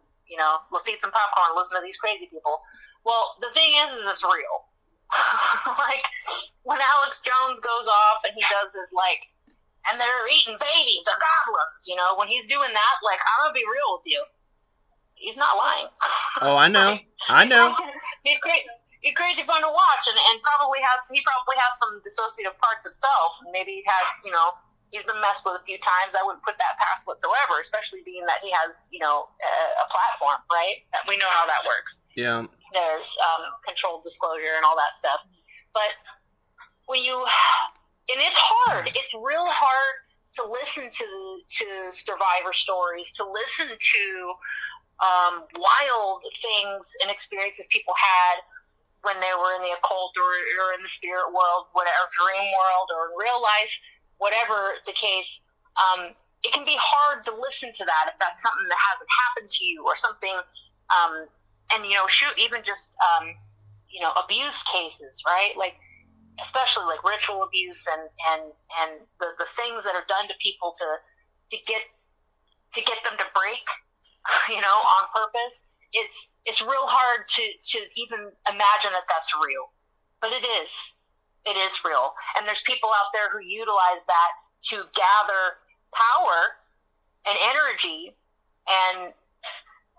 [SPEAKER 3] let's eat some popcorn, listen to these crazy people. Well, the thing is it's real. Like, when Alex Jones goes off and he does his, like, and they're eating babies, they're goblins, when he's doing that, like, I'm gonna be real with you. He's not lying.
[SPEAKER 2] Oh, I know. I know.
[SPEAKER 3] He's great. He's crazy fun to watch, and he probably has some dissociative parts himself. Maybe he's been messed with a few times. I wouldn't put that past whatsoever, especially being that he has a platform, right? We know how that works.
[SPEAKER 2] Yeah.
[SPEAKER 3] There's controlled disclosure and all that stuff, but and it's hard. It's real hard to listen to survivor stories, to listen to wild things and experiences people had when they were in the occult or in the spirit world, whatever, dream world, or in real life, whatever the case. It can be hard to listen to that if that's something that hasn't happened to you or something. And even just abuse cases, right? Like, especially like ritual abuse and the things that are done to people to get them to break, on purpose. It's real hard to even imagine that that's real, but it is real. And there's people out there who utilize that to gather power and energy. And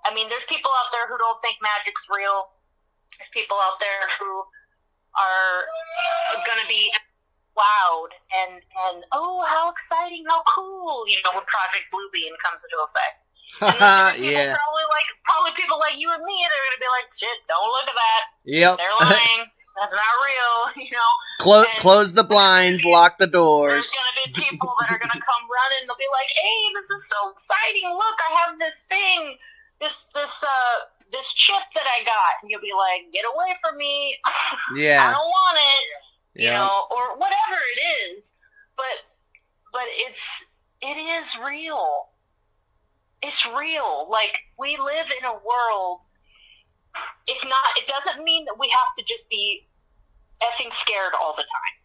[SPEAKER 3] I mean, there's people out there who don't think magic's real. There's people out there who are going to be wowed and oh, how exciting, how cool, when Project Bluebeam comes into effect.
[SPEAKER 2] Yeah.
[SPEAKER 3] Probably people like you and me, they're going to be like, shit, don't look at that.
[SPEAKER 2] Yep.
[SPEAKER 3] They're lying. That's not real,
[SPEAKER 2] Close the blinds, lock the doors.
[SPEAKER 3] There's going to be people that are going to come running. They'll be like, "Hey, this is so exciting! Look, I have this thing, this chip that I got," and you'll be like, "Get away from me!
[SPEAKER 2] Yeah.
[SPEAKER 3] I don't want it," you
[SPEAKER 2] Yeah.
[SPEAKER 3] know, or whatever it is. But it is real. It's real. Like, we live in a world. It doesn't mean that we have to just be effing scared all the time.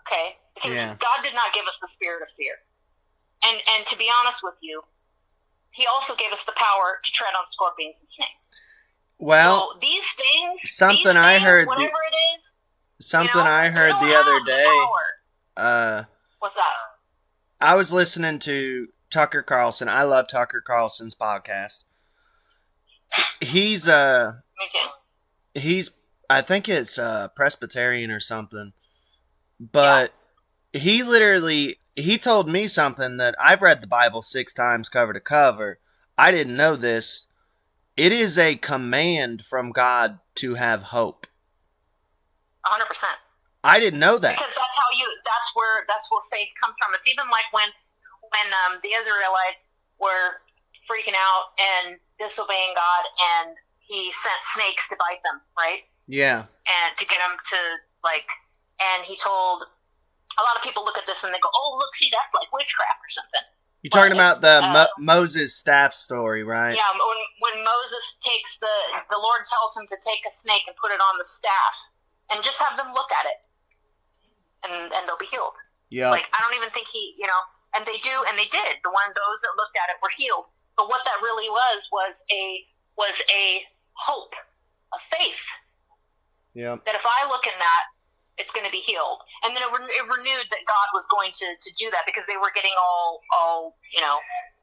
[SPEAKER 3] Okay? Because God did not give us the spirit of fear. And to be honest with you, he also gave us the power to tread on scorpions and snakes.
[SPEAKER 2] Well,
[SPEAKER 3] so these things,
[SPEAKER 2] I heard,
[SPEAKER 3] whatever it is,
[SPEAKER 2] I heard the other day.
[SPEAKER 3] What's that?
[SPEAKER 2] I was listening to Tucker Carlson. I love Tucker Carlson's podcast. He's I think it's Presbyterian or something. But he told me something that I've read the Bible 6 times cover to cover. I didn't know this. It is a command from God to have hope.
[SPEAKER 3] 100%.
[SPEAKER 2] I didn't know that.
[SPEAKER 3] Because that's where faith comes from. It's even like when the Israelites were freaking out and disobeying God, and he sent snakes to bite them, right?
[SPEAKER 2] Yeah.
[SPEAKER 3] And to get them to, like, and he told, a lot of people look at this and they go, "Oh, look, see, that's like witchcraft or something."
[SPEAKER 2] You're talking about the Moses staff story, right?
[SPEAKER 3] Yeah, when Moses takes the Lord tells him to take a snake and put it on the staff and just have them look at it, and they'll be healed.
[SPEAKER 2] Yeah.
[SPEAKER 3] Like, I don't even think and they do, and they did. Those that looked at it were healed. But what that really was a hope, a faith.
[SPEAKER 2] Yeah.
[SPEAKER 3] That if I look in that, it's going to be healed. And then it renewed that God was going to do that, because they were getting all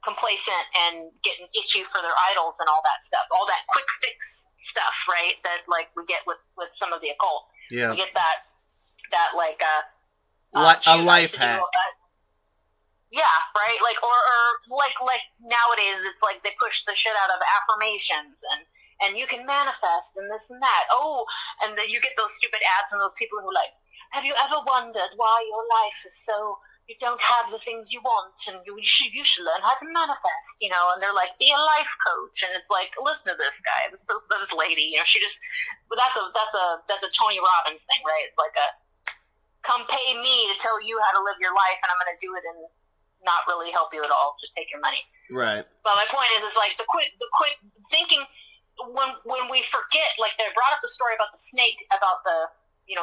[SPEAKER 3] complacent and getting itchy for their idols and all that stuff, all that quick fix stuff, right? That, like, we get with some of the occult.
[SPEAKER 2] Yeah.
[SPEAKER 3] We get that like
[SPEAKER 2] a life hack.
[SPEAKER 3] Yeah, right. Like or like nowadays, it's like they push the shit out of affirmations and you can manifest and this and that. Oh, and then you get those stupid ads from those people who are like, "Have you ever wondered why your life is so, you don't have the things you want, and you should learn how to manifest," and they're like, "Be a life coach," and it's like, listen to this guy, this lady, she just, but that's a Tony Robbins thing, right? It's like come pay me to tell you how to live your life, and I'm going to do it and not really help you at all, just take your money.
[SPEAKER 2] Right.
[SPEAKER 3] But my point is like the quick thinking, when we forget, like they brought up the story about the snake, about the,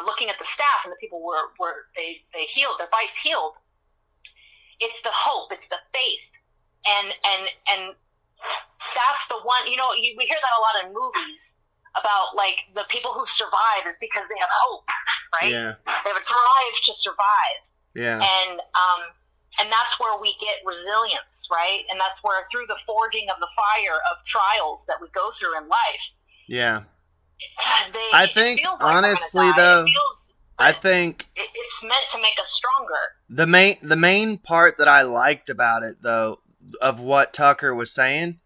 [SPEAKER 3] looking at the staff, and the people they healed, their bites healed. It's the hope, it's the faith, and that's the one. We hear that a lot in movies about, like, the people who survive is because they have hope, right?
[SPEAKER 2] Yeah.
[SPEAKER 3] They have a drive to survive.
[SPEAKER 2] Yeah.
[SPEAKER 3] And that's where we get resilience, right? And that's where, through the forging of the fire of trials that we go through in life.
[SPEAKER 2] Yeah. I think, honestly, though, I think
[SPEAKER 3] it's meant to make us stronger.
[SPEAKER 2] The main part that I liked about it, though, of what Tucker was saying,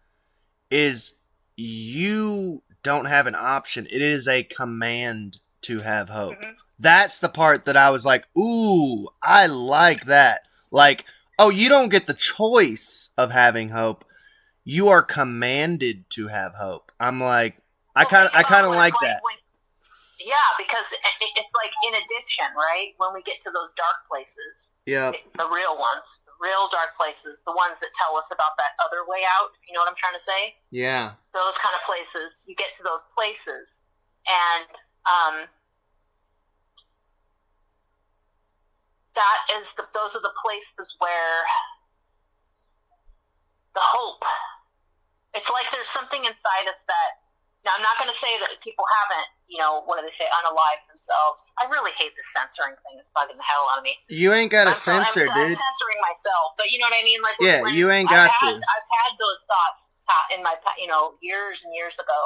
[SPEAKER 2] is you don't have an option. It is a command to have hope. Mm-hmm. That's the part that I was like, ooh, I like that. Like, oh, you don't get the choice of having hope. You are commanded to have hope. I'm like, I kind of like that.
[SPEAKER 3] Yeah, because it's like in addiction, right? When we get to those dark places.
[SPEAKER 2] Yeah.
[SPEAKER 3] The real ones, the real dark places, the ones that tell us about that other way out. You know what I'm trying to say?
[SPEAKER 2] Yeah.
[SPEAKER 3] Those kind of places, you get to those places, and those are the places where the hope. It's like there's something inside us that. Now, I'm not going to say that people haven't, what do they say, unalived themselves. I really hate this censoring thing. It's bugging the hell out of me.
[SPEAKER 2] You ain't got to censor,
[SPEAKER 3] I'm
[SPEAKER 2] dude.
[SPEAKER 3] I'm censoring myself, but you know what I mean? Like,
[SPEAKER 2] yeah, you ain't got to.
[SPEAKER 3] I've had those thoughts in my, years and years ago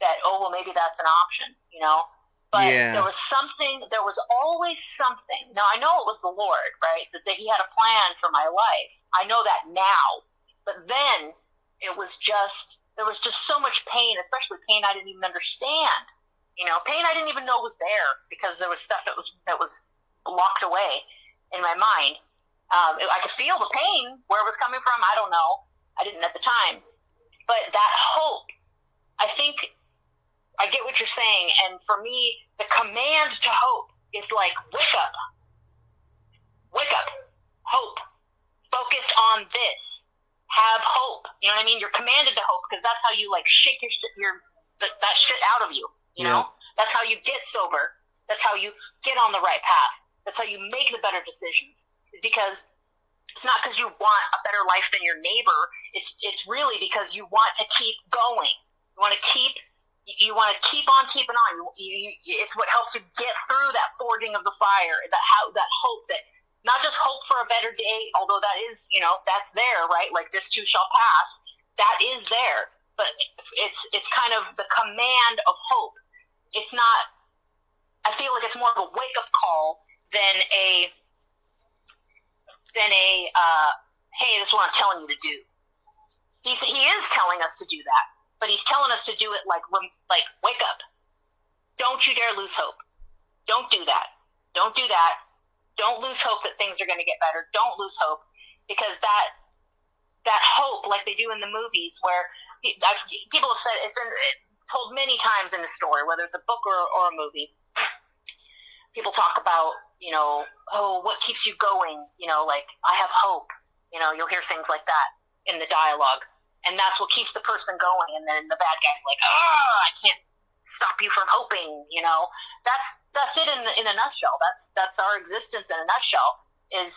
[SPEAKER 3] that, oh, well, maybe that's an option, But there was always something. Now, I know it was the Lord, right? That he had a plan for my life. I know that now. But then it was just... There was just so much pain, especially pain I didn't even understand. Pain I didn't even know was there, because there was stuff that was locked away in my mind. I could feel the pain, where it was coming from, I don't know. I didn't at the time. But that hope, I think, I get what you're saying, and for me, the command to hope is like, wake up, hope, focus on this, have hope. You know what I mean? You're commanded to hope, because that's how you like shake that shit out of you. You know, that's how you get sober. That's how you get on the right path. That's how you make the better decisions. Because it's not because you want a better life than your neighbor. It's really because you want to keep going. You want to keep on keeping on. It's what helps you get through that forging of the fire. That hope, that not just hope for a better day, although that is, that's there, right? Like, this too shall pass. That is there, but it's kind of the command of hope. It's not. I feel like it's more of a wake up call than a hey, this is what I'm telling you to do. He is telling us to do that, but he's telling us to do it like wake up. Don't you dare lose hope. Don't do that. Don't do that. Don't lose hope that things are going to get better. Don't lose hope, because that hope, like they do in the movies, where people have said, it's been told many times in the story, whether it's a book or a movie. People talk about, what keeps you going? Like, I have hope. You'll hear things like that in the dialogue. And that's what keeps the person going. And then the bad guy's like, I can't stop you from hoping. That's it in a nutshell. That's our existence in a nutshell, is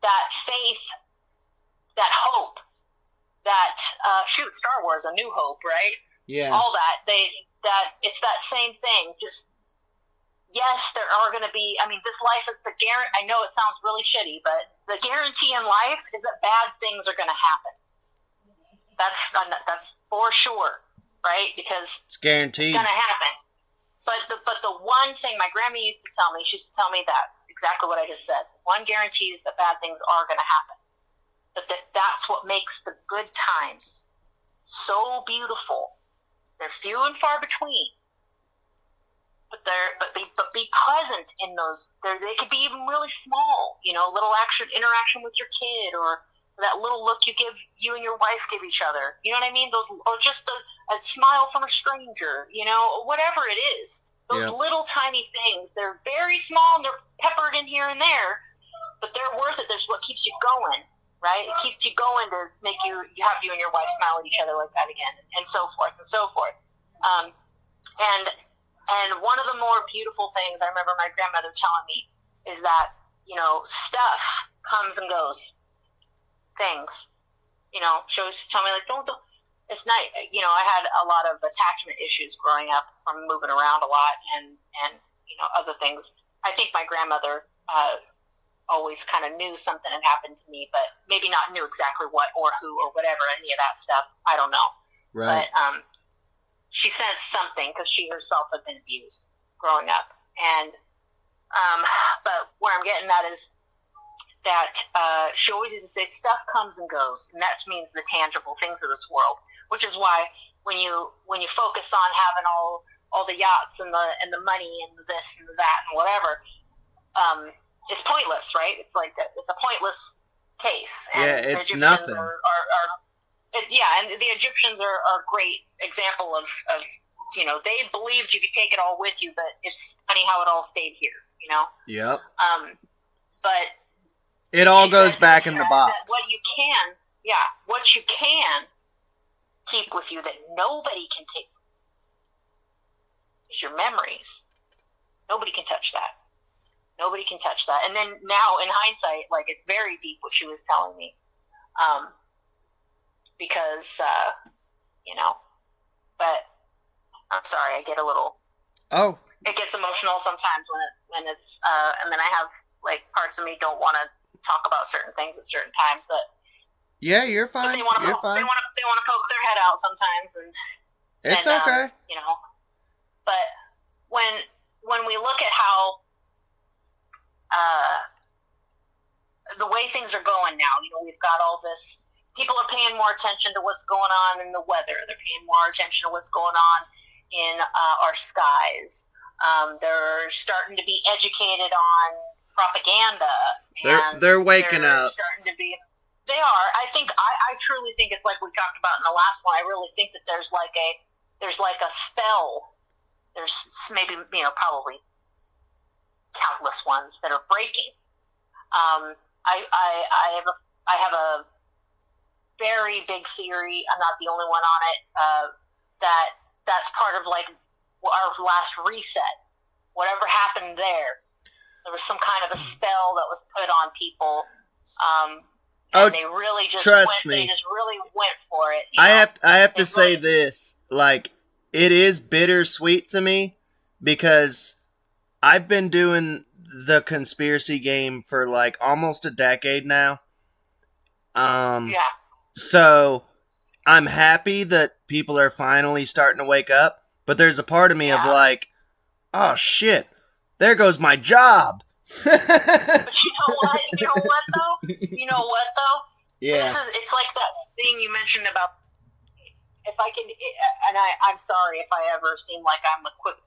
[SPEAKER 3] that faith, that hope, that, Star Wars, A New Hope, right?
[SPEAKER 2] Yeah.
[SPEAKER 3] All that. It's that same thing. Just, yes, there are going to be, this life is the guarantee. I know it sounds really shitty, but the guarantee in life is that bad things are going to happen. That's for sure, right? Because
[SPEAKER 2] it's guaranteed.
[SPEAKER 3] It's going to happen. But the one thing my grandma used to tell me, she used to tell me that, exactly what I just said. One guarantees that bad things are going to happen. But that's what makes the good times so beautiful. They're few and far between. But be present in those. They could be even really small, little interaction with your kid, or that little look you and your wife give each other. You know what I mean? Or just a smile from a stranger, whatever it is. Those little tiny things, they're very small and they're peppered in here and there, but they're worth it. There's what keeps you going, right? It keeps you going to make you and your wife smile at each other like that again, and so forth and so forth. And one of the more beautiful things I remember my grandmother telling me is that, stuff comes and goes. Things. She always tell me, like, don't, it's not, I had a lot of attachment issues growing up from moving around a lot and other things. I think my grandmother always kind of knew something had happened to me, but maybe not knew exactly what or who or whatever, any of that stuff. I don't know.
[SPEAKER 2] Right.
[SPEAKER 3] But, she sensed something because she herself had been abused growing up. And, but where I'm getting at is that she always used to say, stuff comes and goes. And that means the tangible things of this world, which is why when you focus on having all the yachts and the money and the this and the that and whatever, it's pointless, right? It's like it's a pointless case. And
[SPEAKER 2] it's nothing.
[SPEAKER 3] And the Egyptians are a great example of they believed you could take it all with you, but it's funny how it all stayed here,
[SPEAKER 2] Yep.
[SPEAKER 3] But
[SPEAKER 2] it all goes back in the box.
[SPEAKER 3] What you can keep with you that nobody can take is your memories. Nobody can touch that. Nobody can touch that. And then now, in hindsight, like, it's very deep what she was telling me. Because, but I'm sorry, I get a little, it gets emotional sometimes when it's, and then I have, like, parts of me don't want to talk about certain things at certain times, but
[SPEAKER 2] yeah, you're fine. You're fine.
[SPEAKER 3] They want to poke their head out sometimes, and
[SPEAKER 2] it's okay.
[SPEAKER 3] But when we look at how, the way things are going now, we've got all this. People are paying more attention to what's going on in the weather. They're paying more attention to what's going on in our skies. They're starting to be educated on propaganda.
[SPEAKER 2] They're waking up.
[SPEAKER 3] Starting to be. They are. I truly think it's like we talked about in the last one. I really think that there's like a spell. There's maybe, probably countless ones that are breaking. I have a very big theory. I'm not the only one on it. That's part of like our last reset. Whatever happened there was some kind of a spell that was put on people. And they really just They just really went for it.
[SPEAKER 2] I have to say this, like, it is bittersweet to me because I've been doing the conspiracy game for like almost a decade now. So I'm happy that people are finally starting to wake up, but there's a part of me of like, oh shit, there goes my job.
[SPEAKER 3] But you know what though?
[SPEAKER 2] Yeah.
[SPEAKER 3] It's like that thing you mentioned about, if I can, and I'm sorry if I ever seem like I'm a quick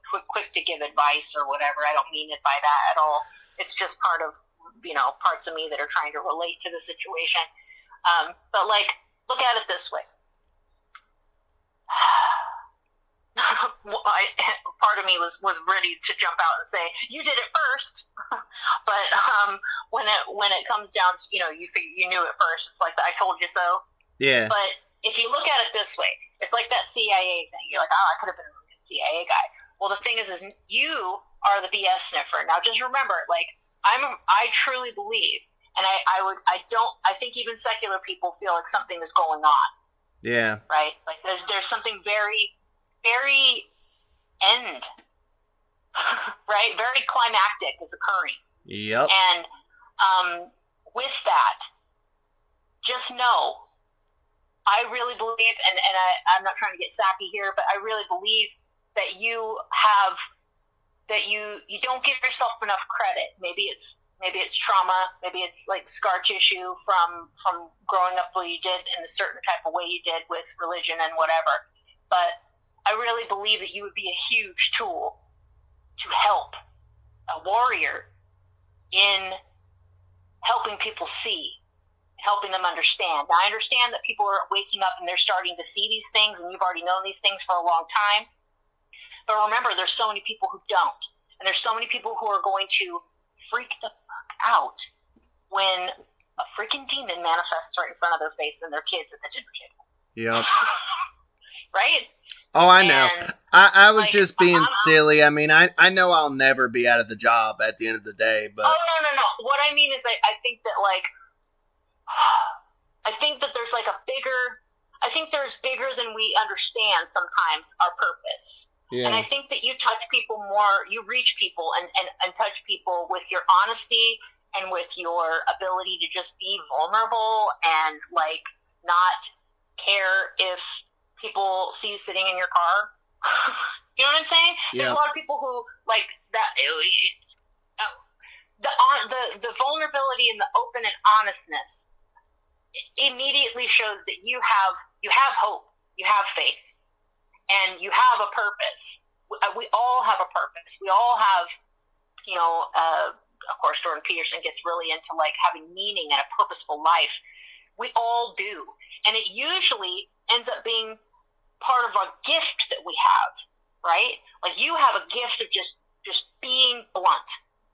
[SPEAKER 3] to give advice or whatever. I don't mean it by that at all. It's just part of, parts of me that are trying to relate to the situation. But like, look at it this way. Part of me was ready to jump out and say, you did it first. But when it comes down to, you figure you knew it first, it's like the I told you so.
[SPEAKER 2] Yeah.
[SPEAKER 3] But if you look at it this way, it's like that CIA thing. You're like, oh, I could have been a really good CIA guy. Well, the thing is you are the BS sniffer. Now, just remember, like, I truly believe, and I think even secular people feel like something is going on.
[SPEAKER 2] Yeah.
[SPEAKER 3] Right? Like, there's something very, very end, right? Very climactic is occurring.
[SPEAKER 2] Yep.
[SPEAKER 3] And with that, just know, I really believe, and I'm not trying to get sappy here, but I really believe that you don't give yourself enough credit. Maybe it's trauma, maybe it's like scar tissue from growing up the way you did in a certain type of way you did with religion and whatever. But I really believe that you would be a huge tool to help a warrior in helping people see, helping them understand. Now, I understand that people are waking up and they're starting to see these things, and you've already known these things for a long time. But remember, there's so many people who don't. And there's so many people who are going to freak the fuck out when a freaking demon manifests right in front of their face and their kids at the dinner table.
[SPEAKER 2] Yep.
[SPEAKER 3] Right?
[SPEAKER 2] Oh, I know. I was just being silly. I mean, I know I'll never be out of the job at the end of the day, but... Oh,
[SPEAKER 3] no. What I mean is I think that, like... I think that there's, like, I think there's bigger than we understand sometimes our purpose. Yeah. And I think that you touch people more, you reach people and touch people with your honesty and with your ability to just be vulnerable and, like, not care if people see you sitting in your car. You know what I'm saying? Yeah. There's a lot of people who, like, that, the vulnerability and the open and honestness immediately shows that you have hope, you have faith, and you have a purpose. We all have a purpose. We all have, of course, Jordan Peterson gets really into like having meaning and a purposeful life. We all do. And it usually ends up being part of a gift that we have, right? Like you have a gift of just being blunt,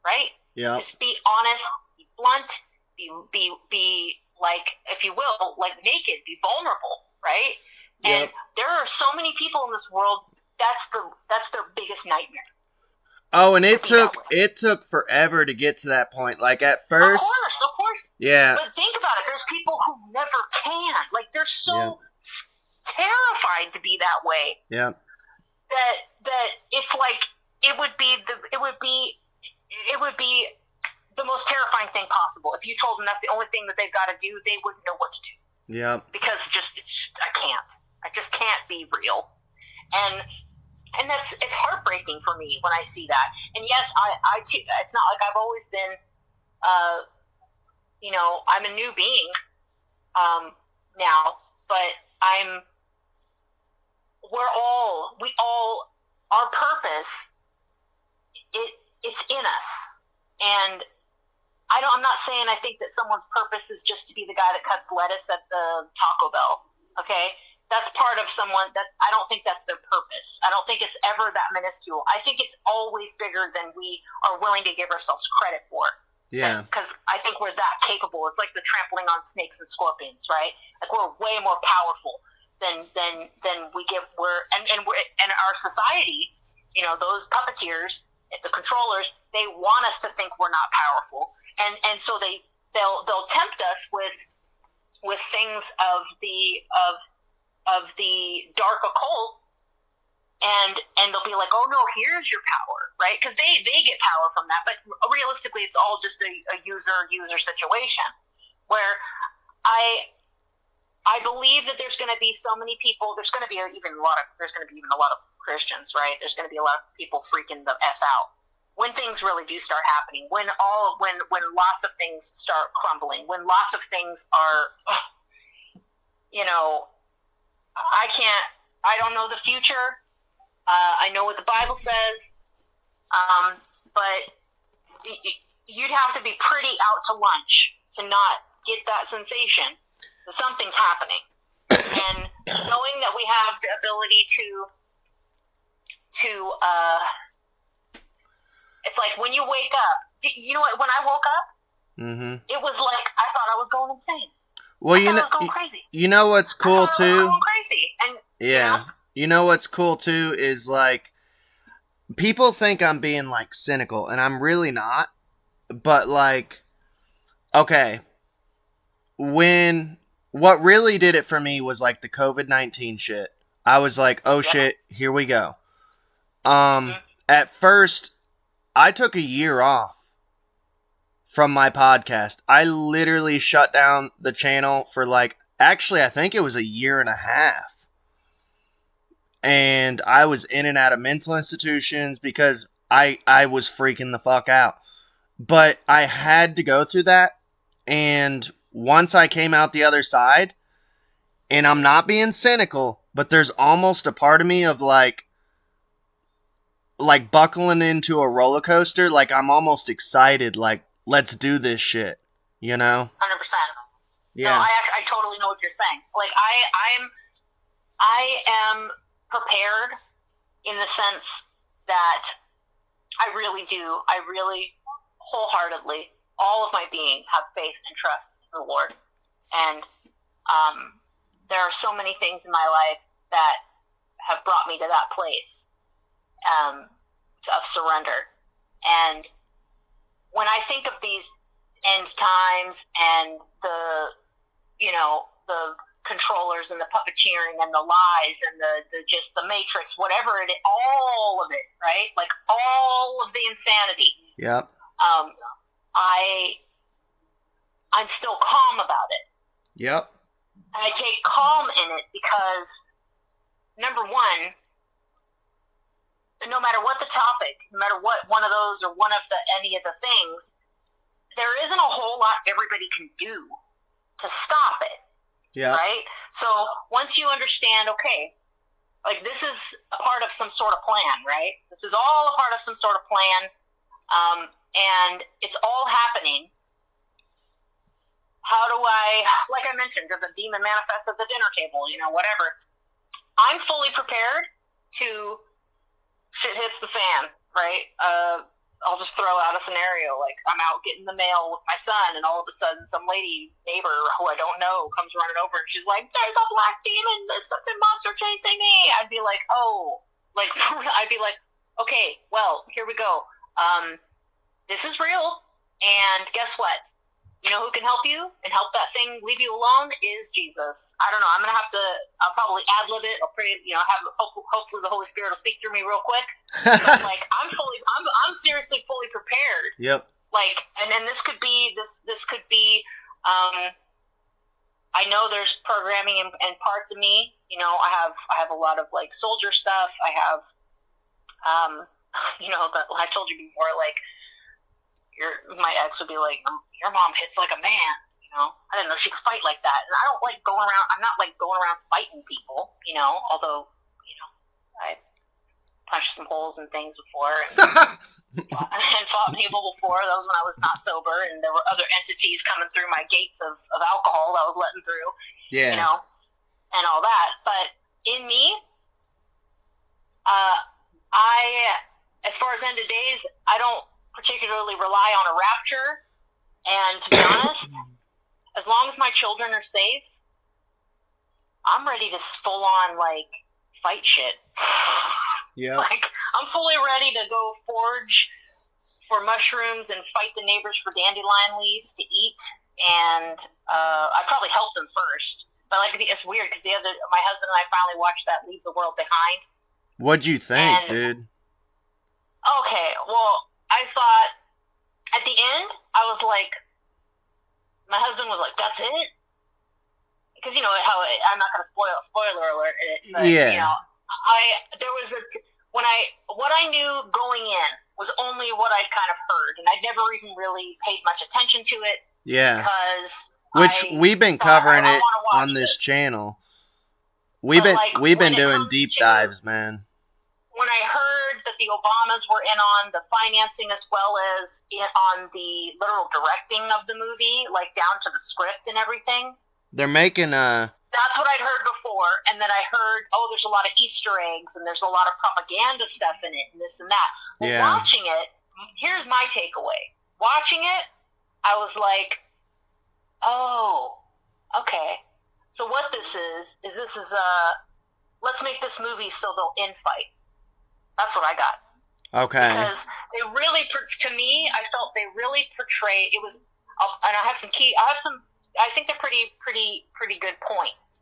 [SPEAKER 3] right?
[SPEAKER 2] Yeah.
[SPEAKER 3] Just be honest, be blunt, be like, if you will, like naked, be vulnerable, right? And there are so many people in this world, that's their biggest nightmare.
[SPEAKER 2] Oh, and it took forever to get to that point. Like at first,
[SPEAKER 3] of course.
[SPEAKER 2] Yeah.
[SPEAKER 3] But think about it. There's people who never can. Like they're so terrified to be that way.
[SPEAKER 2] Yeah.
[SPEAKER 3] That it's like it would be the most terrifying thing possible. If you told them that's the only thing that they've got to do, they wouldn't know what to do.
[SPEAKER 2] Yeah.
[SPEAKER 3] Because I just can't be real. And it's heartbreaking for me when I see that. And yes, I it's not like I've always been, I'm a new being, now, but our purpose, it's in us. And I'm not saying I think that someone's purpose is just to be the guy that cuts lettuce at the Taco Bell. Okay, that's part of someone that I don't think that's their purpose. I don't think it's ever that minuscule. I think it's always bigger than we are willing to give ourselves credit for.
[SPEAKER 2] Yeah.
[SPEAKER 3] Because I think we're that capable. It's like the trampling on snakes and scorpions, right? Like we're way more powerful than we give. And our society, those puppeteers, the controllers, they want us to think we're not powerful. And so they'll tempt us with things of the dark occult, and they'll be like, oh no, here's your power, right? Because they get power from that, but realistically, it's all just a user situation. Where I believe that there's going to be so many people. There's going to be even a lot of Christians, right? There's going to be a lot of people freaking the f out when things really do start happening, when lots of things start crumbling, when lots of things are, I don't know the future. I know what the Bible says, but you'd have to be pretty out to lunch to not get that sensation that something's happening. And knowing that we have the ability to it's like when you wake up, when I woke up, it was like I thought I was going insane.
[SPEAKER 2] Well,
[SPEAKER 3] I was going crazy.
[SPEAKER 2] You know what's cool too?
[SPEAKER 3] I was going crazy. And,
[SPEAKER 2] yeah. You know what's cool too is like people think I'm being like cynical, and I'm really not. But like, okay, what really did it for me was like the COVID-19 shit. I was like, oh shit, here we go. At first, I took a year off from my podcast. I literally shut down the channel for actually, I think it was a year and a half. And I was in and out of mental institutions because I was freaking the fuck out. But I had to go through that. And once I came out the other side, and I'm not being cynical, but there's almost a part of me of like buckling into a roller coaster. Like I'm almost excited. Like, let's do this shit. 100%.
[SPEAKER 3] Yeah. No, I totally know what you're saying. Like I am prepared in the sense that I really wholeheartedly, all of my being, have faith and trust in the Lord. And there are so many things in my life that have brought me to that place of surrender. And when I think of these end times and the controllers and the puppeteering and the lies and the just the matrix, whatever it is, all of it, right? Like all of the insanity.
[SPEAKER 2] Yep.
[SPEAKER 3] I'm still calm about it.
[SPEAKER 2] Yep.
[SPEAKER 3] And I take calm in it because, number one, no matter what the topic, no matter what one of those or any of the things, there isn't a whole lot everybody can do to stop it.
[SPEAKER 2] Yeah.
[SPEAKER 3] Right? So once you understand, okay, like this is a part of some sort of plan, right? This is all a part of some sort of plan, and it's all happening. How do I, like I mentioned, does a demon manifest at the dinner table, whatever. I'm fully prepared to shit hits the fan, right? I'll just throw out a scenario, like I'm out getting the mail with my son, and all of a sudden some neighbor who I don't know comes running over, and she's like, there's a black demon, there's something monster chasing me. I'd be like, okay, well, here we go. This is real, and guess what? You know who can help you and help that thing leave you alone is Jesus. I don't know. I'll probably ad-lib it. I'll pray, hopefully the Holy Spirit will speak through me real quick. But I'm seriously fully prepared.
[SPEAKER 2] Yep.
[SPEAKER 3] Like, and then this could be, I know there's programming and parts of me, I have a lot of like soldier stuff. I have, I told you before, like, my ex would be like, your mom hits like a man, I didn't know she could fight like that. And I don't like going around, I'm not like going around fighting people, although, punched some holes in things before and fought people before. That was when I was not sober, and there were other entities coming through my gates of alcohol that I was letting through.
[SPEAKER 2] Yeah.
[SPEAKER 3] You know, and all that. But in me, as far as end of days, I don't particularly rely on a rapture. And to be honest, as long as my children are safe, I'm ready to full on like fight shit.
[SPEAKER 2] Yeah.
[SPEAKER 3] Like I'm fully ready to go forage for mushrooms and fight the neighbors for dandelion leaves to eat. And I probably help them first. But like it's weird because my husband and I finally watched that Leave the World Behind.
[SPEAKER 2] What'd you think, dude?
[SPEAKER 3] Okay, well, I thought at the end, I was like, my husband was like, "That's it," because you know how I'm not gonna spoiler alert it, but
[SPEAKER 2] Yeah.
[SPEAKER 3] you know, what I knew going in was only what I'd kind of heard, and I'd never even really paid much attention to it.
[SPEAKER 2] Yeah.
[SPEAKER 3] Because
[SPEAKER 2] we've been covering it on this channel. We've been doing deep dives, man.
[SPEAKER 3] When I heard that the Obamas were in on the financing as well as on the literal directing of the movie, like down to the script and everything.
[SPEAKER 2] They're making
[SPEAKER 3] That's what I'd heard before, and then I heard, there's a lot of Easter eggs and there's a lot of propaganda stuff in it and this and that. Well,
[SPEAKER 2] yeah.
[SPEAKER 3] Watching it, here's my takeaway. Watching it, I was like, oh, okay. So what this is let's make this movie so they'll infight. That's what I got.
[SPEAKER 2] Okay.
[SPEAKER 3] Because they really, to me, I felt they really portrayed, it was, and I think they're pretty good points.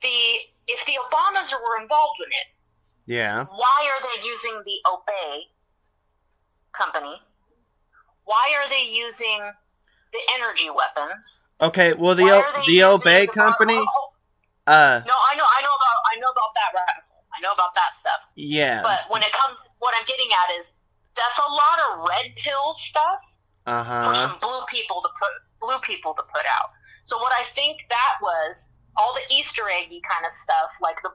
[SPEAKER 3] If the Obamas were involved in it,
[SPEAKER 2] yeah.
[SPEAKER 3] Why are they using the Obey company? Why are they using the energy weapons?
[SPEAKER 2] Okay, well the Obey company.
[SPEAKER 3] No, I know about that rabbit hole. I know about that stuff.
[SPEAKER 2] Yeah.
[SPEAKER 3] But when it comes, what I'm getting at is that's a lot of red pill stuff for some blue people to put out. So what I think that was all the Easter eggy kind of stuff, like the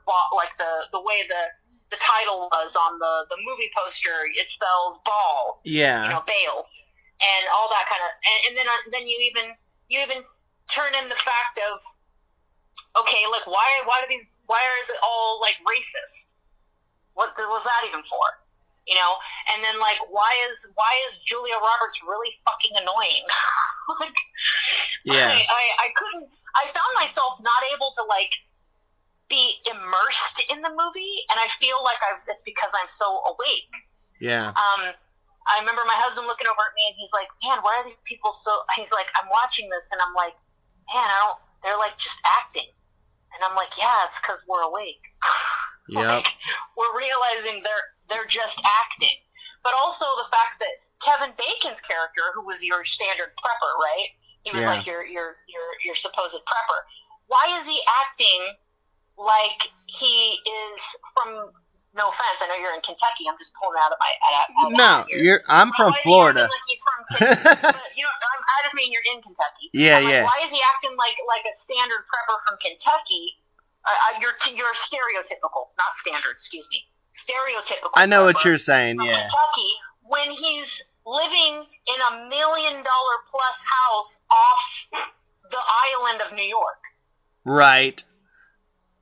[SPEAKER 3] way the title was on the movie poster. It spells ball.
[SPEAKER 2] Yeah.
[SPEAKER 3] You know, bail, and all that kind of, and then you even turn in the fact of, okay, look, why is it all like racist? What was that even for? You know, and then like why is Julia Roberts really fucking annoying? Like,
[SPEAKER 2] yeah.
[SPEAKER 3] I found myself not able to like be immersed in the movie, and I feel like it's because I'm so awake.
[SPEAKER 2] Yeah.
[SPEAKER 3] I remember my husband looking over at me and he's like, "Man, why are these people so?" He's like, "I'm watching this and I'm like, man, they're like just acting." And I'm like, yeah, it's because we're awake.
[SPEAKER 2] Yeah.
[SPEAKER 3] Like, we're realizing they're just acting. But also the fact that Kevin Bacon's character, who was your standard prepper, right? He was like your supposed prepper. Why is he acting like he is from? No offense, I know you're in Kentucky. I'm just pulling out of my.
[SPEAKER 2] I'm from Florida.
[SPEAKER 3] Like he's from Kentucky, but, you know, I just mean you're in Kentucky.
[SPEAKER 2] Yeah,
[SPEAKER 3] yeah. Why is he acting like a standard prepper from Kentucky? You're stereotypical, not standard. Excuse me, stereotypical.
[SPEAKER 2] I know what you're saying.
[SPEAKER 3] From
[SPEAKER 2] Yeah.
[SPEAKER 3] Kentucky, when he's living in a $1 million plus house off the island of New York.
[SPEAKER 2] Right.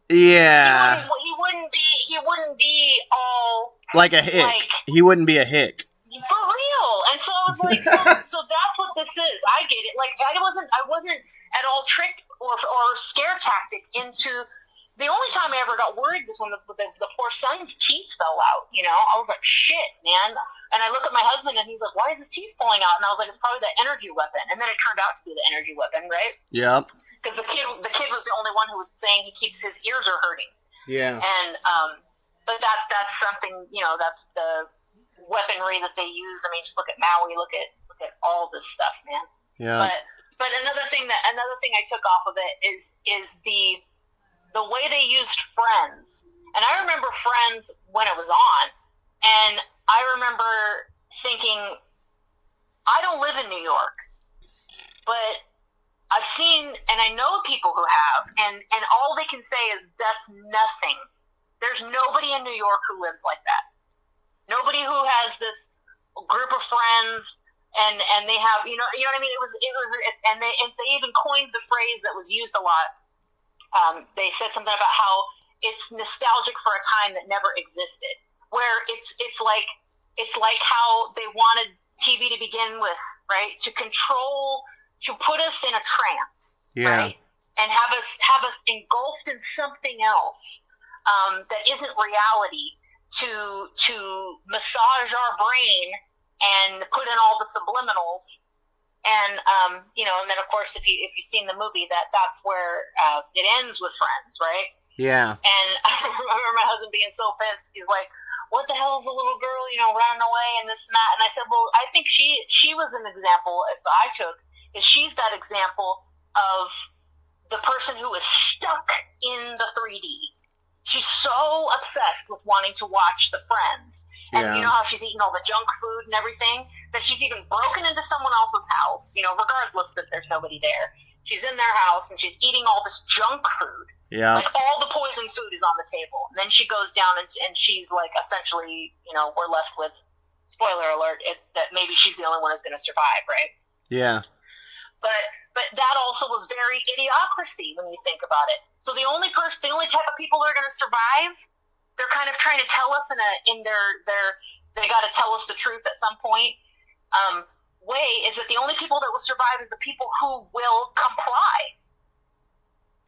[SPEAKER 2] Yeah.
[SPEAKER 3] He wouldn't be all
[SPEAKER 2] like a hick. He wouldn't be a hick.
[SPEAKER 3] For real. And so I was like, so that's what this is. I get it. Like I wasn't at all tricked or scare tactic into. The only time I ever got worried was when the poor son's teeth fell out. You know, I was like, shit, man. And I look at my husband and he's like, why is his teeth falling out? And I was like, it's probably the energy weapon. And then it turned out to be the energy weapon, right?
[SPEAKER 2] Yep.
[SPEAKER 3] Because the kid was the only one who was saying his ears are hurting.
[SPEAKER 2] Yeah.
[SPEAKER 3] And but that's something, you know, that's the weaponry that they use. I mean, just look at Maui, look at all this stuff, man.
[SPEAKER 2] Yeah.
[SPEAKER 3] But another thing I took off of it is the way they used Friends. And I remember Friends when it was on, and I remember thinking, I don't live in New York, but I've seen and I know people who have, and all they can say is that's nothing There's nobody in New York who lives like that. Nobody who has this group of friends and they have, you know what I mean? And they even coined the phrase that was used a lot. They said something about how it's nostalgic for a time that never existed, where it's like how they wanted TV to begin with, right? To put us in a trance, right? And have us engulfed in something else that isn't reality, to massage our brain and put in all the subliminals. And and then of course if you've seen the movie, that's where it ends with friends, right?
[SPEAKER 2] Yeah.
[SPEAKER 3] And I remember my husband being so pissed. He's like, "What the hell is a little girl, running away and this and that?" And I said, "Well, I think she was an example as I took, is she's that example of the person who is stuck in the 3D. She's so obsessed with wanting to watch the Friends. And you know how she's eating all the junk food and everything? That she's even broken into someone else's house, regardless that there's nobody there. She's in their house and she's eating all this junk food.
[SPEAKER 2] Yeah.
[SPEAKER 3] Like all the poison food is on the table. And then she goes down and she's like, essentially, we're left with, spoiler alert, that maybe she's the only one who's going to survive, right?
[SPEAKER 2] Yeah.
[SPEAKER 3] But that also was very idiocracy when you think about it. So the only type of people that are going to survive, they're kind of trying to tell us they got to tell us the truth at some point. Way is that the only people that will survive is the people who will comply.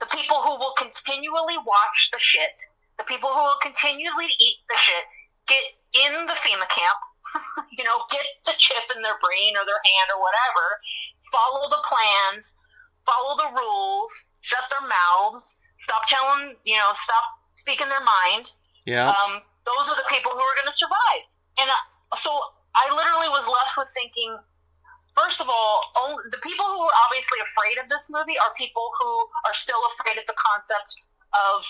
[SPEAKER 3] The people who will continually watch the shit. The people who will continually eat the shit. Get in the FEMA camp. Get the chip in their brain or their hand or whatever. Follow the plans. Follow the rules. Shut their mouths. Stop speaking their mind.
[SPEAKER 2] Yeah.
[SPEAKER 3] Those are the people who are going to survive. And so I literally was left with thinking, first of all, the people who are obviously afraid of this movie are people who are still afraid of the concept of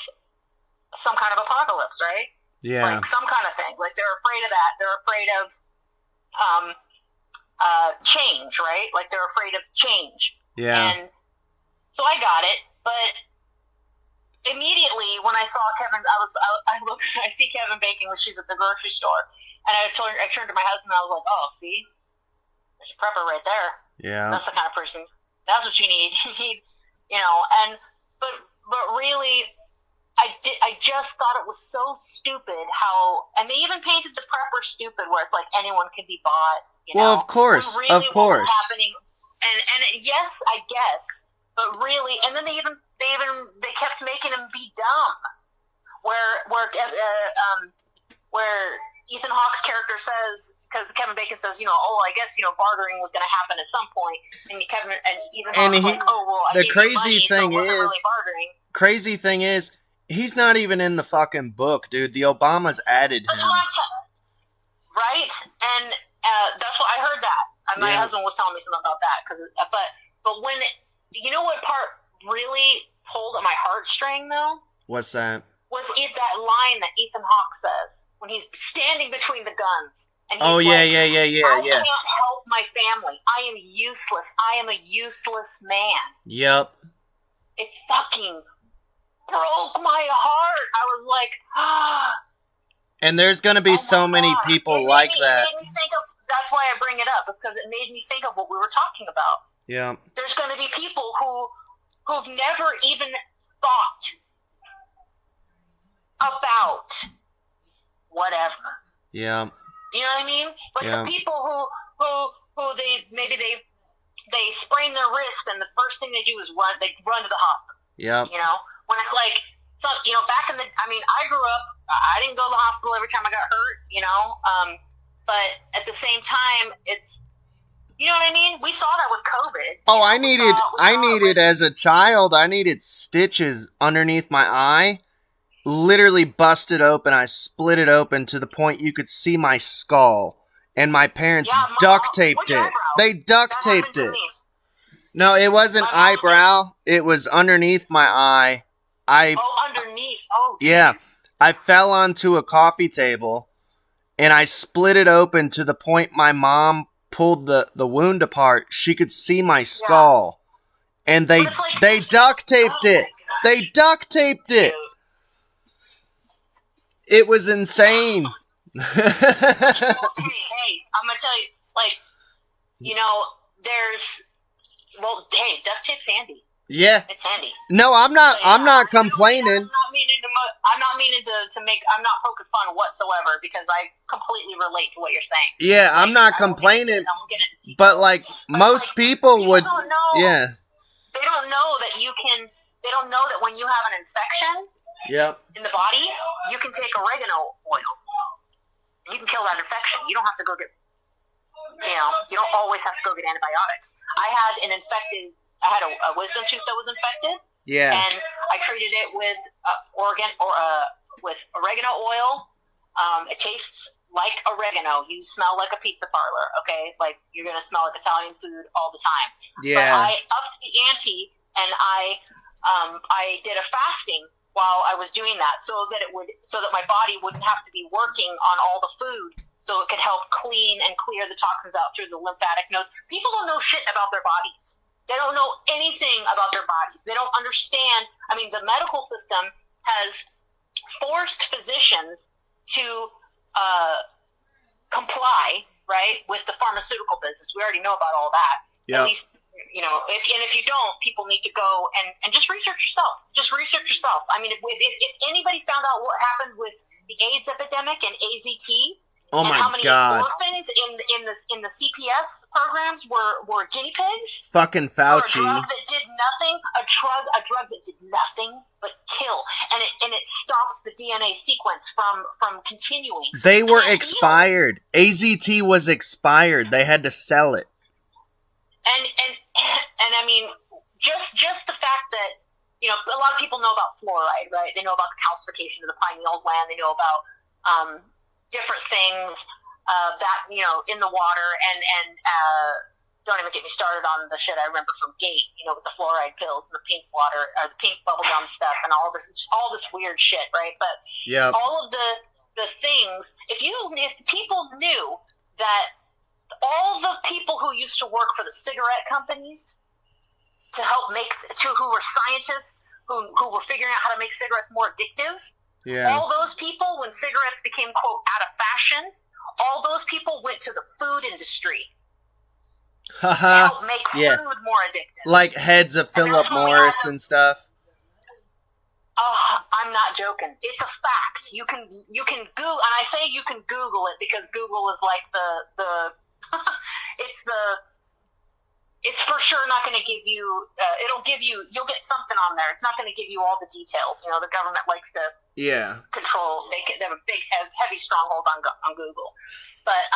[SPEAKER 3] some kind of apocalypse, right?
[SPEAKER 2] Yeah.
[SPEAKER 3] Like some kind of thing. Like they're afraid of that. They're afraid of change, right? Like they're afraid of change.
[SPEAKER 2] Yeah.
[SPEAKER 3] And so I got it, but immediately when I saw Kevin, I see Kevin Bacon when she's at the grocery store, and I turned to my husband and I was like, "Oh, see, there's a prepper right there.
[SPEAKER 2] Yeah,
[SPEAKER 3] that's the kind of person. That's what you need. You need, but really, I just thought it was so stupid how, and they even painted the prepper stupid, where it's like anyone can be bought.
[SPEAKER 2] Well, of course,
[SPEAKER 3] really
[SPEAKER 2] of course.
[SPEAKER 3] What was happening, and yes, I guess, but really, and then they kept making him be dumb, where Ethan Hawke's character says, because Kevin Bacon says, I guess bartering was going to happen at some point, and Ethan Hawke's like, oh well, I
[SPEAKER 2] the
[SPEAKER 3] gave you
[SPEAKER 2] crazy
[SPEAKER 3] money,
[SPEAKER 2] thing
[SPEAKER 3] so it wasn't
[SPEAKER 2] is,
[SPEAKER 3] really bartering.
[SPEAKER 2] Crazy thing is, he's not even in the fucking book, dude. The Obamas added him.
[SPEAKER 3] Right, and that's what I heard that. And my husband was telling me something about that, but when you know what part really pulled at my heartstring though?
[SPEAKER 2] What's that?
[SPEAKER 3] Was that line that Ethan Hawke says when he's standing between the guns. And he's
[SPEAKER 2] yeah.
[SPEAKER 3] I can't help my family. I am useless. I am a useless man.
[SPEAKER 2] Yep.
[SPEAKER 3] It fucking broke my heart. I was like,
[SPEAKER 2] And there's going to be so many people like that.
[SPEAKER 3] It made me think of, that's why I bring it up, because it made me think of what we were talking about.
[SPEAKER 2] Yeah.
[SPEAKER 3] There's going to be people who've never even thought about whatever.
[SPEAKER 2] Yeah.
[SPEAKER 3] You know what I mean? Like the people who they sprain their wrist and the first thing they do is run to the hospital.
[SPEAKER 2] Yeah.
[SPEAKER 3] When it's like, so, back in I grew up, I didn't go to the hospital every time I got hurt, but at the same time, it's, you know what I mean? We saw that with COVID.
[SPEAKER 2] Oh, I needed as a child, I needed stitches underneath my eye. Literally busted open. I split it open to the point you could see my skull. And my parents duct taped it. They duct taped it. No, it wasn't eyebrow. It was underneath my eye.
[SPEAKER 3] Underneath. Oh, geez.
[SPEAKER 2] Yeah. I fell onto a coffee table and I split it open to the point my mom pulled the wound apart. She could see my skull. And they duct taped it. They duct taped it. It was insane.
[SPEAKER 3] Well, hey, I'm gonna tell you, like, duct tape's handy.
[SPEAKER 2] Yeah.
[SPEAKER 3] It's handy.
[SPEAKER 2] No, I'm not. I'm not complaining.
[SPEAKER 3] I'm not meaning to make. I'm not poking fun whatsoever because I completely relate to what you're saying.
[SPEAKER 2] Yeah, I'm not complaining. But like most people would.
[SPEAKER 3] Don't know,
[SPEAKER 2] yeah.
[SPEAKER 3] They don't know that you can. They don't know that when you have an infection.
[SPEAKER 2] Yep.
[SPEAKER 3] In the body, you can take oregano oil. You can kill that infection. You don't have to go get. You don't always have to go get antibiotics. I had a wisdom tooth that was infected.
[SPEAKER 2] Yeah.
[SPEAKER 3] And I treated it with with oregano oil. It tastes like oregano. You smell like a pizza parlor, okay? Like you're gonna smell like Italian food all the time.
[SPEAKER 2] Yeah.
[SPEAKER 3] But I upped the ante, and I did a fasting while I was doing that, so that my body wouldn't have to be working on all the food, so it could help clean and clear the toxins out through the lymphatic nodes. People don't know shit about their bodies. They don't know anything about their bodies. They don't understand. I mean, the medical system has forced physicians to comply, right, with the pharmaceutical business. We already know about all that.
[SPEAKER 2] Yeah.
[SPEAKER 3] At least, if you don't, people need to go and just research yourself. Just research yourself. I mean, if anybody found out what happened with the AIDS epidemic and AZT,
[SPEAKER 2] oh
[SPEAKER 3] and
[SPEAKER 2] my
[SPEAKER 3] how many
[SPEAKER 2] God.
[SPEAKER 3] orphans in the CPS programs were guinea pigs?
[SPEAKER 2] Fucking Fauci.
[SPEAKER 3] For a drug that did nothing, a drug that did nothing but kill, and it stops the DNA sequence from continuing.
[SPEAKER 2] They were expired. AZT was expired. They had to sell it.
[SPEAKER 3] And I mean, just the fact that a lot of people know about fluoride, right? They know about the calcification of the pineal gland. They know about different things that in the water, and don't even get me started on the shit I remember from Gate, with the fluoride pills and the pink water or the pink bubblegum stuff and all this weird shit, right? But
[SPEAKER 2] yeah,
[SPEAKER 3] all of the things, if people knew that all the people who used to work for the cigarette companies who were scientists who were figuring out how to make cigarettes more addictive.
[SPEAKER 2] Yeah.
[SPEAKER 3] All those people, when cigarettes became, quote, out of fashion, all those people went to the food industry to help make food more addictive.
[SPEAKER 2] Like heads of Philip Morris and stuff.
[SPEAKER 3] I'm not joking. It's a fact. You can Google, and I say you can Google it because Google is like the it's for sure not going to give you, you'll get something on there. It's not going to give you all the details. The government likes to control. They have a big, heavy stronghold on Google. But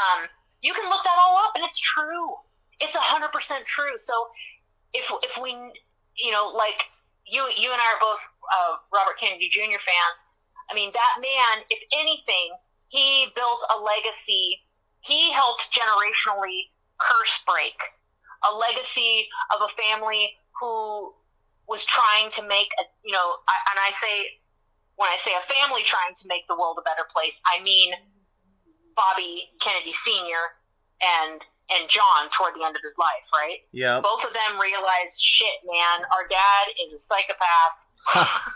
[SPEAKER 3] you can look that all up, and it's true. It's 100% true. So if we, like you and I are both Robert Kennedy Jr. fans, I mean, that man, if anything, he built a legacy. He helped generationally curse break a legacy of a family who was trying to make when I say a family trying to make the world a better place, I mean Bobby Kennedy Sr. and John toward the end of his life, right?
[SPEAKER 2] Yeah.
[SPEAKER 3] Both of them realized, shit, man, our dad is a psychopath.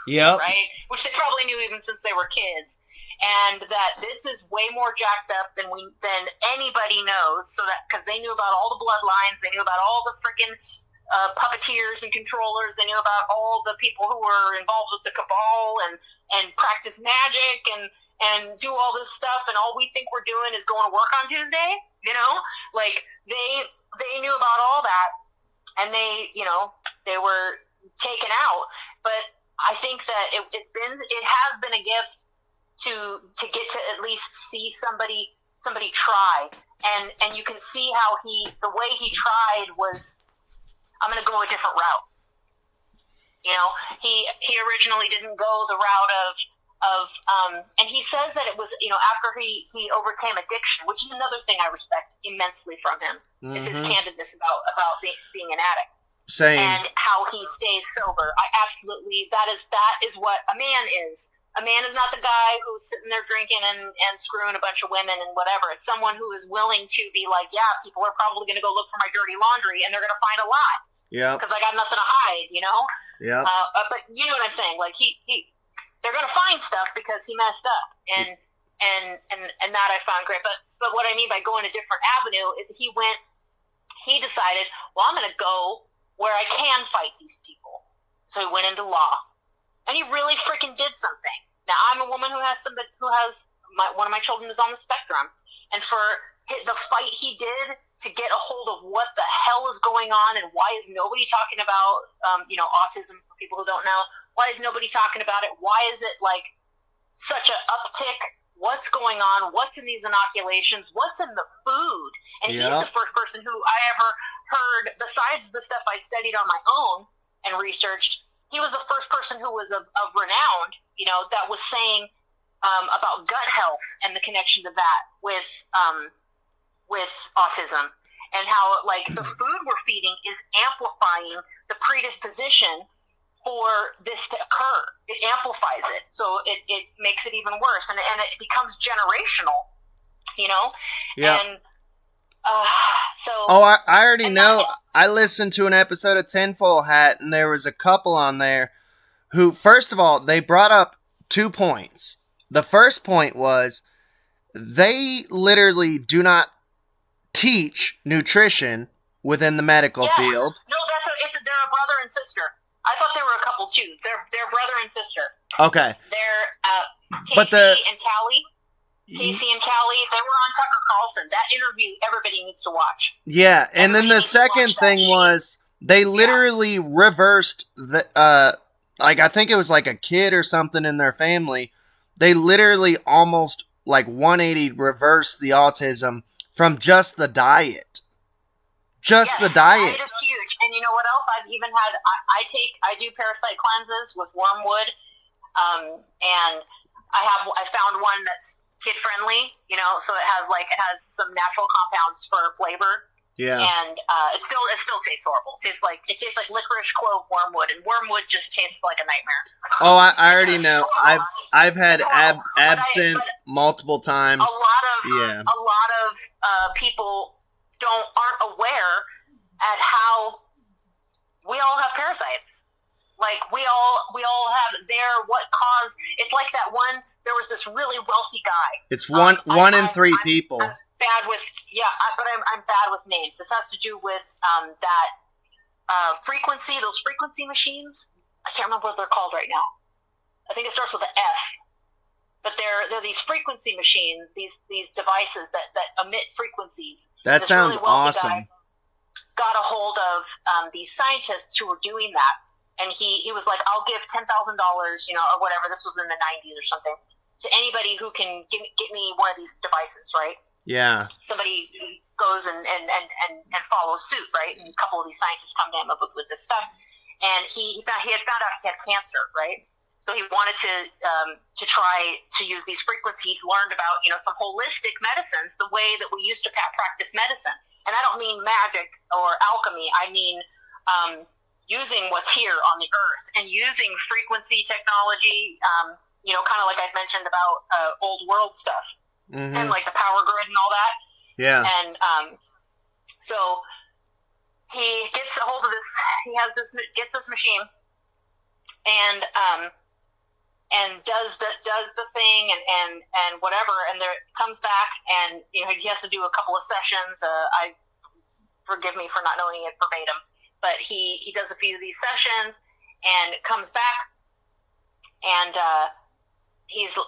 [SPEAKER 2] Yep.
[SPEAKER 3] Right? Which they probably knew even since they were kids. And that this is way more jacked up than anybody knows, so that because they knew about all the bloodlines, they knew about all the freaking puppeteers and controllers, they knew about all the people who were involved with the cabal and practice magic and do all this stuff, and all we think we're doing is going to work on Tuesday, like they knew about all that, and they were taken out. But I think that it has been a gift to get to at least see somebody try, and you can see how the way he tried was, I'm going to go a different route. He originally didn't go the route of and he says that it was after he overcame addiction, which is another thing I respect immensely from him. Is his candidness about being an addict.
[SPEAKER 2] Same.
[SPEAKER 3] And how he stays sober. That is what a man is. A man is not the guy who's sitting there drinking and screwing a bunch of women and whatever. It's someone who is willing to be like, yeah, people are probably going to go look for my dirty laundry, and they're going to find a lot.
[SPEAKER 2] Yeah.
[SPEAKER 3] Because I got nothing to hide,
[SPEAKER 2] Yeah.
[SPEAKER 3] But you know what I'm saying? Like he they're going to find stuff because he messed up. And that I found great. But what I mean by going a different avenue is he decided, well, I'm going to go where I can fight these people. So he went into law, and he really freaking did something. Now, I'm a woman who has one of my children is on the spectrum, and for the fight he did to get a hold of what the hell is going on and why is nobody talking about, autism for people who don't know, why is nobody talking about it? Why is it like such an uptick? What's going on? What's in these inoculations? What's in the food? And he's the first person who I ever heard, besides the stuff I studied on my own and researched, he was the first person who was of renown, that was saying about gut health and the connection to that with autism, and how like the food we're feeding is amplifying the predisposition for this to occur. It amplifies it, so it makes it even worse, and it becomes generational,
[SPEAKER 2] Yeah.
[SPEAKER 3] And so.
[SPEAKER 2] Oh, I already know. I listened to an episode of Tinfoil Hat, and there was a couple on there who, first of all, they brought up 2 points. The first point was they literally do not teach nutrition within the medical field.
[SPEAKER 3] No, they're a brother and sister. I thought there were a couple too. They're brother and sister.
[SPEAKER 2] Okay.
[SPEAKER 3] They're Casey and Callie. Casey and Callie, they were on Tucker Carlson. That interview, everybody needs to watch.
[SPEAKER 2] Yeah, and then the second thing was they literally reversed the I think it was like a kid or something in their family. They literally almost like 180 reversed the autism from just the diet. The diet.
[SPEAKER 3] Diet is huge. And you know what else? I've even had, I do parasite cleanses with wormwood. And I found one that's kid friendly, so it has some natural compounds for flavor.
[SPEAKER 2] Yeah.
[SPEAKER 3] And it still tastes horrible. It tastes like licorice, clove, wormwood, and wormwood just tastes like a nightmare.
[SPEAKER 2] Oh, I already know. I've had absinthe multiple times.
[SPEAKER 3] A lot of people aren't aware at how we all have parasites. Like we all have what caused. It's like that one. There was this really wealthy guy.
[SPEAKER 2] It's one in 3 people.
[SPEAKER 3] I'm bad with but I'm bad with names. This has to do with that frequency. Those frequency machines. I can't remember what they're called right now. I think it starts with an F. But they're these frequency machines. These devices that emit frequencies.
[SPEAKER 2] That sounds
[SPEAKER 3] really awesome. Got a hold of these scientists who were doing that, and he was like, "I'll give $10,000, or whatever." This was in the 90s or something, to anybody who can get me one of these devices, right?
[SPEAKER 2] Yeah.
[SPEAKER 3] Somebody goes and follows suit, right? And a couple of these scientists come to him with this stuff, and he had found out he had cancer, right? So he wanted to try to use these frequencies. He learned about some holistic medicines, the way that we used to practice medicine. And I don't mean magic or alchemy. I mean using what's here on the earth and using frequency technology. Kind of like I'd mentioned about old world stuff, and like the power grid and all that.
[SPEAKER 2] Yeah.
[SPEAKER 3] And so he gets a hold of this. He gets this machine, and does the thing and whatever, and there comes back, and he has to do a couple of sessions. I forgive me for not knowing it verbatim, but he does a few of these sessions and comes back, and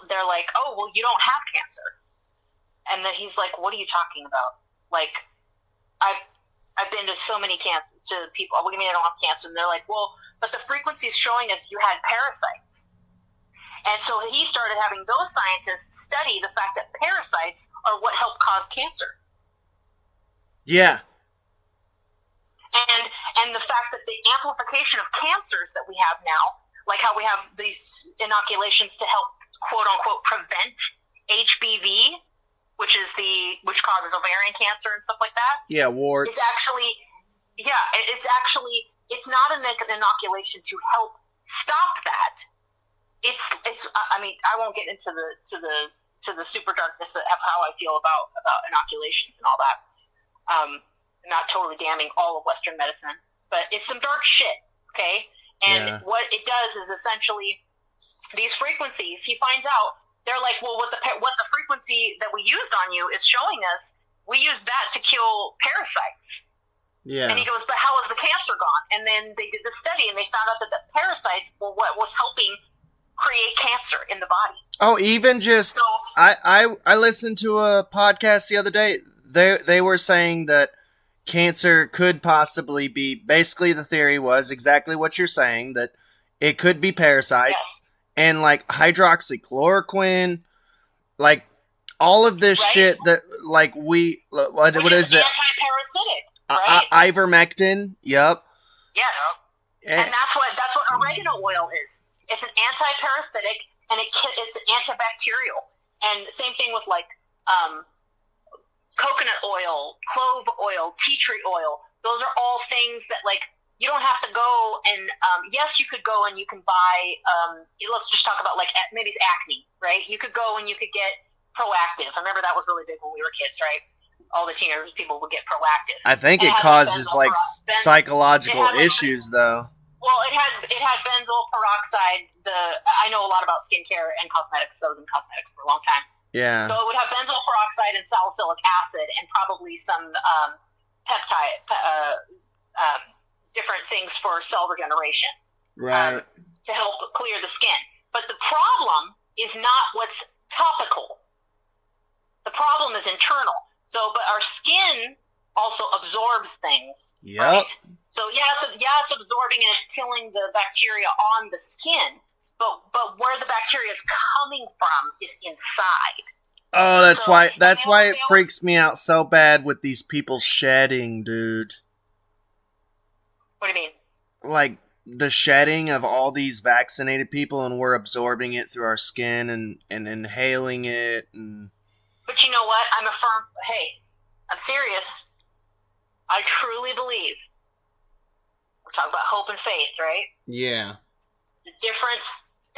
[SPEAKER 3] they're like, "Oh, well, you don't have cancer," and then he's like, "What are you talking about? Like, I've been to so many to people. What do you mean I don't have cancer?" And they're like, "Well, but the frequency is showing us you had parasites." And so he started having those scientists study the fact that parasites are what help cause cancer.
[SPEAKER 2] Yeah.
[SPEAKER 3] And the fact that the amplification of cancers that we have now, like how we have these inoculations to help, quote unquote, prevent HPV, which causes ovarian cancer and stuff like that.
[SPEAKER 2] Yeah, warts.
[SPEAKER 3] It's not an inoculation to help stop that. I mean, I won't get into the super darkness of how I feel about inoculations and all that. Not totally damning all of Western medicine, but it's some dark shit, okay? And what it does is essentially these frequencies, he finds out, they're like, well, what the frequency that we used on you is showing us, we used that to kill parasites.
[SPEAKER 2] Yeah.
[SPEAKER 3] And he goes, but how is the cancer gone? And then they did the study, and they found out that the parasites were what was helping create cancer in the body.
[SPEAKER 2] Oh, even just,
[SPEAKER 3] So,
[SPEAKER 2] I listened to a podcast the other day. They were saying that cancer could possibly be, basically the theory was exactly what you're saying, that it could be parasites and like hydroxychloroquine, like all of this shit that like what is it?
[SPEAKER 3] Anti-parasitic, right?
[SPEAKER 2] Ivermectin. Yep.
[SPEAKER 3] Yes. And that's what oregano oil is. It's an anti-parasitic, and it's antibacterial. And same thing with like coconut oil, clove oil, tea tree oil. Those are all things that like you don't have to go and yes, you could go and you can buy. Let's just talk about like maybe it's acne, right? You could go and you could get Proactive. I remember that was really big when we were kids, right? All the teenagers, people would get Proactive.
[SPEAKER 2] I think it causes like psychological issues, though.
[SPEAKER 3] Well, it had benzoyl peroxide. I know a lot about skincare and cosmetics. I was in cosmetics for a long time.
[SPEAKER 2] Yeah.
[SPEAKER 3] So it would have benzoyl peroxide and salicylic acid, and probably some peptide, different things for cell regeneration,
[SPEAKER 2] right?
[SPEAKER 3] To help clear the skin. But the problem is not what's topical. The problem is internal. So, but our skin also absorbs things.
[SPEAKER 2] Yep.
[SPEAKER 3] Right? So it's absorbing and it's killing the bacteria on the skin. But where the bacteria is coming from is inside.
[SPEAKER 2] Oh, that's why it freaks me out so bad with these people shedding, dude.
[SPEAKER 3] What do you mean?
[SPEAKER 2] Like the shedding of all these vaccinated people, and we're absorbing it through our skin and inhaling it.
[SPEAKER 3] But you know what? I'm serious. I truly believe. We're talking about hope and faith, right?
[SPEAKER 2] Yeah.
[SPEAKER 3] The difference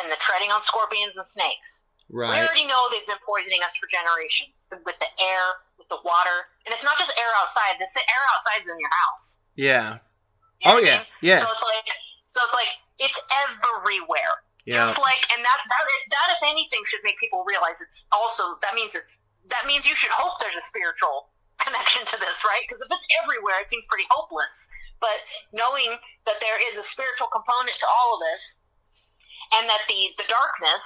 [SPEAKER 3] in the treading on scorpions and snakes.
[SPEAKER 2] Right.
[SPEAKER 3] We already know they've been poisoning us for generations with the air, with the water, and it's not just air outside. The air outside is in your house.
[SPEAKER 2] Yeah.
[SPEAKER 3] You know
[SPEAKER 2] yeah.
[SPEAKER 3] I mean?
[SPEAKER 2] Yeah.
[SPEAKER 3] So it's like it's everywhere.
[SPEAKER 2] Yeah.
[SPEAKER 3] Just like, and that if anything should make people realize it's also that means you should hope there's a spiritual connection to this, right? Because if it's everywhere, it seems pretty hopeless. But knowing that there is a spiritual component to all of this, and that the darkness,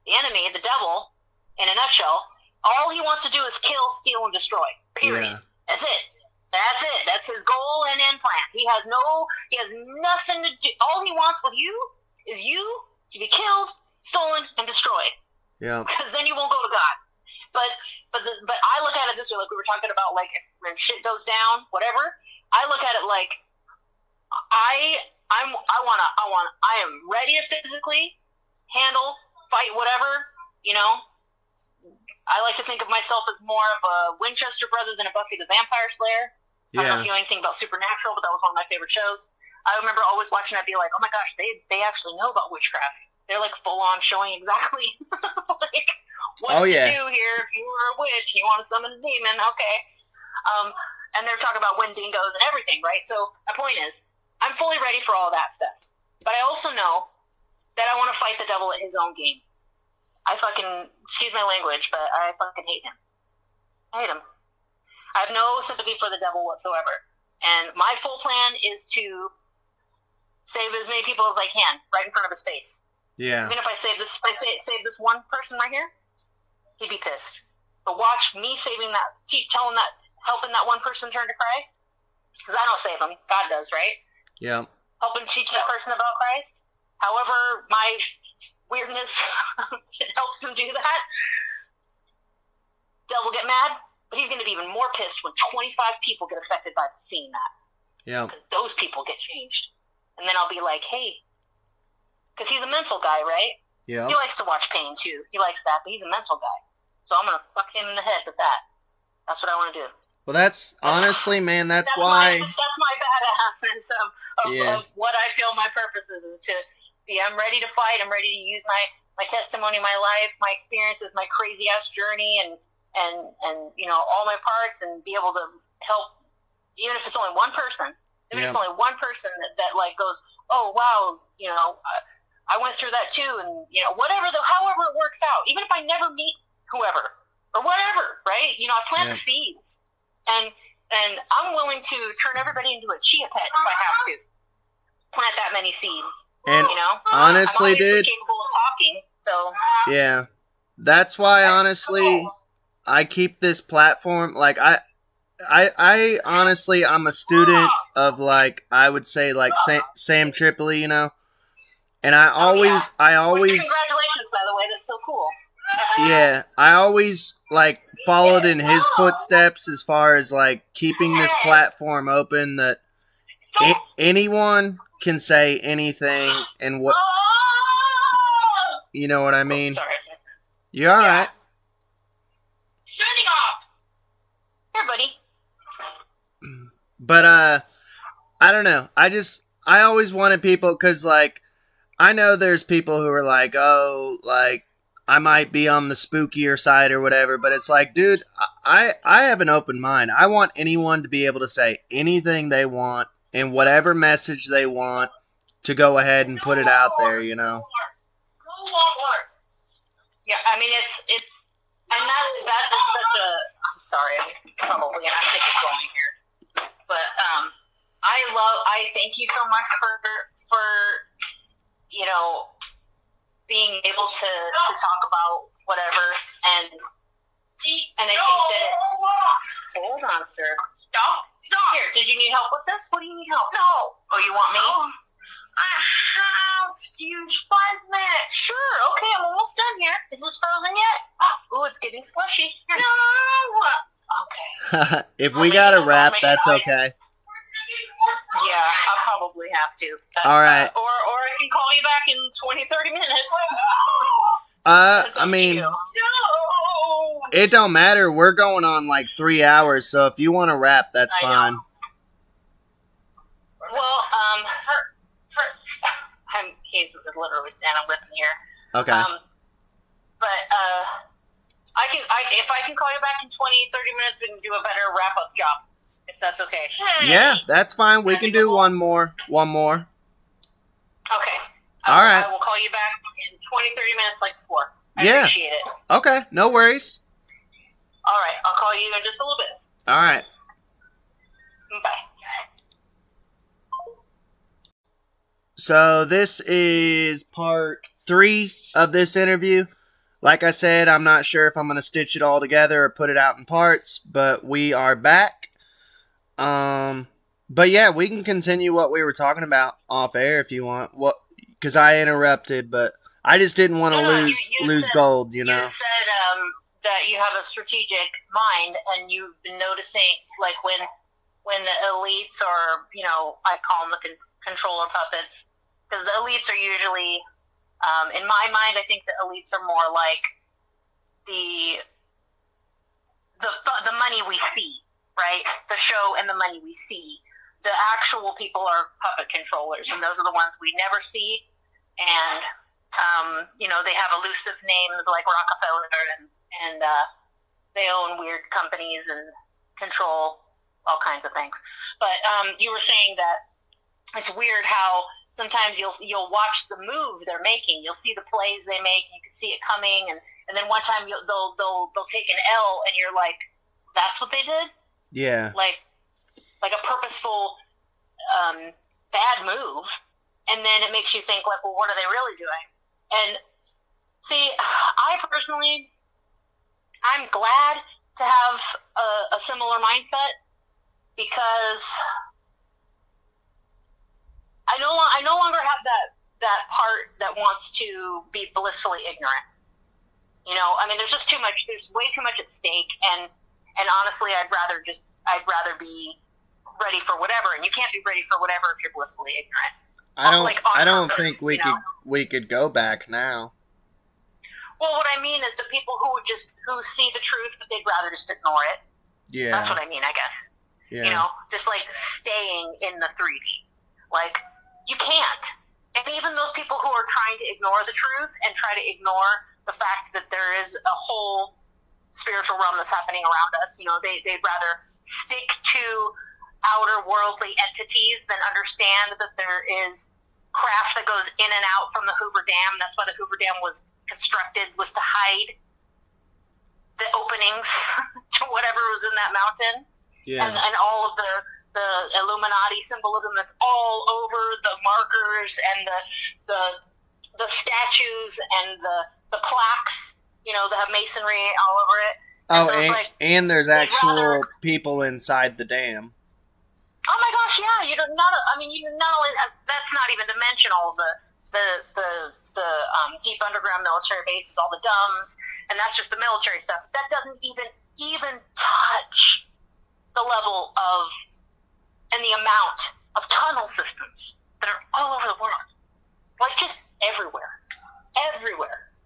[SPEAKER 3] the enemy, the devil, in a nutshell, all he wants to do is kill, steal, and destroy. Period.
[SPEAKER 2] Yeah.
[SPEAKER 3] That's it. That's his goal and end plan. He has nothing to do. All he wants with you is you to be killed, stolen, and destroyed.
[SPEAKER 2] Yeah.
[SPEAKER 3] Because then you won't go to God. But I look at it this way, like we were talking about, like when shit goes down, whatever. I look at it like I am ready to physically handle, fight, whatever. You know, I like to think of myself as more of a Winchester brother than a Buffy the Vampire Slayer. I don't know if you know anything about Supernatural, but that was one of my favorite shows. I remember always watching that, be like, oh my gosh, they actually know about witchcraft. They're like full on showing exactly like what to do here if you were a witch, you want to summon a demon, okay. And they're talking about Wendigos and everything, right? So my point is, I'm fully ready for all that stuff. But I also know that I want to fight the devil at his own game. I fucking, excuse my language, but I fucking hate him. I hate him. I have no sympathy for the devil whatsoever. And my full plan is to save as many people as I can right in front of his face.
[SPEAKER 2] Yeah.
[SPEAKER 3] Even if I save this one person right here, he'd be pissed. But watch me saving that, helping that one person turn to Christ. Because I don't save him. God does, right?
[SPEAKER 2] Yeah.
[SPEAKER 3] Helping teach that person about Christ. However, my weirdness helps him do that. Devil get mad, but he's going to be even more pissed when 25 people get affected by seeing that.
[SPEAKER 2] Yeah.
[SPEAKER 3] Because those people get changed. And then I'll be like, hey, because he's a mental guy, right?
[SPEAKER 2] Yeah.
[SPEAKER 3] He likes to watch pain, too. He likes that, but he's a mental guy. So I'm going to fuck him in the head with that. That's what I want to do.
[SPEAKER 2] Well, that's honestly, man, that's why.
[SPEAKER 3] That's my badassness of what I feel my purpose is to be. I'm ready to fight. I'm ready to use my testimony, my life, my experiences, my crazy ass journey, and you know, all my parts, and be able to help, even if it's only one person. Even if it's only one person that like goes, oh wow, you know, I went through that too, and however it works out, even if I never meet whoever or whatever, right? I plant the seeds, and I'm willing to turn everybody into a chia pet if I have to plant that many seeds.
[SPEAKER 2] And honestly,
[SPEAKER 3] I'm
[SPEAKER 2] dude,
[SPEAKER 3] capable of talking, so
[SPEAKER 2] yeah, that's why honestly I keep this platform. Like I honestly, I'm a student of, like, I would say, like, Sam Tripoli, and I always,
[SPEAKER 3] congratulations, by the way, that's so cool.
[SPEAKER 2] Yeah, I always, like, followed in his footsteps as far as, like, keeping this platform open that anyone can say anything, and what, you know what I mean?
[SPEAKER 3] Sorry.
[SPEAKER 2] You're alright.
[SPEAKER 3] Shutting up! Here, buddy.
[SPEAKER 2] But, I don't know. I always wanted people, because, like, I know there's people who are like, oh, like, I might be on the spookier side or whatever, but it's like, dude, I have an open mind. I want anyone to be able to say anything they want and whatever message they want to go ahead and put it out there,
[SPEAKER 3] Yeah, I mean, it's, and that is such a, I'm sorry, I'm probably gonna have to get going here, but, I thank you so much for being able to talk about whatever, and I think that hold on, sir. Stop. Here, did you need help with this? What do you need help? No. Oh, you want me? I have to use 5 minutes. Sure, okay, I'm almost done here. Is this frozen yet? Oh, it's getting slushy. Here. No. Okay.
[SPEAKER 2] If we gotta wrap, that's okay.
[SPEAKER 3] Yeah, I'll probably have to.
[SPEAKER 2] All right.
[SPEAKER 3] Or I can call you back in 20-30 minutes.
[SPEAKER 2] I mean, it don't matter. We're going on like 3 hours, so if you want to wrap, that's fine.
[SPEAKER 3] Well, he's literally standing with me here.
[SPEAKER 2] Okay.
[SPEAKER 3] But if I can call you back in 20-30 minutes, we can do a better wrap-up job. If that's okay.
[SPEAKER 2] Yeah, that's fine. We can do one more.
[SPEAKER 3] Okay.
[SPEAKER 2] All right.
[SPEAKER 3] I will call you back in 20-30 minutes like before. I
[SPEAKER 2] Yeah.
[SPEAKER 3] appreciate it.
[SPEAKER 2] Okay, no worries.
[SPEAKER 3] All right, I'll call you in just a little bit.
[SPEAKER 2] All right.
[SPEAKER 3] Bye.
[SPEAKER 2] So this is part 3 of this interview. Like I said, I'm not sure if I'm going to stitch it all together or put it out in parts, but we are back. But yeah, we can continue what we were talking about off air if you want. Because I interrupted, but I just didn't want to lose gold,
[SPEAKER 3] You said that you have a strategic mind, and you've been noticing, like, when the elites, or I call them the controller puppets, because the elites are usually, in my mind, I think the elites are more like the money we see. Right? The show and the money we see. The actual people are puppet controllers, and those are the ones we never see. And, they have elusive names like Rockefeller, and they own weird companies and control all kinds of things. But you were saying that it's weird how sometimes you'll watch the move they're making. You'll see the plays they make, and you can see it coming, and then one time they'll take an L, and you're like, that's what they did?
[SPEAKER 2] Yeah.
[SPEAKER 3] Like a purposeful bad move, and then it makes you think, like, well, what are they really doing? And see, I personally, I'm glad to have a similar mindset, because I no longer have that part that wants to be blissfully ignorant. I mean, there's way too much at stake, and honestly, I'd rather be ready for whatever, and you can't be ready for whatever if you're blissfully ignorant.
[SPEAKER 2] I don't think we could go back now.
[SPEAKER 3] Well, what I mean is the people who see the truth, but they'd rather just ignore it.
[SPEAKER 2] Yeah.
[SPEAKER 3] That's what I mean, I guess.
[SPEAKER 2] Yeah.
[SPEAKER 3] Just like staying in the 3D. Like, you can't. And even those people who are trying to ignore the truth and try to ignore the fact that there is a whole spiritual realm that's happening around us, they'd rather stick to outer worldly entities than understand that there is craft that goes in and out from the Hoover Dam. That's why the Hoover Dam was constructed, was to hide the openings to whatever was in that mountain.
[SPEAKER 2] Yeah.
[SPEAKER 3] And all of the Illuminati symbolism that's all over the markers and the statues and the plaques, that have masonry all over it.
[SPEAKER 2] And there's actual people inside the dam.
[SPEAKER 3] Oh my gosh, yeah! You don't not. I mean, you not only that's not even to mention all the deep underground military bases, all the dumbs, and that's just the military stuff. That doesn't even touch the level of and the amount of tunnel systems that are all over the world, like just everywhere.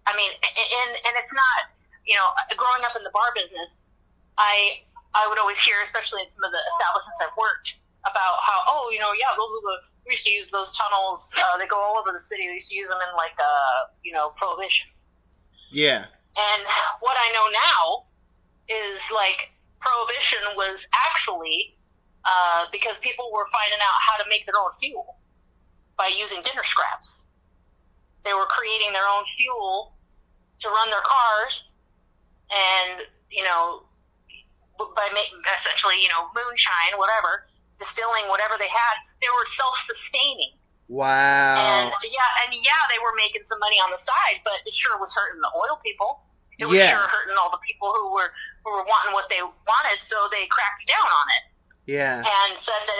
[SPEAKER 3] I mean, and it's not. Growing up in the bar business, I would always hear, especially in some of the establishments I've worked, about how, we used to use those tunnels. They go all over the city. We used to use them in Prohibition.
[SPEAKER 2] Yeah.
[SPEAKER 3] And what I know now is Prohibition was actually because people were finding out how to make their own fuel by using dinner scraps. They were creating their own fuel to run their cars, and by making essentially moonshine, whatever, distilling whatever they had, they were self-sustaining.
[SPEAKER 2] Wow.
[SPEAKER 3] And they were making some money on the side, but it sure was hurting the oil people. It was sure hurting all the people who were wanting what they wanted, so they cracked down on it.
[SPEAKER 2] Yeah.
[SPEAKER 3] And said that,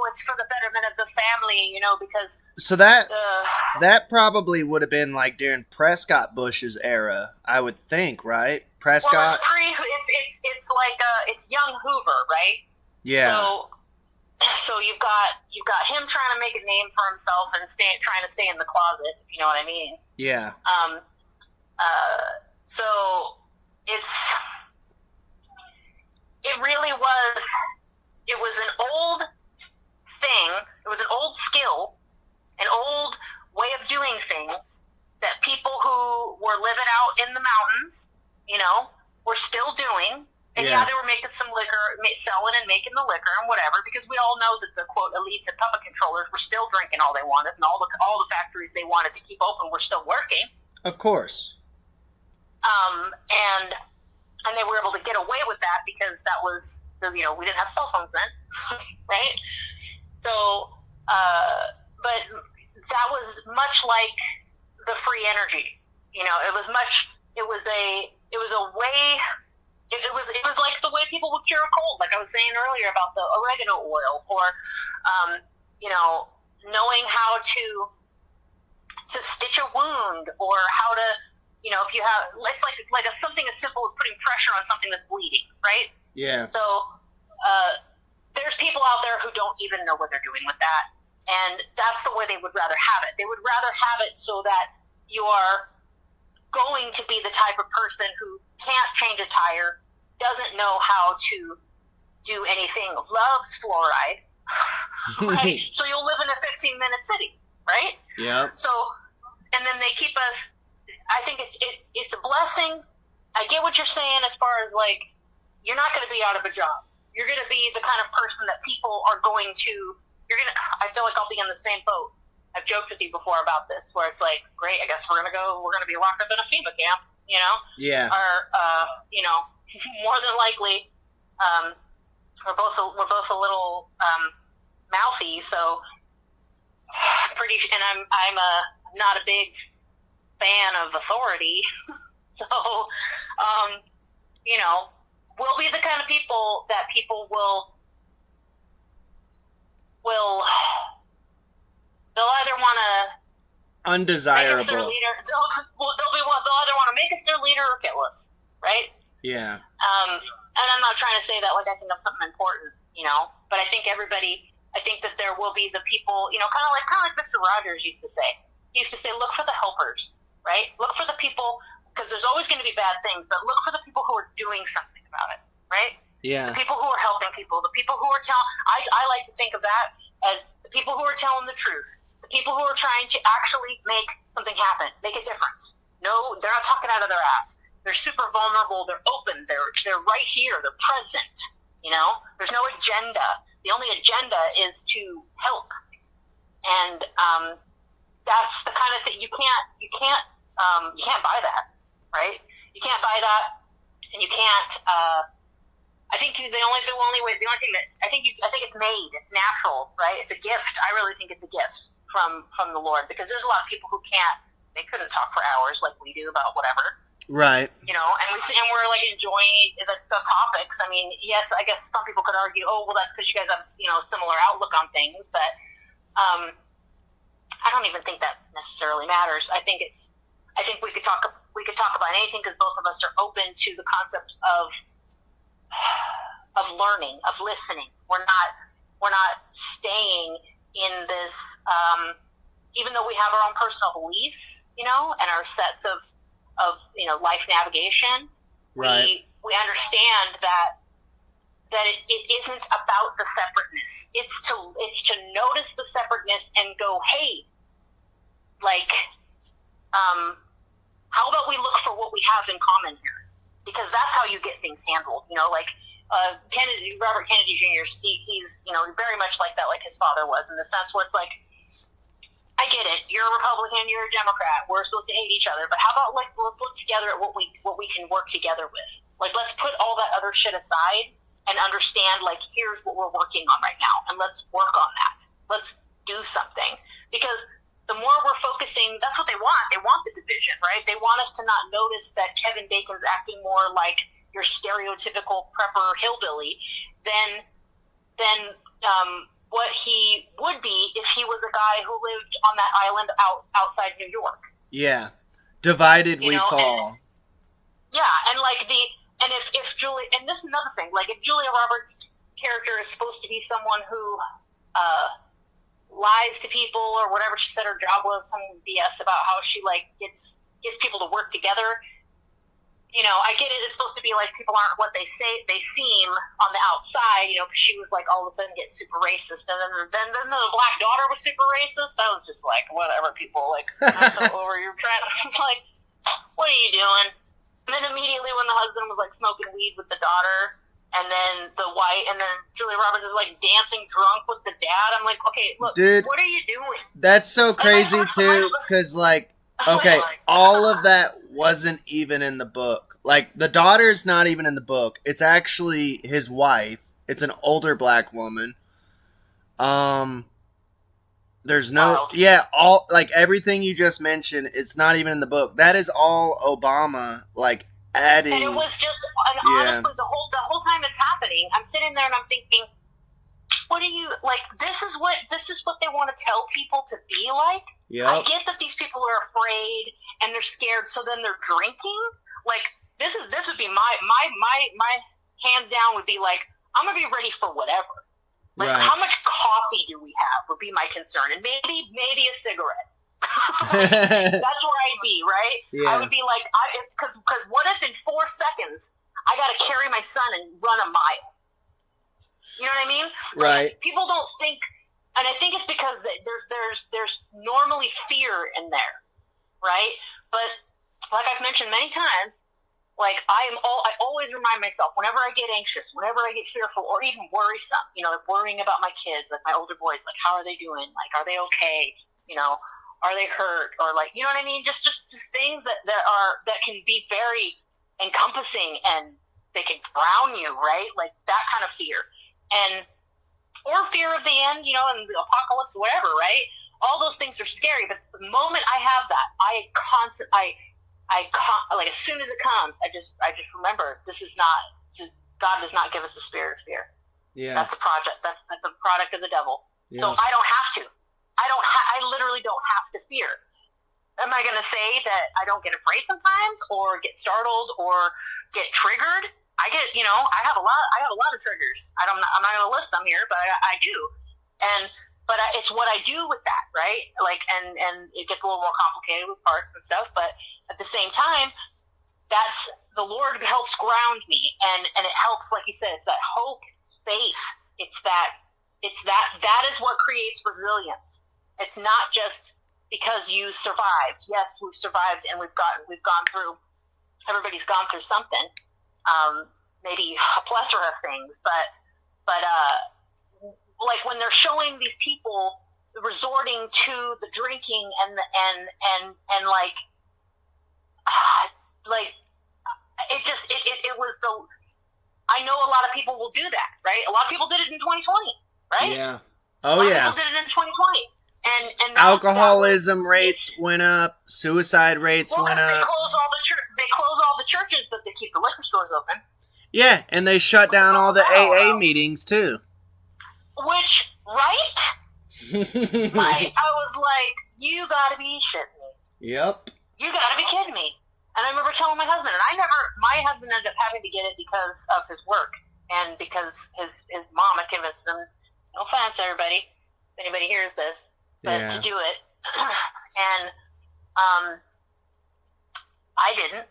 [SPEAKER 3] it's for the betterment of the family, because.
[SPEAKER 2] So that probably would have been during Prescott Bush's era, I would think, right? Prescott.
[SPEAKER 3] Well, it's young Hoover, right?
[SPEAKER 2] Yeah.
[SPEAKER 3] So you've got him trying to make a name for himself and trying to stay in the closet, if you know what I mean.
[SPEAKER 2] Yeah.
[SPEAKER 3] So it really was. It was an old thing. It was an old skill, an old way of doing things that people who were living out in the mountains, were still doing. And they were making some liquor, selling and making the liquor and whatever, because we all know that the quote elites and puppet controllers were still drinking all they wanted, and all the factories they wanted to keep open were still working.
[SPEAKER 2] Of course.
[SPEAKER 3] And they were able to get away with that because that was. We didn't have cell phones then, right? So, but that was much like the free energy. It was a way. It was like the way people would cure a cold, like I was saying earlier about the oregano oil, or knowing how to stitch a wound, or how to, if you have, it's like something as simple as putting pressure on something that's bleeding, right?
[SPEAKER 2] Yeah.
[SPEAKER 3] So there's people out there who don't even know what they're doing with that, and that's the way they would rather have it. They would rather have it so that you are going to be the type of person who can't change a tire, doesn't know how to do anything, loves fluoride, right? So you'll live in a 15-minute city, right?
[SPEAKER 2] Yeah.
[SPEAKER 3] So, and then they keep us. I think it's a blessing. I get what you're saying as far as you're not going to be out of a job. You're going to be the kind of person that people are going to. I feel like I'll be in the same boat. I've joked with you before about this, where it's great, I guess we're going to be locked up in a FEMA camp,
[SPEAKER 2] Yeah.
[SPEAKER 3] Or, more than likely, we're both a little mouthy, so and I'm not a big fan of authority, so, we'll be the kind of people that people will they'll either want to
[SPEAKER 2] undesirable.
[SPEAKER 3] Make us their leader. They'll either want to make us their leader or kill us, right?
[SPEAKER 2] Yeah.
[SPEAKER 3] And I'm not trying to say that like I think of something important, but I think that there will be the people, kind of like Mr. Rogers used to say. He used to say, look for the helpers, right? Look for the people, because there's always going to be bad things, but look for the people who are doing something about it, right?
[SPEAKER 2] Yeah.
[SPEAKER 3] The people who are helping people, the people who are telling, I like to think of that as the people who are telling the truth, the people who are trying to actually make something happen, make a difference. No, they're not talking out of their ass. They're super vulnerable. They're open. They're right here. They're present. There's no agenda. The only agenda is to help. And that's the kind of thing you can't buy that, right? You can't buy that, and you can't. I think the only thing that I think it's made. It's natural, right? It's a gift. I really think it's a gift from the Lord, because there's a lot of people who they couldn't talk for hours like we do about whatever.
[SPEAKER 2] Right.
[SPEAKER 3] And we're like enjoying the topics. I mean, yes, I guess some people could argue, oh, well, that's because you guys have a similar outlook on things, but I don't even think that necessarily matters. I think we could talk about anything, because both of us are open to the concept of learning, of listening. We're not staying in this, even though we have our own personal beliefs, and our sets of life navigation.
[SPEAKER 2] Right.
[SPEAKER 3] We understand that it isn't about the separateness. It's to notice the separateness and go, hey, like, how about we look for what we have in common here? Because that's how you get things handled. Robert Kennedy Jr. He's very much like that, like his father was, in the sense where it's like, I get it. You're a Republican. You're a Democrat. We're supposed to hate each other. But how about let's look together at what we can work together with. Like, let's put all that other shit aside and understand, like, here's what we're working on right now, and let's work on that. Let's do something, because the more we're focusing, that's what they want. They want the division, right? They want us to not notice that Kevin Bacon's acting more like your stereotypical prepper hillbilly than what he would be if he was a guy who lived on that island outside New York.
[SPEAKER 2] Yeah. Divided we fall.
[SPEAKER 3] If Julia, and this is another thing, like, if Julia Roberts' character is supposed to be someone who lies to people, or whatever she said her job was, some BS about how she gets people to work together. I get it. It's supposed to be like people aren't what they seem on the outside. Because she was like all of a sudden getting super racist, and then the black daughter was super racist. I was just like, whatever, people, like, I'm so over your trend. Like, what are you doing? And then immediately when the husband was like smoking weed with the daughter, and then Julia Roberts is like dancing drunk with the dad. I'm like, okay, look, dude, what are you doing?
[SPEAKER 2] That's so crazy too, because all of that wasn't even in the book. Like, the daughter's not even in the book. It's actually his wife. It's an older black woman. There's no, everything you just mentioned, it's not even in the book. That is all Obama, adding.
[SPEAKER 3] And it was just, honestly, the whole time it's happening, I'm sitting there and I'm thinking, what are you, this is what they want to tell people to be like?
[SPEAKER 2] Yep.
[SPEAKER 3] I get that these people are afraid and they're scared, so then they're drinking. Like, this would be my hands down would be like, I'm going to be ready for whatever. Like,
[SPEAKER 2] right.
[SPEAKER 3] How much coffee do we have would be my concern, and maybe a cigarette. That's where I'd be, right?
[SPEAKER 2] Yeah.
[SPEAKER 3] I would be like, because what if in 4 seconds I got to carry my son and run a mile? You know what I mean?
[SPEAKER 2] Right.
[SPEAKER 3] People don't think, and I think it's because there's normally fear in there, right? But like I've mentioned many times, I always remind myself, whenever I get anxious, whenever I get fearful, or even worrisome, worrying about my kids, like my older boys, like, how are they doing? Like, are they okay? Are they hurt? Or you know what I mean? Just things that can be very encompassing, and they can drown you, right? Like that kind of fear, or fear of the end, and the apocalypse, whatever, right? All those things are scary, but the moment I have that, as soon as it comes, I just remember God does not give us the spirit of fear.
[SPEAKER 2] Yeah.
[SPEAKER 3] That's a project. That's a product of the devil.
[SPEAKER 2] Yeah.
[SPEAKER 3] So I don't have to. I literally don't have to fear. Am I going to say that I don't get afraid sometimes, or get startled, or get triggered? I get, I have a lot of triggers. I'm not going to list them here, but I do. But it's what I do with that, right? And it gets a little more complicated with parts and stuff, but at the same time, that's the Lord helps ground me, and it helps, like you said, it's that hope, it's faith, that is what creates resilience. It's not just because you survived. Yes, we've survived, and we've gone through. Everybody's gone through something, maybe a plethora of things, but when they're showing these people resorting to the drinking and like it was the. I know a lot of people will do that, right? A lot of people did it in 2020, right?
[SPEAKER 2] Yeah.
[SPEAKER 3] A lot of people did it in 2020. And
[SPEAKER 2] alcoholism rates went up, suicide rates went up.
[SPEAKER 3] They close all the churches, but they keep the liquor stores open.
[SPEAKER 2] Yeah, and they shut down all the AA meetings too.
[SPEAKER 3] Which, right? I was like, you gotta be shitting me.
[SPEAKER 2] Yep.
[SPEAKER 3] You gotta be kidding me. And I remember telling my husband, and my husband ended up having to get it because of his work and because his mom had convinced him, no offense, everybody, if anybody hears this, but to do it. And I didn't.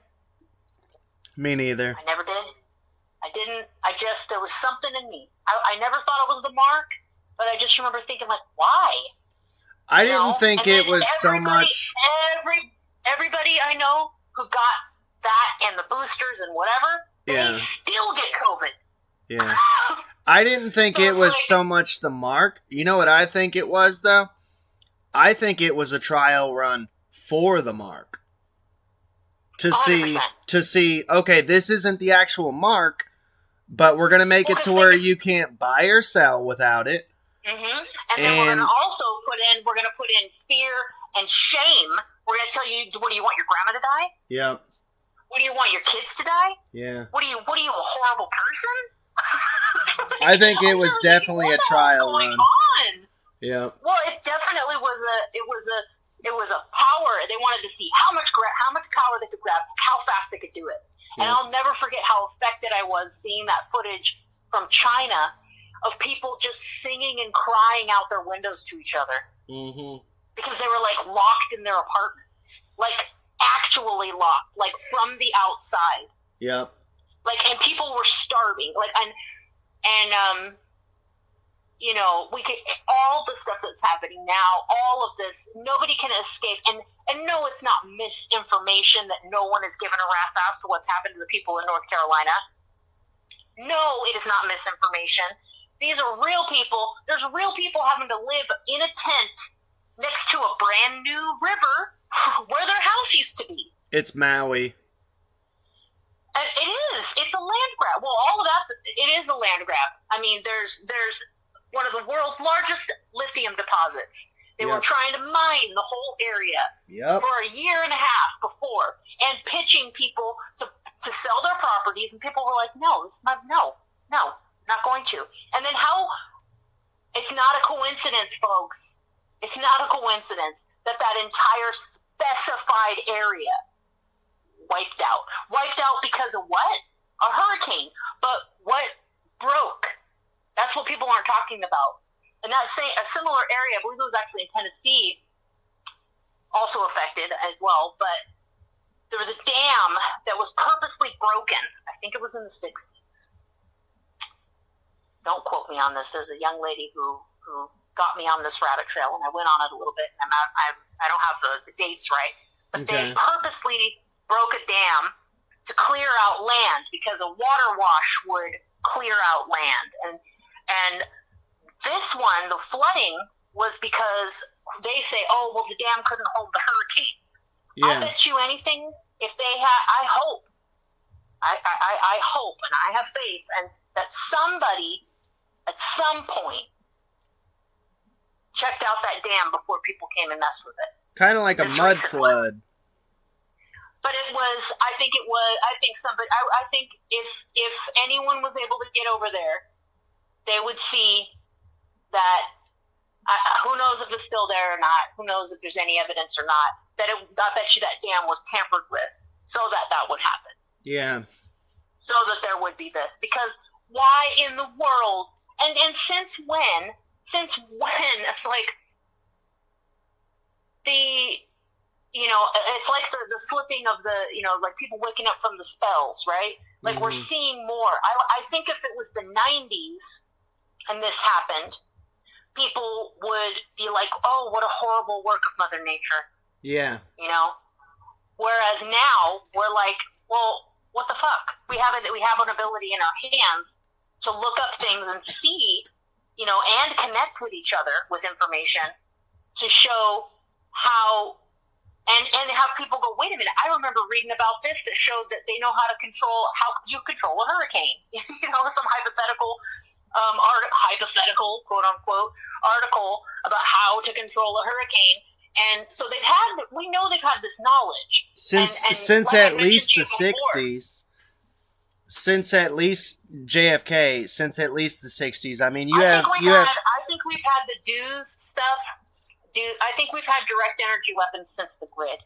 [SPEAKER 2] Me neither.
[SPEAKER 3] I never did. I didn't. There was something in me. I never thought it was the mark, but I just remember thinking, like, why?
[SPEAKER 2] I didn't think it was so much.
[SPEAKER 3] Everybody I know who got that and the boosters and whatever, they still get COVID.
[SPEAKER 2] Yeah. I didn't think it was so much the mark. You know what I think it was, though? I think it was a trial run for the mark. To 100%. see, okay, this isn't the actual mark, but we're going to make it to where you can't buy or sell without it.
[SPEAKER 3] Mm-hmm. And then we're going to also put in fear and shame. We're going to tell you, what do you want your grandma to die?
[SPEAKER 2] Yep.
[SPEAKER 3] What do you want your kids to die?
[SPEAKER 2] Yeah.
[SPEAKER 3] What are you, a horrible person?
[SPEAKER 2] I think it was definitely a trial run. Yeah.
[SPEAKER 3] Well, it definitely was a power. They wanted to see how much power they could grab, how fast they could do it. And I'll never forget how affected I was seeing that footage from China of people just singing and crying out their windows to each other.
[SPEAKER 2] Mm-hmm.
[SPEAKER 3] Because they were, like, locked in their apartments. Like, actually locked. Like, from the outside.
[SPEAKER 2] Yep.
[SPEAKER 3] Like, and people were starving. Like, and you know, all the stuff that's happening now, all of this, nobody can escape. And no, it's not misinformation that no one is given a rat's ass to what's happened to the people in North Carolina. No, it is not misinformation. These are real people. There's real people having to live in a tent next to a brand new river where their house used to be.
[SPEAKER 2] It's Maui.
[SPEAKER 3] And it is. It's a land grab. Well, it is a land grab. I mean, there's one of the world's largest lithium deposits. They were trying to mine the whole area for a year and a half before, and pitching people to sell their properties, and people were like, no, not going to. And then it's not a coincidence, folks. It's not a coincidence that entire specified area wiped out. Wiped out because of what? A hurricane. But what broke? That's what people aren't talking about. And a similar area, I believe it was actually in Tennessee, also affected as well, but there was a dam that was purposely broken. I think it was in the 60s. Don't quote me on this. There's a young lady who got me on this rabbit trail, and I went on it a little bit, and I don't have the dates right, but they purposely broke a dam to clear out land because a water wash would clear out land. And this one, the flooding, was because they say, oh, well, the dam couldn't hold the hurricane. Yeah. I bet you anything, if they had, I hope, and I have faith, and that somebody at some point checked out that dam before people came and messed with it.
[SPEAKER 2] Kind of like a mud flood.
[SPEAKER 3] But I think if anyone was able to get over there, they would see that, who knows if it's still there or not, who knows if there's any evidence or not, I bet you that dam was tampered with so that would happen.
[SPEAKER 2] Yeah.
[SPEAKER 3] So that there would be this. Because why in the world, and since when, it's like it's like the slipping of like people waking up from the spells, right? Like we're seeing more. I think if it was the 90s and this happened, people would be like, oh, what a horrible work of Mother Nature.
[SPEAKER 2] Yeah.
[SPEAKER 3] Whereas now we're like, well, what the fuck? We have an ability in our hands to look up things and see, and connect with each other with information to show how, and have people go, wait a minute, I remember reading about this that showed that they know how to how you control a hurricane. Some hypothetical, quote unquote, article about how to control a hurricane. And so we know they've had this knowledge.
[SPEAKER 2] Since at least the 60s. Since at least JFK, since at least the 60s. I mean,
[SPEAKER 3] I think we've had the DEWS stuff. I think we've had direct energy weapons since the grid.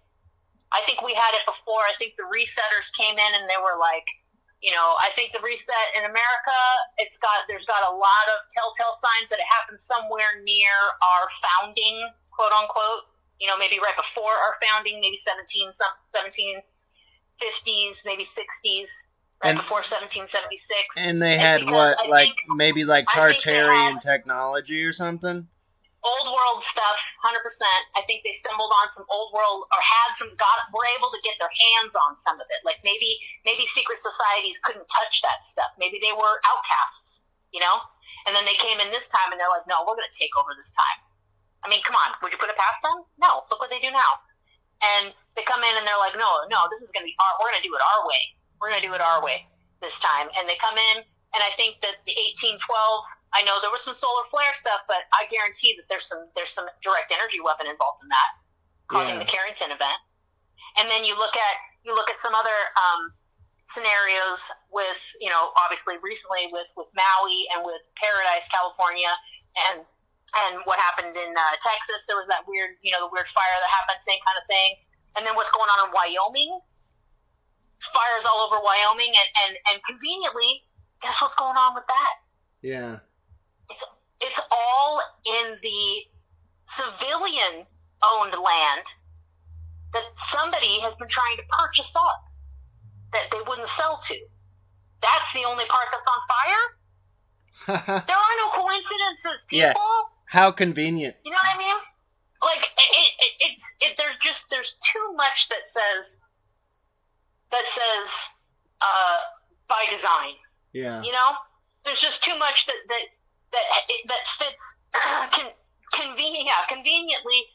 [SPEAKER 3] I think we had it before. I think the resetters came in and they were like, I think the reset in America, there's got a lot of telltale signs that it happened somewhere near our founding, quote unquote. Maybe right before our founding, maybe 1750s, maybe 60s. Right before 1776.
[SPEAKER 2] And they had maybe Tartarian technology or something?
[SPEAKER 3] Old world stuff, 100%. I think they stumbled on some old world, or were able to get their hands on some of it. Like maybe secret societies couldn't touch that stuff. Maybe they were outcasts, And then they came in this time and they're like, no, we're going to take over this time. I mean, come on, would you put it past them? No, look what they do now. And they come in and they're like, no, this is going to be we're going to do it our way. We're going to do it our way this time. And they come in, and I think that the 1812, I know there was some solar flare stuff, but I guarantee that there's some direct energy weapon involved in that, causing the Carrington event. And then you look at some other scenarios with, obviously recently with Maui and with Paradise, California, and what happened in Texas. There was that weird, the weird fire that happened, same kind of thing. And then what's going on in Wyoming? Fires all over Wyoming, and conveniently, guess what's going on with that?
[SPEAKER 2] Yeah.
[SPEAKER 3] It's all in the civilian-owned land that somebody has been trying to purchase up that they wouldn't sell to. That's the only part that's on fire? There are no coincidences, people.
[SPEAKER 2] Yeah. How convenient.
[SPEAKER 3] You know what I mean? Like, there's too much that says by design.
[SPEAKER 2] Yeah.
[SPEAKER 3] There's just too much that fits conveniently.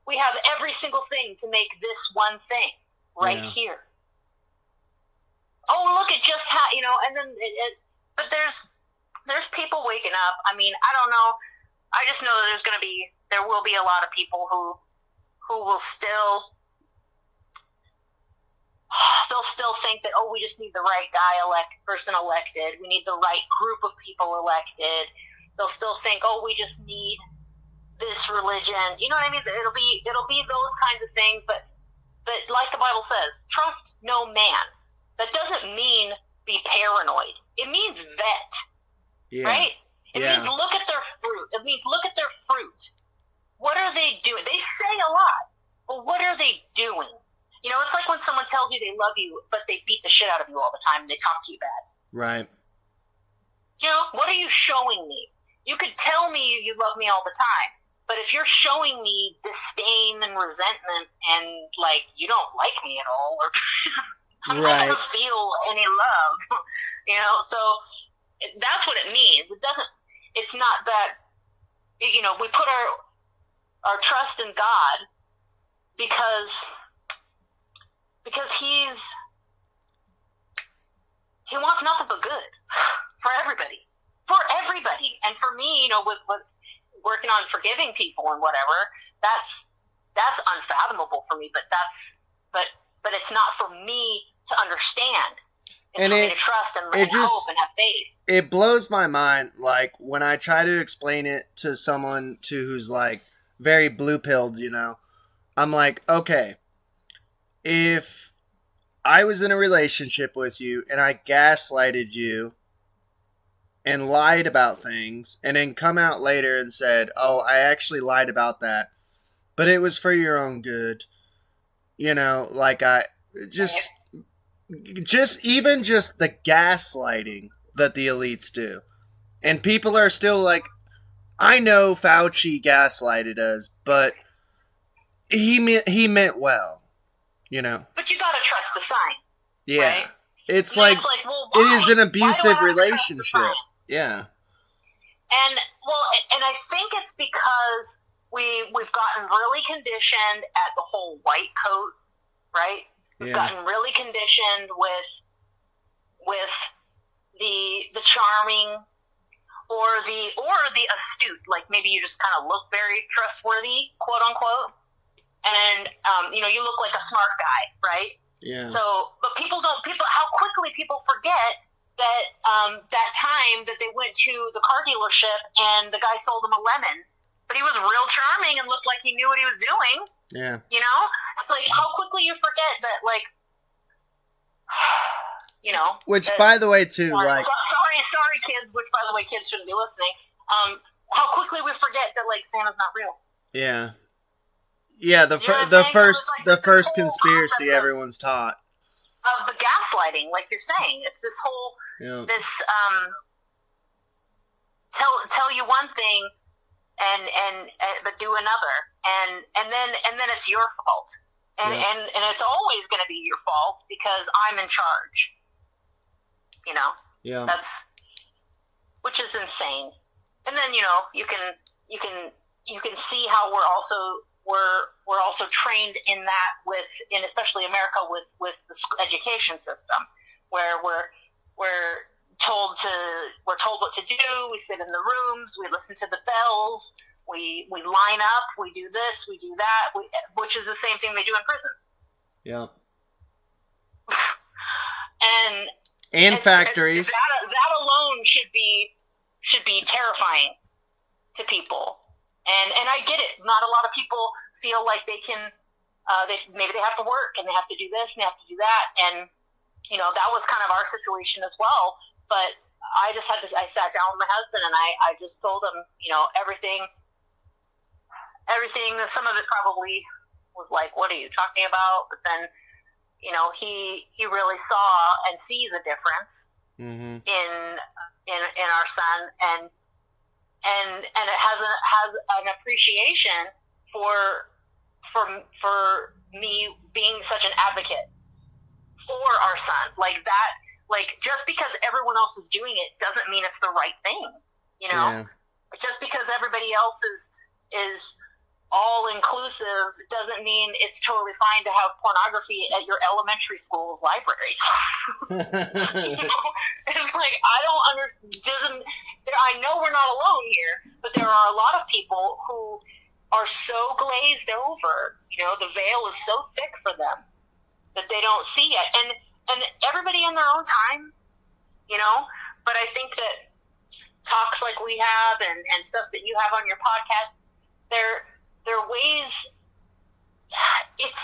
[SPEAKER 3] We have every single thing to make this one thing right here. Oh, look at just how, and then but there's people waking up. I mean, I don't know. I just know that there will be a lot of people who will still think that, we just need the right person elected. We need the right group of people elected. They'll still think, we just need this religion. You know what I mean? It'll be those kinds of things. But like the Bible says, trust no man. That doesn't mean be paranoid. It means vet. Yeah. Right? It means look at their fruit. It means look at their fruit. What are they doing? They say a lot, but what are they doing? It's like when someone tells you they love you, but they beat the shit out of you all the time and they talk to you bad.
[SPEAKER 2] Right.
[SPEAKER 3] What are you showing me? You could tell me you love me all the time, but if you're showing me disdain and resentment and, you don't like me at all, or I'm not going to feel any love, so that's what it means. It's not that, we put our trust in God because he wants nothing but good for everybody, and for me, with working on forgiving people and whatever, that's unfathomable for me. But it's not for me to understand. It's for me to trust and hope and have faith.
[SPEAKER 2] It blows my mind, when I try to explain it to someone who's very blue-pilled, I'm like, okay, if I was in a relationship with you and I gaslighted you and lied about things and then come out later and said, I actually lied about that, but it was for your own good, just the gaslighting that the elites do. And people are still I know Fauci gaslighted us, but he meant well,
[SPEAKER 3] But you gotta trust the science.
[SPEAKER 2] Yeah.
[SPEAKER 3] Right?
[SPEAKER 2] It's it is an abusive relationship. Yeah.
[SPEAKER 3] And I think it's because we've gotten really conditioned at the whole white coat, right? We've gotten really conditioned with the charming or the astute. Like maybe you just kind of look very trustworthy, quote unquote, and you look like a smart guy, right?
[SPEAKER 2] Yeah.
[SPEAKER 3] So, but how quickly people forget that that time that they went to the car dealership and the guy sold them a lemon, but he was real charming and looked like he knew what he was doing.
[SPEAKER 2] Yeah.
[SPEAKER 3] It's like how quickly you forget that, like,
[SPEAKER 2] Which, by the way, too, like...
[SPEAKER 3] Sorry, kids, which, by the way, kids shouldn't be listening. How quickly we forget that, like, Santa's not real.
[SPEAKER 2] Yeah. Yeah, the first conspiracy everyone's taught.
[SPEAKER 3] Of the gaslighting, like you're saying. It's this whole, tell you one thing and but do another. And then it's your fault. And it's always going to be your fault because I'm in charge.
[SPEAKER 2] Yeah.
[SPEAKER 3] Which is insane. And then you can see how we're also trained in that in especially America with the education system, where we're told what to do. We sit in the rooms, we listen to the bells, we line up, we do this, we do that, which is the same thing they do in prison.
[SPEAKER 2] Yeah.
[SPEAKER 3] And
[SPEAKER 2] factories.
[SPEAKER 3] That alone should be terrifying to people. And I get it. Not a lot of people feel like they can. Maybe they have to work and they have to do this and they have to do that. And that was kind of our situation as well. But I sat down with my husband and I just told him, everything. Some of it probably was like, what are you talking about? But then, he really saw and sees a difference in our son, and it has an appreciation for me being such an advocate for our son. Like that, like just because everyone else is doing it doesn't mean it's the right thing,
[SPEAKER 2] Yeah.
[SPEAKER 3] Just because everybody else is all inclusive doesn't mean it's totally fine to have pornography at your elementary school library. It's like I know we're not alone here, but there are a lot of people who are so glazed over. The veil is so thick for them that they don't see it, and everybody in their own time, But I think that talks like we have and stuff that you have on your podcast, there are ways. It's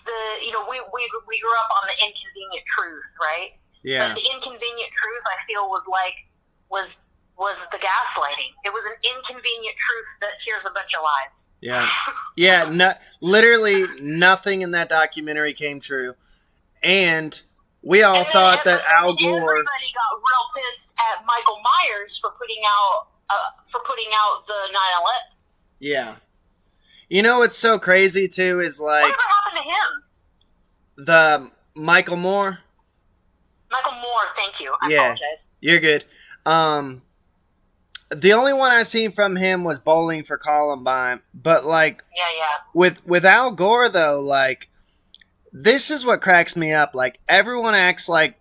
[SPEAKER 3] the we grew up on the inconvenient truth, right?
[SPEAKER 2] Yeah.
[SPEAKER 3] But the inconvenient truth I feel was the gaslighting. It was an inconvenient truth that here's a bunch of lies.
[SPEAKER 2] Yeah. Yeah. Literally nothing in that documentary came true, and we all thought that Al Gore.
[SPEAKER 3] Everybody got real pissed at Michael Myers for putting out the 9/11.
[SPEAKER 2] Yeah. What's so crazy too is like.
[SPEAKER 3] Whatever happened to him?
[SPEAKER 2] The Michael Moore.
[SPEAKER 3] Michael Moore, thank you. I apologize.
[SPEAKER 2] You're good. The only one I seen from him was Bowling for Columbine, but like.
[SPEAKER 3] Yeah.
[SPEAKER 2] With Al Gore though, like. This is what cracks me up. Like everyone acts like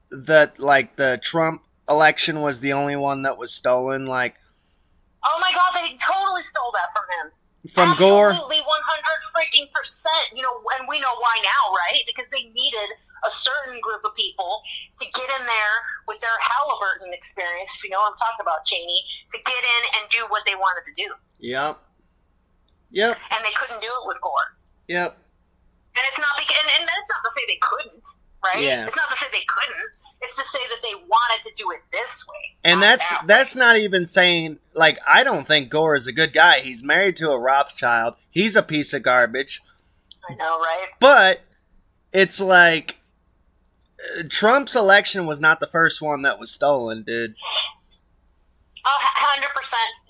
[SPEAKER 2] the Trump election was the only one that was stolen. Like,
[SPEAKER 3] oh my God, they totally stole that from him.
[SPEAKER 2] From Gore?
[SPEAKER 3] Absolutely, 100 freaking %. And we know why now, right? Because they needed a certain group of people to get in there with their Halliburton experience, if you know what I'm talking about, Cheney, to get in and do what they wanted to do.
[SPEAKER 2] Yep.
[SPEAKER 3] And they couldn't do it with Gore.
[SPEAKER 2] Yep.
[SPEAKER 3] And it's not and that's not to say they couldn't, right?
[SPEAKER 2] Yeah.
[SPEAKER 3] It's not to say they couldn't. It's to say that they wanted to do it this way.
[SPEAKER 2] And that's not even saying, like, I don't think Gore is a good guy. He's married to a Rothschild. He's a piece of garbage.
[SPEAKER 3] I know, right?
[SPEAKER 2] But it's like Trump's election was not the first one that was stolen, dude.
[SPEAKER 3] 100%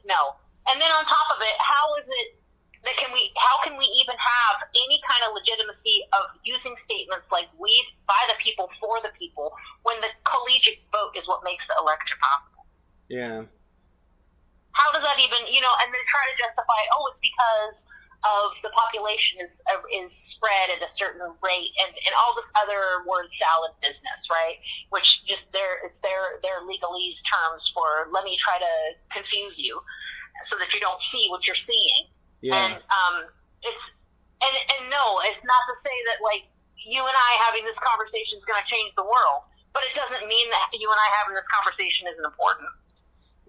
[SPEAKER 3] no. And then on top of it, how is it that how can we even have any kind of legitimacy of using statements like "we by the people for the people" when the collegiate vote is what makes the election possible?
[SPEAKER 2] Yeah.
[SPEAKER 3] how does that even, and they try to justify, it's because of the population is spread at a certain rate, and all this other word salad business, right? Which just it's their legalese terms for, let me try to confuse you so that you don't see what you're seeing.
[SPEAKER 2] Yeah.
[SPEAKER 3] And and no, it's not to say that like you and I having this conversation is going to change the world, but it doesn't mean that you and I having this conversation isn't important.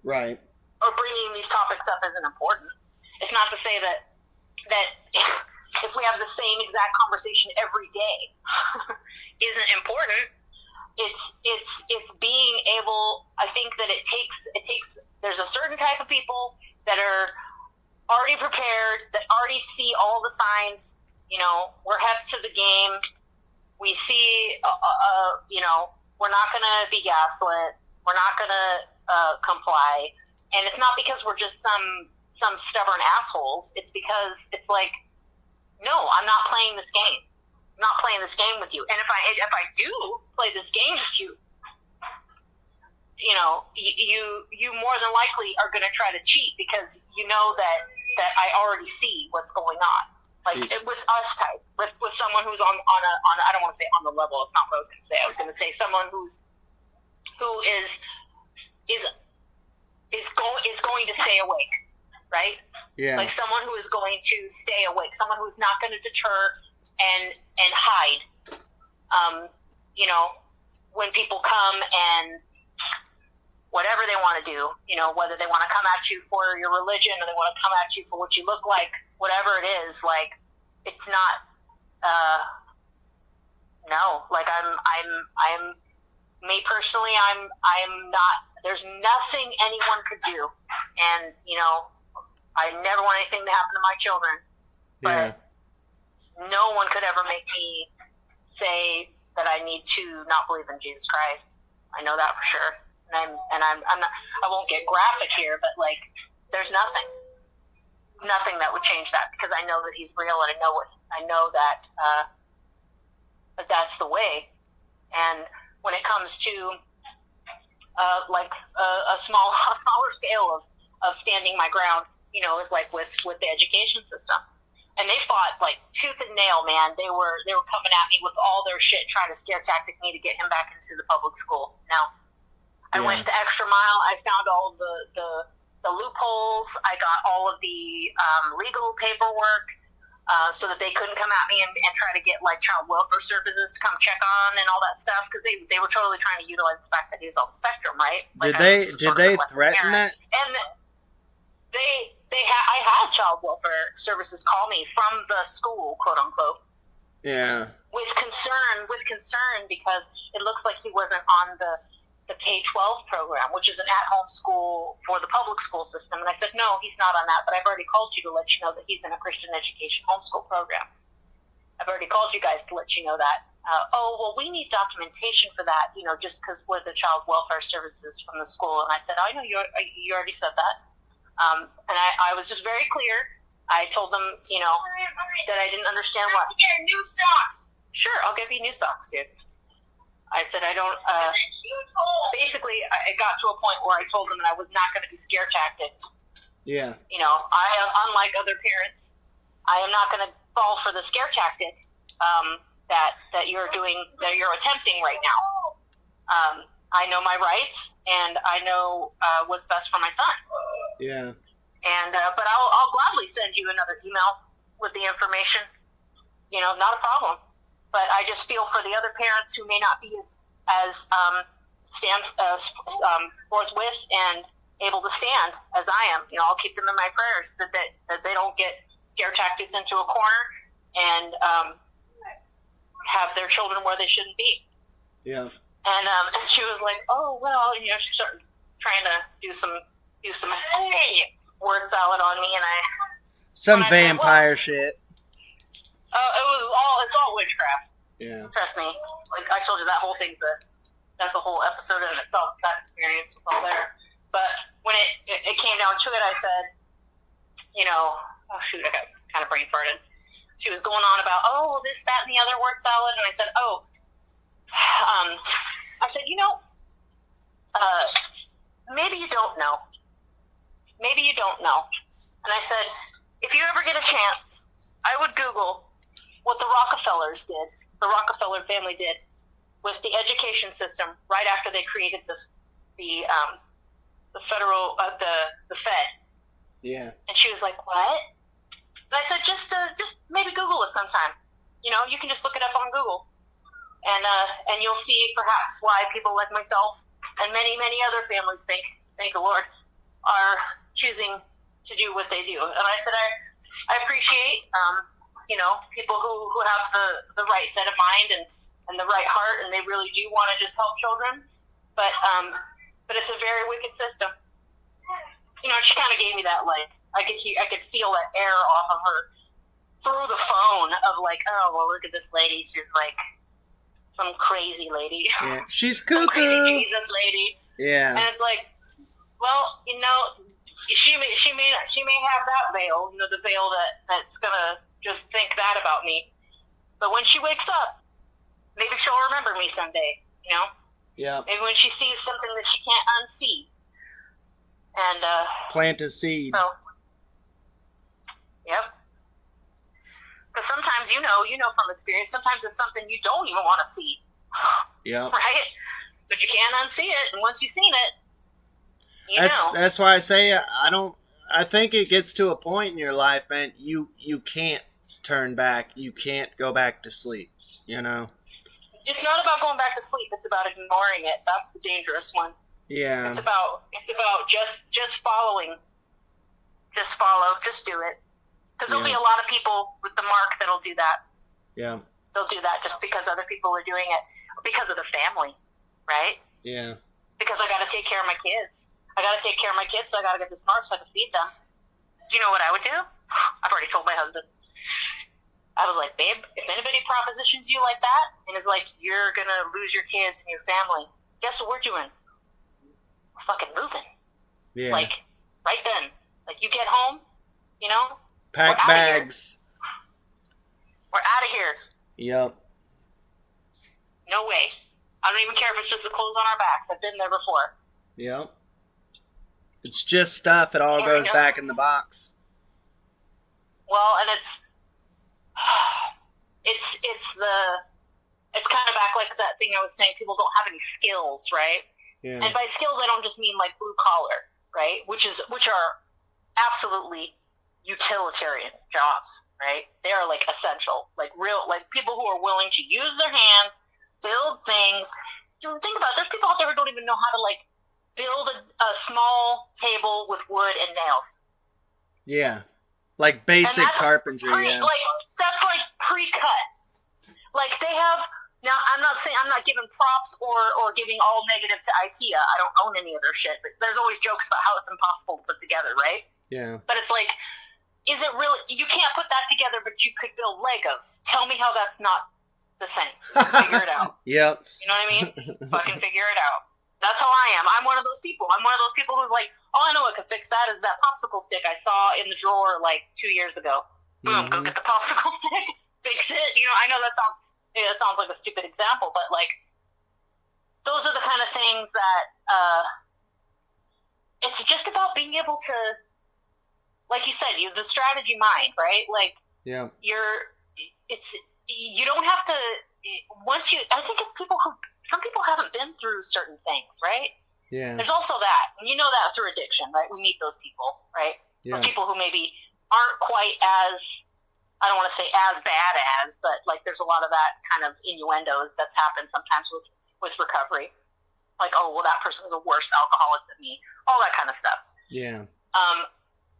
[SPEAKER 2] Right.
[SPEAKER 3] Or bringing these topics up isn't important. It's not to say that if we have the same exact conversation every day isn't important. It's being able. I think that it takes. There's a certain type of people that are already prepared, that already see all the signs. We're hep to the game. We see. We're not gonna be gaslit. We're not gonna comply. And it's not because we're just some stubborn assholes. It's because it's like, no, I'm not playing this game. I'm not playing this game with you. And if I do play this game with you, you more than likely are going to try to cheat because you know that I already see what's going on. Like with us type, with someone who's on a I don't want to say on the level. It's not what I was going to say. I was going to say someone who is going to stay awake. Right?
[SPEAKER 2] Yeah.
[SPEAKER 3] Like someone who is going to stay awake, someone who's not going to deter and hide. When people come and whatever they want to do, whether they want to come at you for your religion or they want to come at you for what you look like, whatever it is, like it's not. No, like I'm me personally. I'm not. There's nothing anyone could do, and I never want anything to happen to my children, but no one could ever make me say that I need to not believe in Jesus Christ. I know that for sure, and I'm not. I won't get graphic here, but like, there's nothing that would change that because I know that He's real, and I know that that's the way. And when it comes to a smaller scale of standing my ground. Is like with the education system, and they fought like tooth and nail, man. They were coming at me with all their shit, trying to scare tactic me to get him back into the public school. Now, I went the extra mile. I found all the loopholes. I got all of the legal paperwork so that they couldn't come at me and try to get like child welfare services to come check on and all that stuff because they were totally trying to utilize the fact that he's on the spectrum, right? Like,
[SPEAKER 2] did they threaten that?
[SPEAKER 3] And I had child welfare services call me from the school, quote unquote.
[SPEAKER 2] Yeah.
[SPEAKER 3] With concern because it looks like he wasn't on the K-12 program, which is an at-home school for the public school system. And I said, no, he's not on that, but I've already called you to let you know that he's in a Christian education homeschool program. I've already called you guys to let you know that. We need documentation for that, just because we're the child welfare services from the school. And I said, I know you already said that. And I was just very clear. I told them, that I didn't understand what.
[SPEAKER 4] Get new socks.
[SPEAKER 3] Sure, I'll give you new socks, dude. I said, I don't. Basically, it got to a point where I told them that I was not going to be scare tacticked.
[SPEAKER 2] Yeah.
[SPEAKER 3] I am, unlike other parents, I am not going to fall for the scare tactic that you're attempting right now. I know my rights, and I know what's best for my son.
[SPEAKER 2] Yeah.
[SPEAKER 3] And but I'll gladly send you another email with the information. Not a problem. But I just feel for the other parents who may not be as forthwith and able to stand as I am. I'll keep them in my prayers that they don't get scare tactics into a corner and have their children where they shouldn't be.
[SPEAKER 2] Yeah.
[SPEAKER 3] And she was like, oh well, she started trying to do some word salad on me, and
[SPEAKER 2] some vampire shit.
[SPEAKER 3] It's all witchcraft.
[SPEAKER 2] Yeah.
[SPEAKER 3] Trust me. Like I told you, that whole thing's that's a whole episode in itself. That experience was all there. But when it came down to it, I said, oh shoot, I got kind of brain farted. She was going on about, this, that, and the other word salad, and I said, maybe you don't know. maybe you don't know. And I said, if you ever get a chance, I would Google what the Rockefeller family did with the education system right after they created the Fed.
[SPEAKER 2] Yeah.
[SPEAKER 3] And she was like, what? And I said, just maybe Google it sometime. You know, you can just look it up on Google. And you'll see perhaps why people like myself and many, many other families, thank the Lord, are choosing to do what they do. And I said, I appreciate, people who have the right set of mind and the right heart, and they really do want to just help children. But it's a very wicked system. You know, she kind of gave me that, like, I could feel that air off of her through the phone of like, oh, well, look at this lady. She's like some crazy lady.
[SPEAKER 2] Yeah, she's cuckoo.
[SPEAKER 3] Some crazy Jesus lady.
[SPEAKER 2] Yeah.
[SPEAKER 3] And it's like, well, you know, she may have that veil, you know, the veil that's gonna just think that about me. But when she wakes up, maybe she'll remember me someday, you know?
[SPEAKER 2] Yeah.
[SPEAKER 3] Maybe when she sees something that she can't unsee. And
[SPEAKER 2] plant a seed.
[SPEAKER 3] So, yep. Because sometimes you know from experience, sometimes it's something you don't even want to see.
[SPEAKER 2] Yeah.
[SPEAKER 3] Right? But you can't unsee it, and once you've seen it, you know.
[SPEAKER 2] That's why I say I think it gets to a point in your life, man, you can't turn back. You can't go back to sleep, you know?
[SPEAKER 3] It's not about going back to sleep, it's about ignoring it. That's the dangerous one.
[SPEAKER 2] Yeah.
[SPEAKER 3] It's about just following. Just follow, just do it. Because there'll be a lot of people with the mark that'll do that.
[SPEAKER 2] Yeah.
[SPEAKER 3] They'll do that just because other people are doing it, because of the family, right?
[SPEAKER 2] Yeah.
[SPEAKER 3] Because I got to take care of my kids. So I got to get this mark so I can feed them. Do you know what I would do? I've already told my husband. I was like, babe, if anybody propositions you like that and is like, you're going to lose your kids and your family, guess what we're doing? We're fucking moving.
[SPEAKER 2] Yeah.
[SPEAKER 3] Like, right then. Like, you get home, you know?
[SPEAKER 2] Pack bags.
[SPEAKER 3] We're out of here.
[SPEAKER 2] Yep.
[SPEAKER 3] No way. I don't even care if it's just the clothes on our backs. I've been there before.
[SPEAKER 2] Yep. It's just stuff. It all goes back in the box.
[SPEAKER 3] Well, and it's kind of back like that thing I was saying. People don't have any skills, right?
[SPEAKER 2] Yeah.
[SPEAKER 3] And by skills, I don't just mean like blue collar, right? Which are absolutely utilitarian jobs, right? They are like essential, like people who are willing to use their hands, build things. Think about it, there's people out there who don't even know how to like build a small table with wood and nails.
[SPEAKER 2] Yeah. Like basic carpentry,
[SPEAKER 3] yeah. Like that's like pre-cut. Like they have now. I'm not giving props or giving all negative to IKEA. I don't own any of their shit, but there's always jokes about how it's impossible to put together, right?
[SPEAKER 2] Yeah.
[SPEAKER 3] But it's like, is it really? You can't put that together, but you could build Legos. Tell me how that's not the same. Figure it out.
[SPEAKER 2] Yep.
[SPEAKER 3] You know what I mean? Fucking figure it out. That's how I am. I'm one of those people. I'm one of those people who's like, all I know what could fix that is that popsicle stick I saw in the drawer like 2 years ago. Boom, go get the popsicle stick, fix it. You know, I know that sounds like a stupid example, but like, those are the kind of things that it's just about being able to, like you said, the strategy mind, right? Like,
[SPEAKER 2] yeah,
[SPEAKER 3] you don't have to. I think it's some people haven't been through certain things, right?
[SPEAKER 2] Yeah.
[SPEAKER 3] There's also that, and you know that through addiction, right? We meet those people, right?
[SPEAKER 2] Yeah.
[SPEAKER 3] Those people who maybe aren't quite as, I don't want to say as bad as, but like there's a lot of that kind of innuendos that's happened sometimes with recovery. Like, oh, well, that person was a worse alcoholic than me. All that kind of stuff.
[SPEAKER 2] Yeah.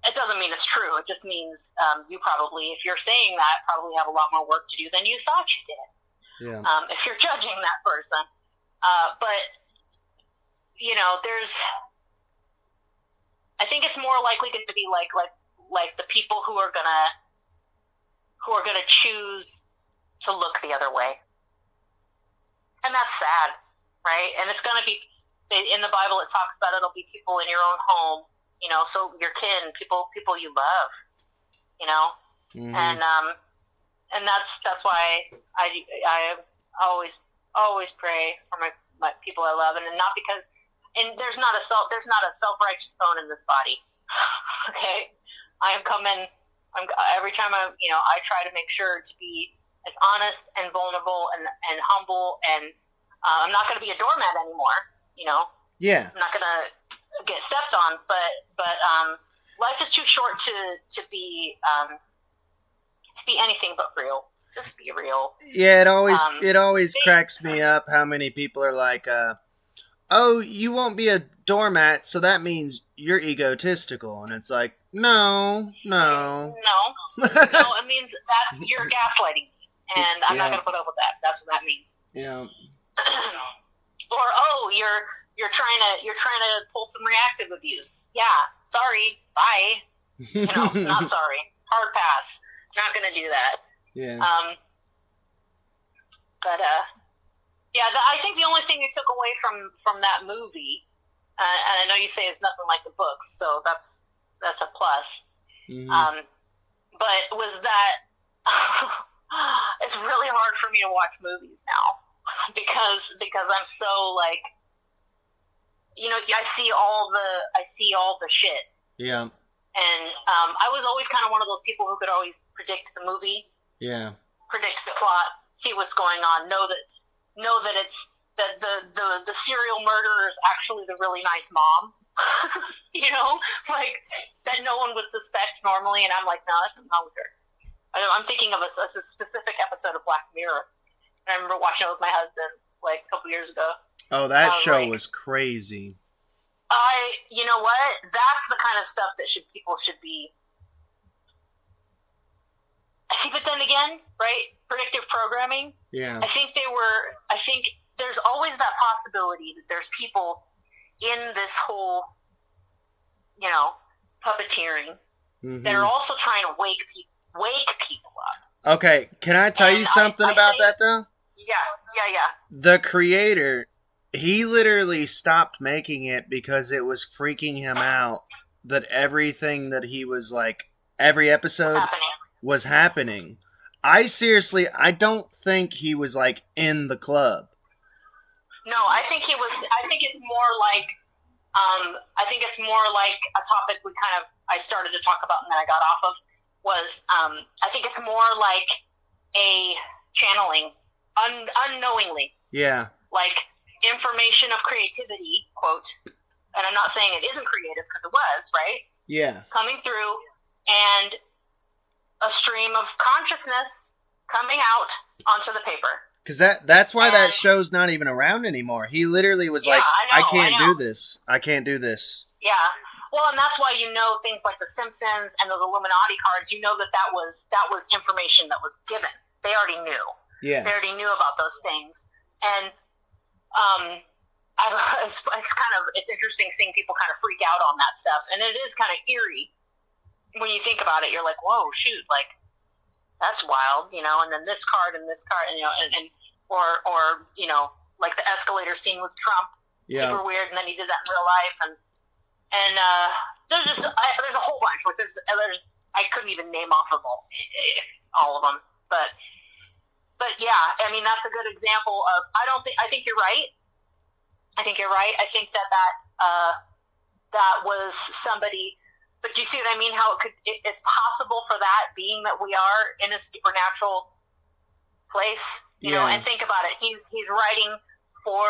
[SPEAKER 3] It doesn't mean it's true. It just means you probably, if you're saying that, probably have a lot more work to do than you thought you did.
[SPEAKER 2] Yeah.
[SPEAKER 3] If you're judging that person. But, you know, I think it's more likely going to be like the people who are gonna choose to look the other way. And that's sad, right? And it's going to be, in the Bible it talks about it'll be people in your own home, you know, so your kin, people you love, you know?
[SPEAKER 2] Mm-hmm.
[SPEAKER 3] And that's why I always pray for my people I love, and not because, and there's not a self-righteous bone in this body. Okay, I am coming. Every time I try to make sure to be as honest and vulnerable and humble, and I'm not going to be a doormat anymore.
[SPEAKER 2] Yeah.
[SPEAKER 3] I'm not going to get stepped on, but life is too short to be anything but real. Just be real.
[SPEAKER 2] Yeah, it always cracks me up how many people are like, oh, you won't be a doormat, so that means you're egotistical. And it's like, no.
[SPEAKER 3] No, it means that you're gaslighting me, and I'm not going to put up with that. That's what that means.
[SPEAKER 2] Yeah.
[SPEAKER 3] Or, oh, you're trying to pull some reactive abuse. Yeah, sorry, bye. Not sorry. Hard pass. Not going to do that.
[SPEAKER 2] Yeah.
[SPEAKER 3] I think the only thing you took away from that movie, and I know you say it's nothing like the books, so that's a plus.
[SPEAKER 2] Mm-hmm.
[SPEAKER 3] But was that it's really hard for me to watch movies now because I'm so like, I see all the shit.
[SPEAKER 2] Yeah.
[SPEAKER 3] And I was always kind of one of those people who could always predict the movie.
[SPEAKER 2] Yeah.
[SPEAKER 3] Predict the plot, see what's going on, know that it's that the serial murderer is actually the really nice mom. Like that no one would suspect normally, and I'm like, no, that's not with her. I'm thinking of a specific episode of Black Mirror. And I remember watching it with my husband like a couple years ago.
[SPEAKER 2] Oh, that show was crazy.
[SPEAKER 3] You know what? That's the kind of stuff that people should be. See, but then again, right? Predictive programming.
[SPEAKER 2] Yeah.
[SPEAKER 3] I think there's always that possibility that there's people in this whole, puppeteering that are also trying to wake people up.
[SPEAKER 2] Okay, can I tell you something about that though?
[SPEAKER 3] Yeah.
[SPEAKER 2] The creator, he literally stopped making it because it was freaking him out that everything that he was like, every episode was happening. I don't think he was like in the club.
[SPEAKER 3] No, I think he was. I think it's more like a topic I started to talk about and then I got off of was I think it's more like a channeling unknowingly. Yeah. Like information of creativity, quote, and I'm not saying it isn't creative because it was, right?
[SPEAKER 2] Yeah.
[SPEAKER 3] Coming through and a stream of consciousness coming out onto the paper.
[SPEAKER 2] Because that's why that show's not even around anymore. He literally was like, I can't do this. I can't do this.
[SPEAKER 3] Yeah. Well, and that's why things like The Simpsons and those Illuminati cards, that was information that was given. They already knew.
[SPEAKER 2] Yeah.
[SPEAKER 3] They already knew about those things. And it's interesting seeing people kind of freak out on that stuff. And it is kind of eerie when you think about it. You're like, whoa, shoot, like, that's wild, and then this card and, like the escalator scene with Trump, super weird, and then he did that in real life, and there's a whole bunch, like there's I couldn't even name off of all of them, but yeah, I mean, that's a good example of, I think you're right. I think that was somebody. But do you see what I mean? How it's possible for that, being that we are in a supernatural place, you know. And think about it. He's writing for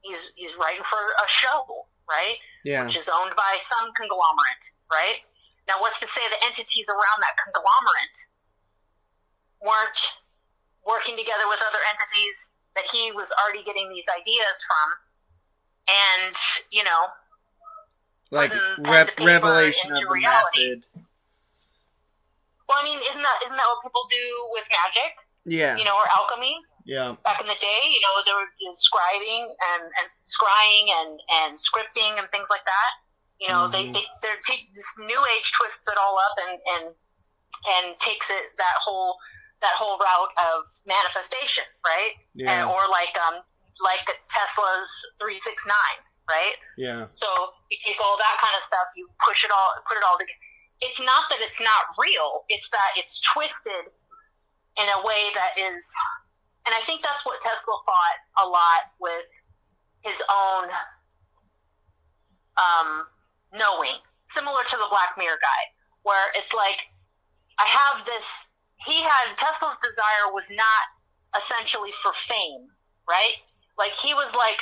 [SPEAKER 3] a show, right?
[SPEAKER 2] Yeah.
[SPEAKER 3] Which is owned by some conglomerate, right? Now, what's to say the entities around that conglomerate weren't working together with other entities that he was already getting these ideas from, and
[SPEAKER 2] like revelation of the method.
[SPEAKER 3] Well, I mean, isn't that what people do with magic?
[SPEAKER 2] Yeah.
[SPEAKER 3] Or alchemy.
[SPEAKER 2] Yeah.
[SPEAKER 3] Back in the day, there was scribing and scripting and things like that. They're this new age twists it all up and takes it that whole route of manifestation, right?
[SPEAKER 2] Yeah.
[SPEAKER 3] Or like Tesla's 369. Right?
[SPEAKER 2] Yeah.
[SPEAKER 3] So you take all that kind of stuff, you put it all together. It's not that it's not real, it's that it's twisted in a way that is, and I think that's what Tesla fought a lot with his own knowing. similar to the Black Mirror guy, where it's like, I have this, Tesla's desire was not essentially for fame, right? Like, he was like,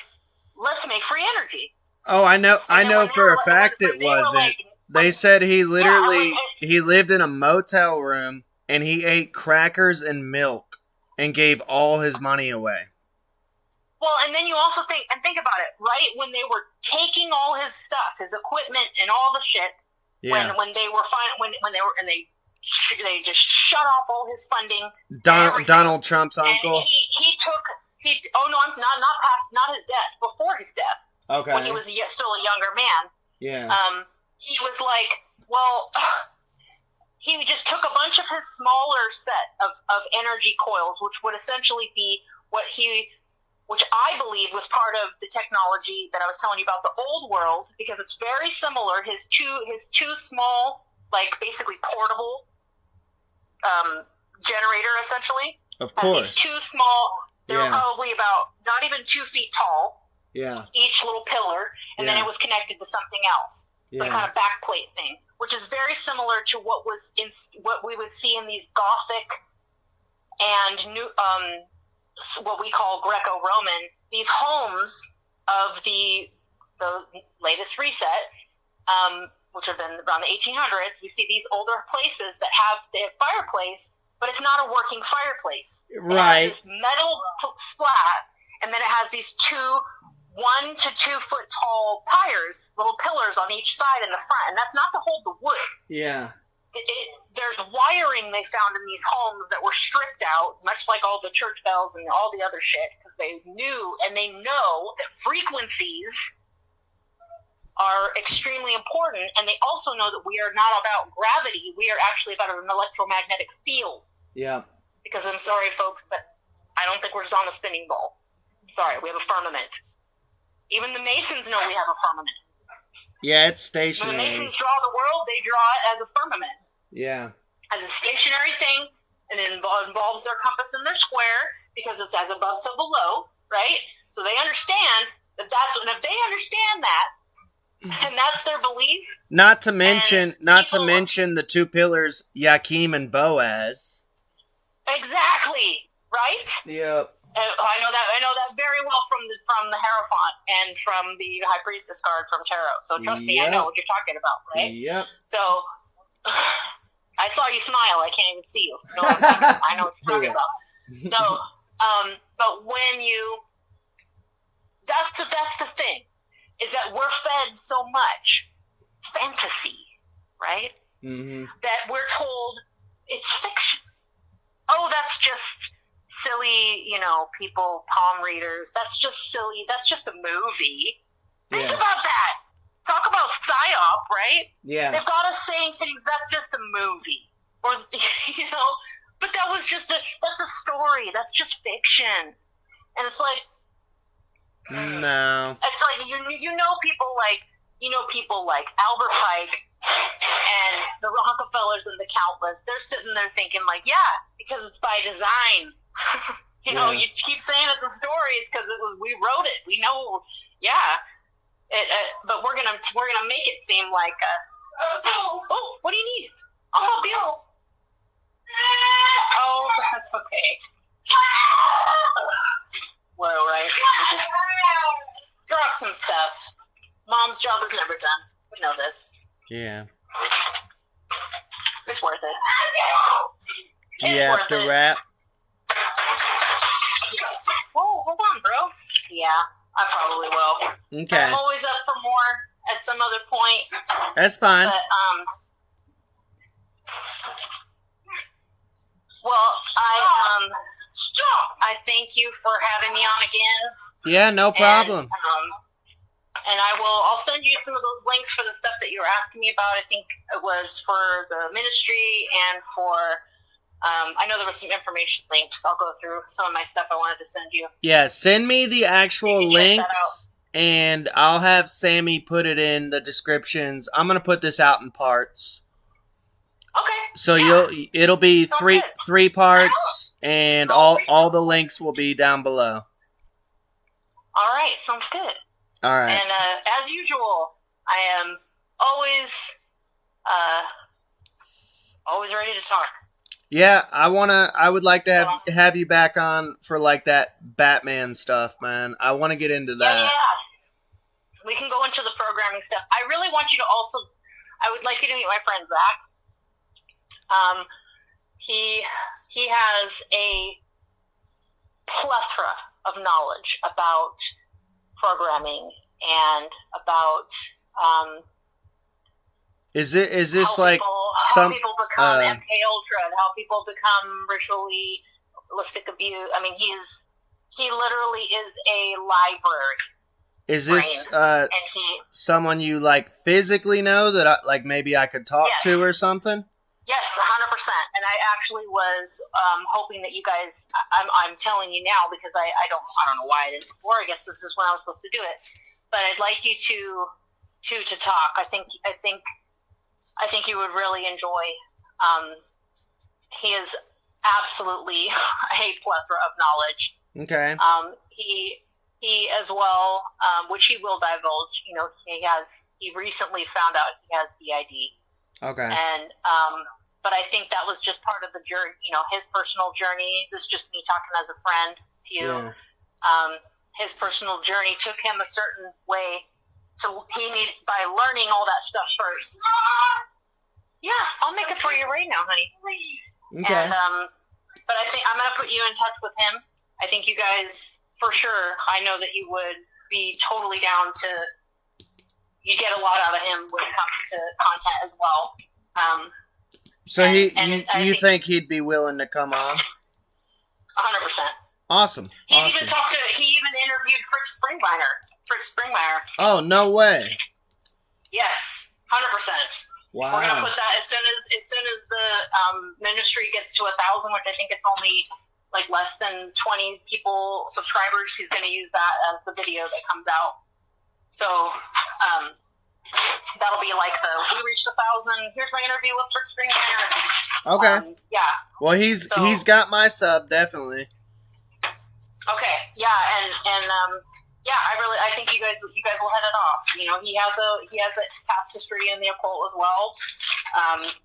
[SPEAKER 3] let's make free energy.
[SPEAKER 2] Oh, I know for a fact it wasn't. They said he literally, he lived in a motel room and he ate crackers and milk and gave all his money away.
[SPEAKER 3] Well, and then you also think about it, right? When they were taking all his stuff, his equipment and all the shit,
[SPEAKER 2] Yeah.
[SPEAKER 3] when they were they just shut off all his funding.
[SPEAKER 2] Donald Trump's uncle.
[SPEAKER 3] And not his death, before his death.
[SPEAKER 2] Okay.
[SPEAKER 3] When he was still a younger man.
[SPEAKER 2] Yeah.
[SPEAKER 3] He was like, well, he just took a bunch of his smaller set of energy coils, which would essentially be which I believe was part of the technology that I was telling you about, the old world, because it's very similar. His two small, like, basically portable generator, essentially.
[SPEAKER 2] Of course.
[SPEAKER 3] These two small, they were probably about not even 2 feet tall.
[SPEAKER 2] Yeah.
[SPEAKER 3] Each little pillar, and then it was connected to something else. Some kind of backplate thing, which is very similar to what we would see in these Gothic and new, what we call Greco-Roman, these homes of the latest reset, which have been around the 1800s. We see these older places that they have fireplace, but it's not a working fireplace.
[SPEAKER 2] Right.
[SPEAKER 3] It has this metal slat, and then it has these 1 to 2 foot tall pyres, little pillars on each side in the front, and that's not to hold the wood.
[SPEAKER 2] Yeah.
[SPEAKER 3] There's wiring they found in these homes that were stripped out, much like all the church bells and all the other shit, because they know that frequencies are extremely important, and they also know that we are not about gravity, we are actually about an electromagnetic field.
[SPEAKER 2] Yeah.
[SPEAKER 3] Because I'm sorry, folks, but I don't think we're just on a spinning ball. Sorry, we have a firmament. Even the Masons know we have a firmament.
[SPEAKER 2] Yeah, it's stationary.
[SPEAKER 3] When the Masons draw the world, they draw it as a firmament.
[SPEAKER 2] Yeah.
[SPEAKER 3] As a stationary thing, and it involves their compass and their square, because it's as above, so below, right? So they understand that and if they understand that, and that's their belief.
[SPEAKER 2] Not to mention the 2 pillars, Yakim and Boaz.
[SPEAKER 3] Exactly, right?
[SPEAKER 2] Yep.
[SPEAKER 3] I know that very well from the Hierophant and from the High Priestess card from Tarot. So trust me, I know what you're talking about, right?
[SPEAKER 2] Yep.
[SPEAKER 3] So I saw you smile. I can't even see you. No, I know what you're talking about. So, but when that's the thing, is that we're fed so much fantasy, right?
[SPEAKER 2] Mm-hmm.
[SPEAKER 3] That we're told it's fiction. Oh, that's just silly, people, palm readers. That's just silly. That's just a movie. Think about that. Talk about psyop, right?
[SPEAKER 2] Yeah.
[SPEAKER 3] They've got us saying things, that's just a movie. Or, but that's a story. That's just fiction. And it's like,
[SPEAKER 2] no.
[SPEAKER 3] It's like, people like Albert Pike and the Rockefellers and the Countless. They're sitting there thinking like, yeah, because it's by design. You keep saying it's a story. It's because we wrote it. We know, but we're gonna make it seem like, what do you need? I'll help you. Oh, that's okay. Well, right. Just drop some stuff. Mom's job is never done. We know this.
[SPEAKER 2] Yeah.
[SPEAKER 3] It's worth it.
[SPEAKER 2] Do you have to rap?
[SPEAKER 3] Oh, hold on, bro. Yeah, I probably will.
[SPEAKER 2] Okay.
[SPEAKER 3] I'm always up for more at some other point.
[SPEAKER 2] That's fine.
[SPEAKER 3] But, well, I thank you for having me on again.
[SPEAKER 2] Yeah, no problem.
[SPEAKER 3] And I'll send you some of those links for the stuff that you were asking me about. I think it was for the ministry and for, I know there was some information links. I'll go through some of my stuff I wanted to send you.
[SPEAKER 2] Yeah, send me the actual links, and I'll have Sammy put it in the descriptions. I'm going to put this out in parts.
[SPEAKER 3] Okay.
[SPEAKER 2] So it'll be three parts, and all the links will be down below.
[SPEAKER 3] All right, sounds good.
[SPEAKER 2] All right.
[SPEAKER 3] And as usual, I am always Always ready to talk.
[SPEAKER 2] Yeah, I would like to have you back on for like that Batman stuff, man. I want to get into that.
[SPEAKER 3] Yeah. We can go into the programming stuff. I really want you to also, I would like you to meet my friend Zach. He has a plethora of knowledge about programming and about
[SPEAKER 2] Is this
[SPEAKER 3] how
[SPEAKER 2] like
[SPEAKER 3] how people become MK Ultra and how people become ritualistic abuse. I mean, he literally is a library.
[SPEAKER 2] Is this someone you like physically know that maybe I could talk to or something?
[SPEAKER 3] Yes, 100%. And I actually was hoping that you guys. I'm telling you now because I don't know why I didn't before. I guess this is when I was supposed to do it. But I'd like you to talk. I think you would really enjoy. He is absolutely a plethora of knowledge.
[SPEAKER 2] Okay.
[SPEAKER 3] He as well, which he will divulge. You know, he recently found out he has DID.
[SPEAKER 2] Okay.
[SPEAKER 3] And but I think that was just part of the journey. You know, his personal journey. This is just me talking as a friend to you. Yeah. His personal journey took him a certain way. So by learning all that stuff first. Yeah, I'll make it for you right now, honey.
[SPEAKER 2] Okay.
[SPEAKER 3] And but I think I'm gonna put you in touch with him. I think you guys, for sure. I know that you would be totally down to. You get a lot out of him when it comes to content as well.
[SPEAKER 2] So you think he'd be willing to come on?
[SPEAKER 3] 100%.
[SPEAKER 2] Awesome.
[SPEAKER 3] He even interviewed Fritz Springmeier.
[SPEAKER 2] Oh, no way.
[SPEAKER 3] Yes, 100%.
[SPEAKER 2] Wow.
[SPEAKER 3] We're gonna put that as soon as the ministry gets to 1,000, which I think it's only like less than 20 people subscribers. He's gonna use that as the video that comes out. So that'll be like we reached 1,000. Here's my interview with Fritz Springmeier.
[SPEAKER 2] Okay.
[SPEAKER 3] Yeah.
[SPEAKER 2] Well, he's got my sub definitely.
[SPEAKER 3] Okay. Yeah, and I think you guys will hit it off. You know, he has a past history in the occult as well.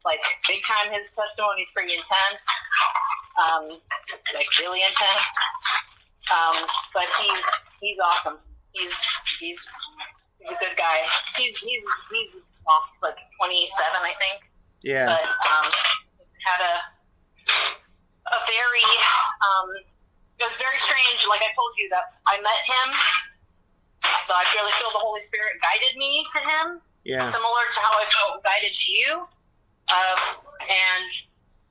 [SPEAKER 3] Like big time, his testimony is pretty intense. Like really intense. But he's awesome. He's a good guy. He's like 27, I think.
[SPEAKER 2] Yeah.
[SPEAKER 3] But he's had a very it was very strange. Like I told you, that I met him. So I really feel the Holy Spirit guided me to him.
[SPEAKER 2] Yeah.
[SPEAKER 3] Similar to how I felt guided to you. And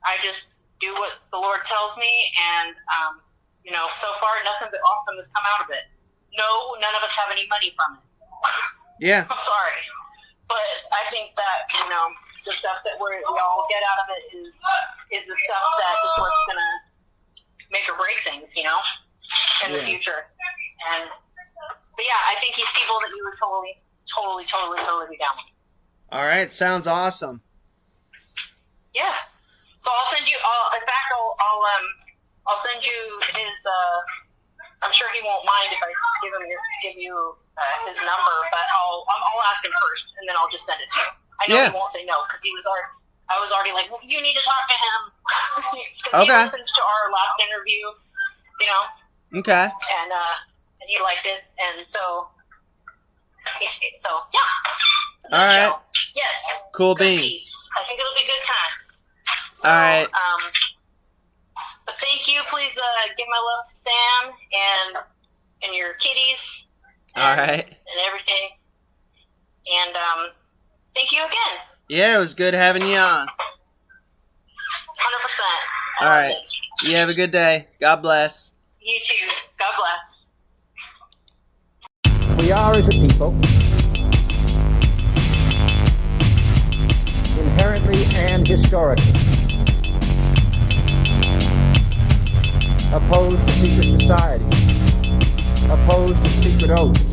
[SPEAKER 3] I just do what the Lord tells me, and you know, so far nothing but awesome has come out of it. No, none of us have any money from it.
[SPEAKER 2] Yeah.
[SPEAKER 3] I'm sorry. But I think that, you know, the stuff that we all get out of it is the stuff that is what's going to make or break things, you know, in the future. But yeah, I think he's people that you would totally be down with.
[SPEAKER 2] All right. Sounds awesome.
[SPEAKER 3] Yeah. So I'll send you, I'll send you his, I'm sure he won't mind if I give you his number, but I'll ask him first, and then I'll just send it to you. I know he won't say no, because I was already like, well, you need to talk to him. Because he listens to our last interview, you know.
[SPEAKER 2] Okay.
[SPEAKER 3] And he liked it, and so yeah.
[SPEAKER 2] All right.
[SPEAKER 3] Show. Yes.
[SPEAKER 2] Cool
[SPEAKER 3] Good
[SPEAKER 2] beans.
[SPEAKER 3] Piece. I think it'll be good times. So,
[SPEAKER 2] all right.
[SPEAKER 3] But thank you. Please give my love to Sam and your kitties.
[SPEAKER 2] All right.
[SPEAKER 3] And everything. And thank you again.
[SPEAKER 2] Yeah, it was good having you on.
[SPEAKER 3] 100%.
[SPEAKER 2] All right. You have a good day. God bless.
[SPEAKER 3] You too. God bless.
[SPEAKER 1] We are, as a people, inherently and historically opposed to secret society, opposed to secret oaths,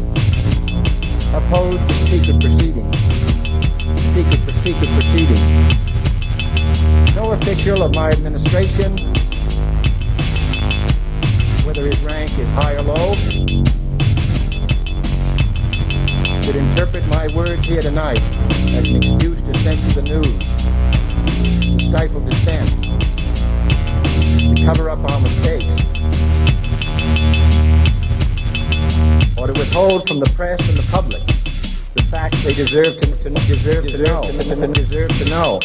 [SPEAKER 1] opposed to secret proceedings, secret proceedings. No official of my administration, whether his rank is high or low, should interpret my my words here tonight as an excuse to censor the news, to stifle dissent, to cover up our mistakes, or to withhold from the press and the public the facts they deserve to know.